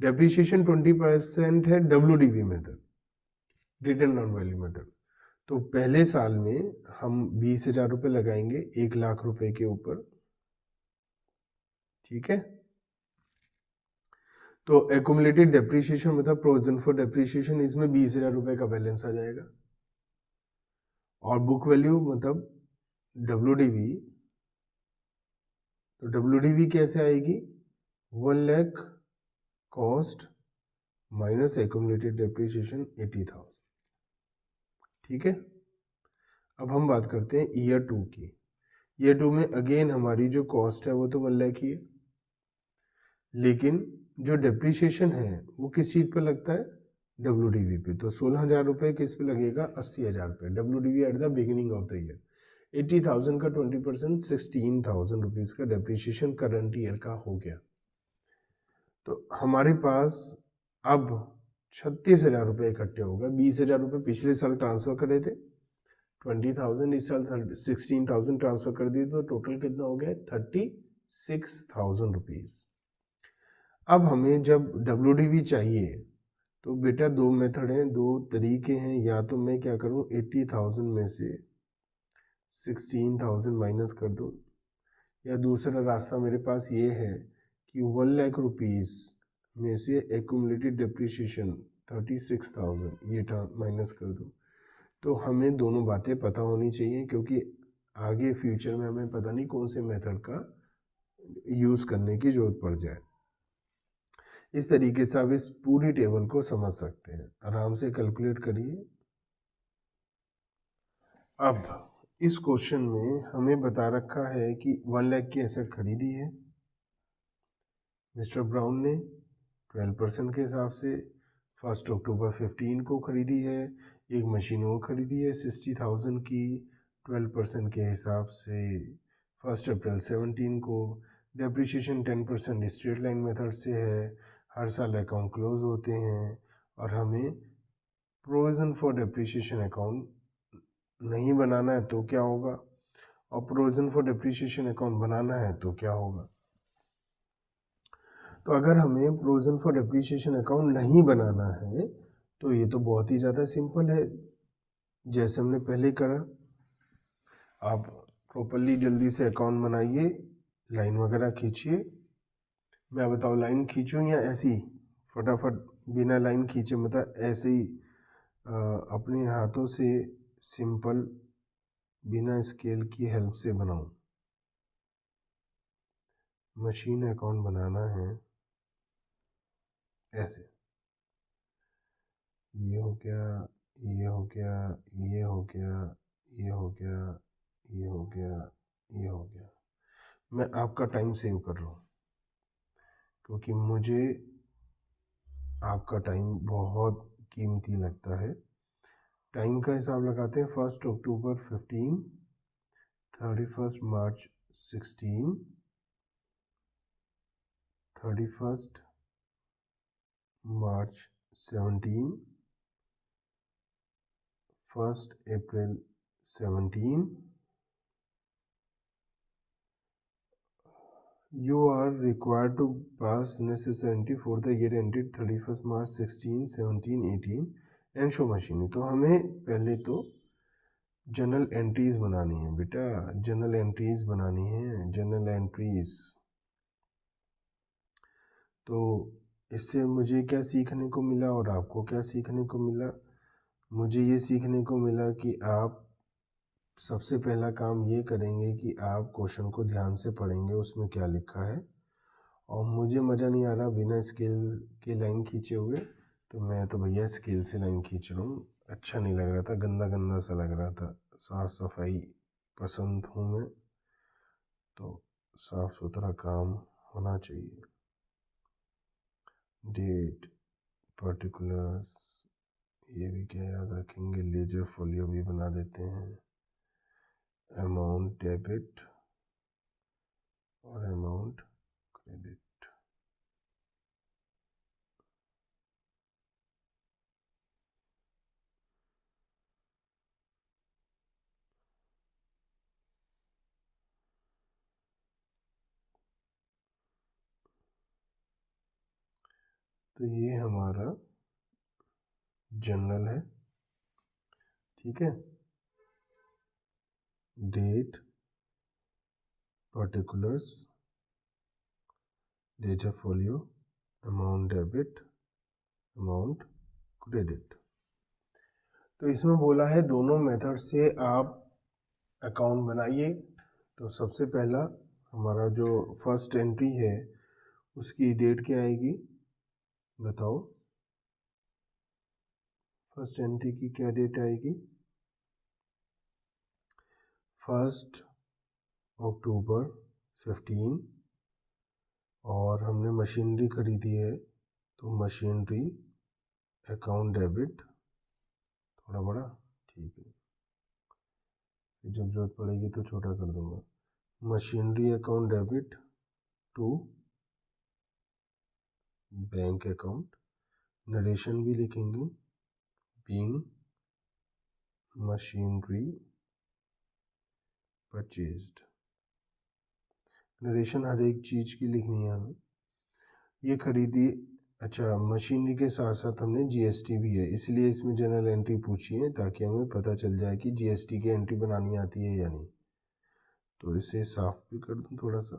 डेप्रिसिएशन 20% है WDV method, return on value method. तो पहले साल में हम 20,000 रुपये लगाएंगे 1 लाख रुपए के ऊपर, ठीक है। तो एक्यूमुलेटेड डेप्रिसिएशन मतलब प्रोविजन फॉर डेप्रिसिएशन, इसमें 20,000 रुपये का बैलेंस आ जाएगा। और बुक वैल्यू मतलब WDV, तो WDV कैसे आएगी? 1 lakh cost minus accumulated depreciation 80,000, ठीक है। अब हम बात करते हैं ईयर 2 की। ईयर 2 में अगेन हमारी जो कॉस्ट है वो तो 1 लाख ही है, लेकिन जो डेप्रिसिएशन है वो किस चीज़ पर लगता है? WDV पे। तो 16,000 रुपये किस पे लगेगा? 80,000 पे। WDV eight the beginning of the year. 80,000 का 20% 16,000 रुपीज़ का डेप्रिसिएशन करंट ईयर का हो गया। तो हमारे पास अब 36,000 रुपये इकट्ठे हो गए। 20,000 रुपये पिछले साल ट्रांसफर करे थे, 20,000 इस साल 16,000 ट्रांसफर कर दिए, तो टोटल कितना हो गया? 36,000 रुपीज़। अब हमें जब WDV चाहिए तो बेटा दो मेथड हैं, दो तरीके हैं। या तो मैं क्या करूं, 80,000 में से 16,000 माइनस कर दूं, या दूसरा रास्ता मेरे पास ये है कि 1 लाख रुपीज़ में से एक्यूमुलेटेड डेप्रिसिएशन 36,000 ये माइनस कर दूं। तो हमें दोनों बातें पता होनी चाहिए, क्योंकि आगे फ्यूचर में हमें पता नहीं कौन से मेथड का यूज़ करने की ज़रूरत पड़ जाए। इस तरीके से आप इस पूरी टेबल को समझ सकते हैं। आराम से कैलकुलेट करिए। अब इस क्वेश्चन में हमें बता रखा है कि 1 लाख की एसेट खरीदी है मिस्टर ब्राउन ने 12% के हिसाब से। 1 अक्टूबर 15 को खरीदी है। एक मशीन वो खरीदी है 60,000 की 12% के हिसाब से 1 अप्रैल 17 को। डेप्रिसिएशन 10% स्ट्रेट लाइन मेथड से है। हर साल अकाउंट क्लोज होते हैं, और हमें प्रोविजन फॉर डेप्रिसिएशन अकाउंट नहीं बनाना है तो क्या होगा, और प्रोविजन फॉर डेप्रिसिएशन अकाउंट बनाना है तो क्या होगा। तो अगर हमें प्रोविजन फॉर डेप्रिसिएशन अकाउंट नहीं बनाना है तो ये तो बहुत ही ज़्यादा सिंपल है, जैसे हमने पहले करा। आप प्रॉपरली जल्दी से अकाउंट बनाइए, लाइन वगैरह खींचिए। मैं बताऊँ लाइन खींचूँ या ऐसे ही फटाफट बिना लाइन खींचे, मतलब ऐसे ही अपने हाथों से सिंपल बिना स्केल की हेल्प से बनाऊँ? मशीन अकाउंट बनाना है ऐसे, ये हो गया, ये हो गया, ये हो गया, ये हो गया, ये हो गया, ये हो गया। मैं आपका टाइम सेव कर रहा हूँ, क्योंकि मुझे आपका टाइम बहुत कीमती लगता है। टाइम का हिसाब लगाते हैं। 1 अक्टूबर 15, 31 March 16, 31 March 17, 1 April 17। You are required to pass necessity for the year ended 31st March 16, 17, 18 and show machine। तो हमें पहले तो जर्नल एंट्रीज बनानी है बेटा, जर्नल एंट्रीज बनानी है, जर्नल एंट्रीज। तो इससे मुझे क्या सीखने को मिला और आपको क्या सीखने को मिला? मुझे ये सीखने को मिला कि आप सबसे पहला काम ये करेंगे कि आप क्वेश्चन को ध्यान से पढ़ेंगे उसमें क्या लिखा है। और मुझे मज़ा नहीं आ रहा बिना स्केल के लाइन खींचे हुए, तो मैं तो भैया स्केल से लाइन खींच रहा हूँ। अच्छा नहीं लग रहा था, गंदा गंदा सा लग रहा था। साफ़ सफाई पसंद हूँ मैं, तो साफ़ सुथरा काम होना चाहिए। डेट, पर्टिकुलर्स, ये भी क्या याद रखेंगे, लेजर फोलियो भी बना देते हैं। अमाउंट डेबिट और अमाउंट क्रेडिट। तो ये हमारा जनरल है, ठीक है। Date, particulars, data folio, amount debit, amount credit. तो इसमें बोला है दोनों मेथड से आप अकाउंट बनाइए। तो सबसे पहला हमारा जो फर्स्ट एंट्री है उसकी डेट क्या आएगी बताओ। फर्स्ट एंट्री की क्या डेट आएगी? 1 अक्टूबर 15। और हमने मशीनरी खरीदी है तो मशीनरी अकाउंट डेबिट, थोड़ा बड़ा, ठीक है, जब जरूरत पड़ेगी तो छोटा कर दूंगा। Machinery account debit to bank account. Narration भी लिखेंगे, बीइंग मशीनरी परचेज्ड। नरेशन हर एक चीज की लिखनी है हमें। ये खरीदी, अच्छा मशीनरी के साथ साथ हमने जीएसटी भी है, इसलिए इसमें जनरल एंट्री पूछी है ताकि हमें पता चल जाए कि जीएसटी की एंट्री बनानी आती है या नहीं। तो इसे साफ भी कर दूं थोड़ा सा।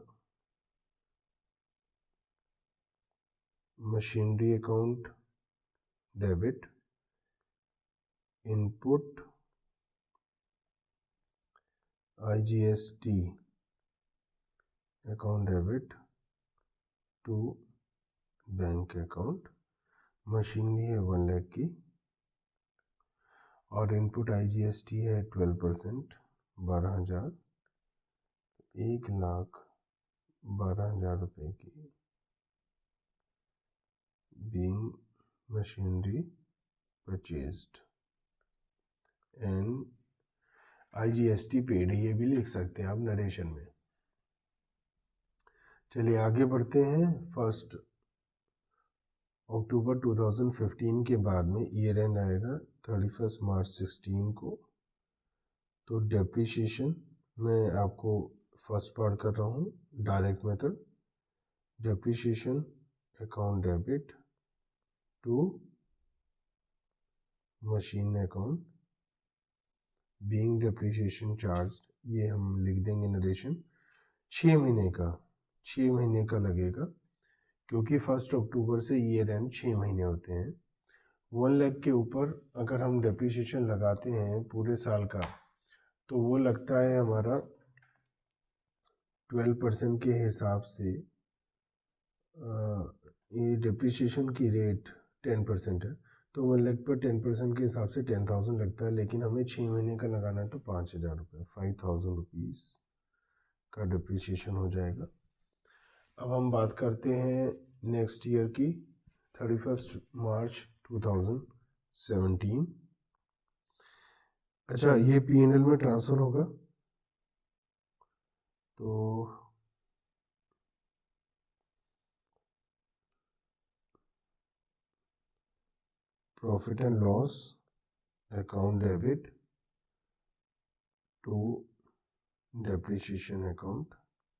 Machinery account debit, input IGST account debit to bank account. Machinery है 1 लाख की और इनपुट आईजीएसटी है 12%, 12,000, 1,12,000 रुपये की being machinery purchased and IGST paid, ये भी लिख सकते हैं आप नरेशन में। चलिए आगे बढ़ते हैं। 1 अक्टूबर 2015 के बाद में ईयर एंड आएगा 31 मार्च 16 को। तो डेप्रिसिएशन मैं आपको फर्स्ट पार्ट कर रहा हूँ, direct method. Depreciation account debit to machine account being depreciation charge, ये हम लिख देंगे नरेशन। 6 महीने का, 6 महीने का लगेगा क्योंकि 1 अक्टूबर से ईयर एंड 6 महीने होते हैं। 1 लाख के ऊपर अगर हम डेप्रिसिएशन लगाते हैं पूरे साल का तो वो लगता है हमारा 12% के हिसाब से। ये डेप्रिसिएशन की रेट 10% है तो 1 लाख पर 10% के हिसाब से 10,000 लगता है, लेकिन हमें 6 महीने का लगाना है तो 5,000 रुपये, 5,000 रुपीज़ का डेप्रिसिएशन हो जाएगा। अब हम बात करते हैं नेक्स्ट ईयर की, 31 मार्च 2017। अच्छा ये पीएनएल में ट्रांसफ़र होगा तो profit and loss account debit to depreciation account,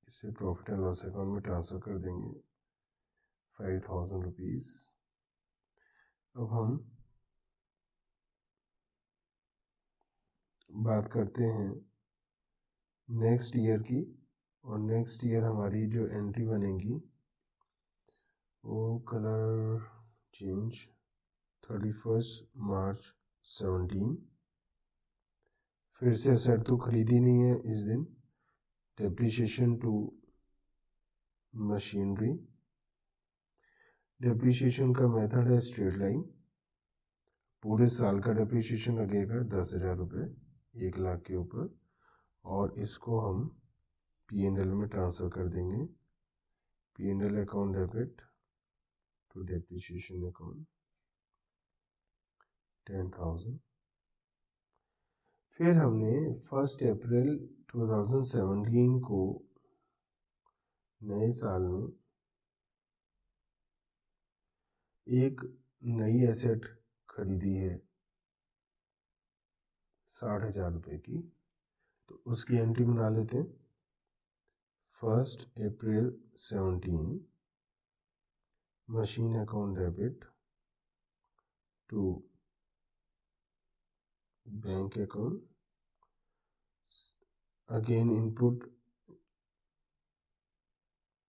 इसे प्रॉफिट एंड लॉस अकाउंट में ट्रांसफ़र कर देंगे 5,000 रुपीज़। अब हम बात करते हैं नेक्स्ट ईयर की, और नेक्स्ट ईयर हमारी जो एंट्री बनेगी वो कलर चेंज 31 मार्च 17। फिर से एसेट तो खरीदी नहीं है इस दिन। डेप्रिसिएशन टू मशीनरी, डेप्रिसिएशन का मेथड है स्ट्रेट लाइन। पूरे साल का डेप्रिसिएशन लगेगा 10,000 रुपये, 1 लाख के ऊपर, और इसको हम पीएनएल में ट्रांसफ़र कर देंगे। PNL account debit to depreciation account 10,000। फिर हमने 1 अप्रैल 2017 को नए साल में एक नई एसेट खरीदी है 60,000 रुपये की, तो उसकी एंट्री बना लेते हैं। 1 April 17 machine account debit to bank account, again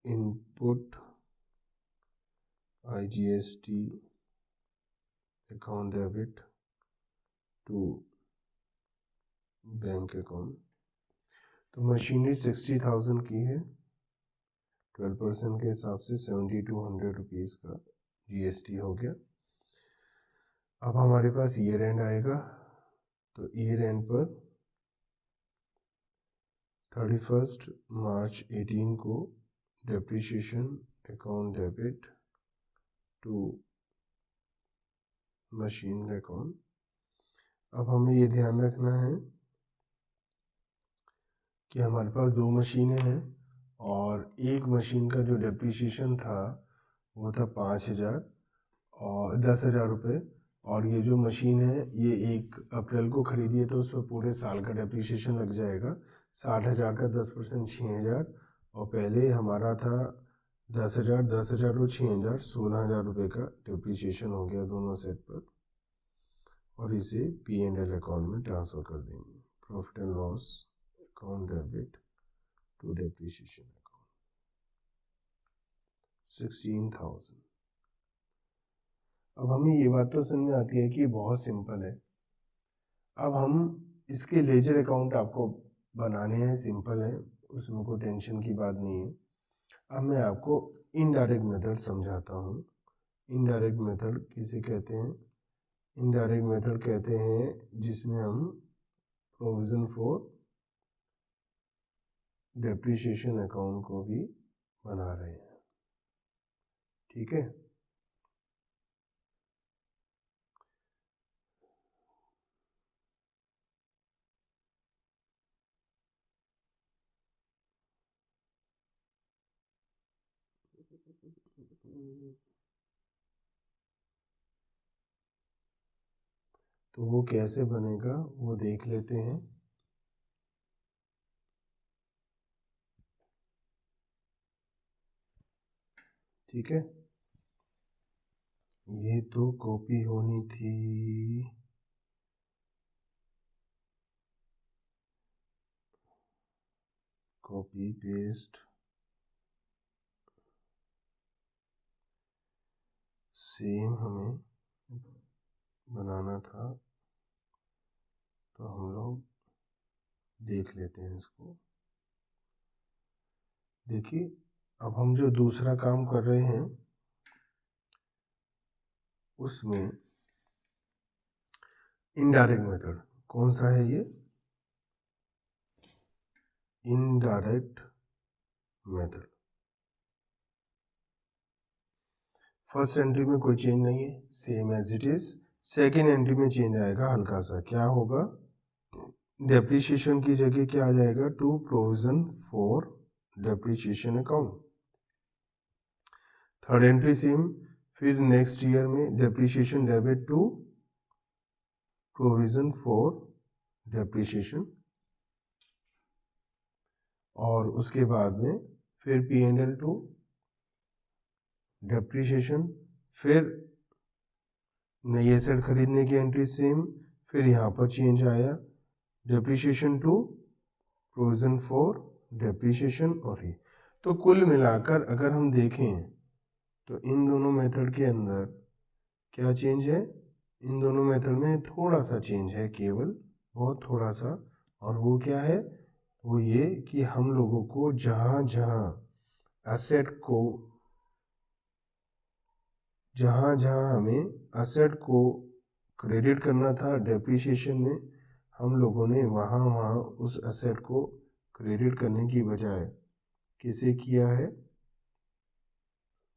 input IGST account debit to bank account. तो मशीनरी 60,000 की है, 12% के हिसाब से 7,200 रुपीज़ का GST हो गया। अब हमारे पास ईयर एंड आएगा, तो ईयर एंड पर 31 मार्च 18 को depreciation account debit to machine account. अब हमें ये ध्यान रखना है कि हमारे पास 2 मशीनें हैं और एक मशीन का जो डेप्रिसिएशन था वो था 5,000 और 10,000 रुपये, और ये जो मशीन है ये 1 अप्रैल को खरीदी है, तो उस पर पूरे साल का डेप्रिसिएशन लग जाएगा। 60,000 का 10% 6,000, और पहले हमारा था 10,000 10,000 और 6,000 16,000 रुपये का डेप्रिसिएशन हो गया दोनों सेट पर, और इसे P&L अकाउंट में ट्रांसफ़र कर देंगे। Profit and loss account debit to depreciation account 16,000। अब हमें ये बात तो समझ में आती है कि बहुत सिंपल है। अब हम इसके लेजर अकाउंट आपको बनाने हैं, सिंपल है, उसमें कोई टेंशन की बात नहीं है। अब मैं आपको इनडायरेक्ट मेथड समझाता हूँ। इनडायरेक्ट मेथड किसे कहते हैं? इनडायरेक्ट मेथड कहते हैं जिसमें हम प्रोविज़न फॉर डेप्रिसिएशन अकाउंट को भी बना रहे हैं। ठीक है, तो वो कैसे बनेगा वो देख लेते हैं। ठीक है, ये तो कॉपी होनी थी, कॉपी पेस्ट, सेम हमें बनाना था, तो हम लोग देख लेते हैं इसको। देखिए, अब हम जो दूसरा काम कर रहे हैं उसमें इनडायरेक्ट मेथड कौन सा है? ये इनडायरेक्ट मेथड। फर्स्ट एंट्री में कोई चेंज नहीं है, same as it is. Second entry में चेंज आएगा हल्का सा, क्या होगा? डेप्रिसिएशन की जगह क्या आ जाएगा? To provision for depreciation account. Third entry same, फिर नेक्स्ट ईयर में depreciation debit to provision for depreciation, और उसके बाद में फिर P&L टू डेप्रिसिएशन, फिर नई एसेट खरीदने की एंट्री सेम, फिर यहाँ पर चेंज आया depreciation to provision for depreciation, और ही। तो कुल मिलाकर अगर हम देखें तो इन दोनों मेथड के अंदर क्या चेंज है? इन दोनों मेथड में थोड़ा सा चेंज है, केवल बहुत थोड़ा सा, और वो क्या है? वो ये कि हम लोगों को जहाँ जहाँ हमें असेट को क्रेडिट करना था डेप्रिसिएशन में, हम लोगों ने वहाँ उस असेट को क्रेडिट करने की बजाय किसे किया है?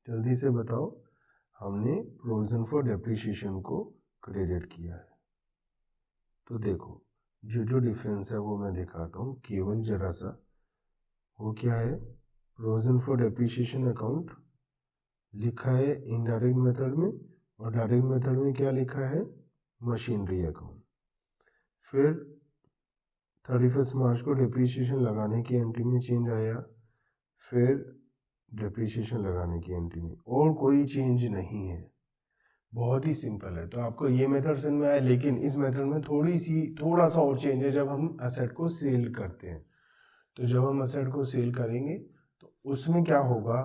जल्दी से बताओ। हमने प्रोविजन फॉर डेप्रिसिएशन को क्रेडिट किया है। तो देखो, जो डिफरेंस है वो मैं दिखाता हूँ केवल जरा सा। वो क्या है, प्रोविजन फॉर डेप्रिसिएशन अकाउंट लिखा है इनडायरेक्ट मेथड में, और डायरेक्ट मेथड में क्या लिखा है, मशीनरी अकाउंट। फिर 31 मार्च को डेप्रिसिएशन लगाने की एंट्री में चेंज आया, फिर डेप्रिसिएशन लगाने की एंट्री में, और कोई चेंज नहीं है। बहुत ही सिंपल है। तो आपको ये मेथड समझ में आया, लेकिन इस मेथड में थोड़ा सा और चेंज है जब हम एसेट को सेल करते हैं। तो जब हम एसेट को सेल करेंगे तो उसमें क्या होगा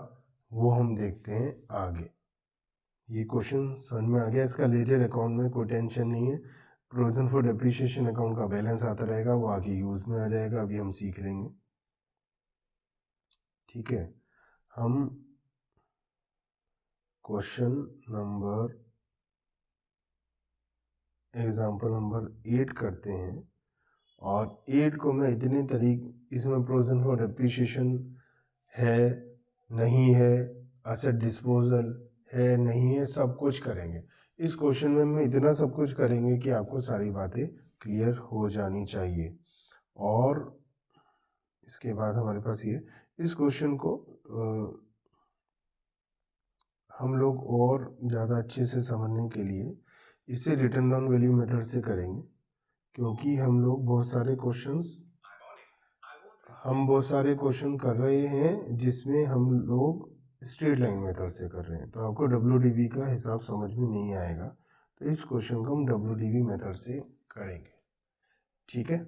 वो हम देखते हैं आगे। ये क्वेश्चन समझ में आ गया। इसका लेजर अकाउंट में कोई टेंशन नहीं है। प्रोविजन फॉर डेप्रिसिएशन अकाउंट का बैलेंस आता रहेगा, वो आगे यूज में आ जाएगा, अभी हम सीख लेंगे। ठीक है, हम क्वेश्चन नंबर एग्जाम्पल नंबर 8 करते हैं। और 8 को मैं इतने इसमें प्रोविजन फॉर डेप्रिसिएशन है नहीं है, एसेट डिस्पोजल है नहीं है, सब कुछ करेंगे। इस क्वेश्चन में हम इतना सब कुछ करेंगे कि आपको सारी बातें क्लियर हो जानी चाहिए। और इसके बाद हमारे पास ये, इस क्वेश्चन को हम लोग और ज़्यादा अच्छे से समझने के लिए इसे रिटर्न डाउन वैल्यू मेथड से करेंगे, क्योंकि हम बहुत सारे क्वेश्चन कर रहे हैं जिसमें हम लोग स्ट्रेट लाइन मेथड से कर रहे हैं, तो आपको WDV का हिसाब समझ में नहीं आएगा। तो इस क्वेश्चन को हम WDV मेथड से करेंगे। ठीक है।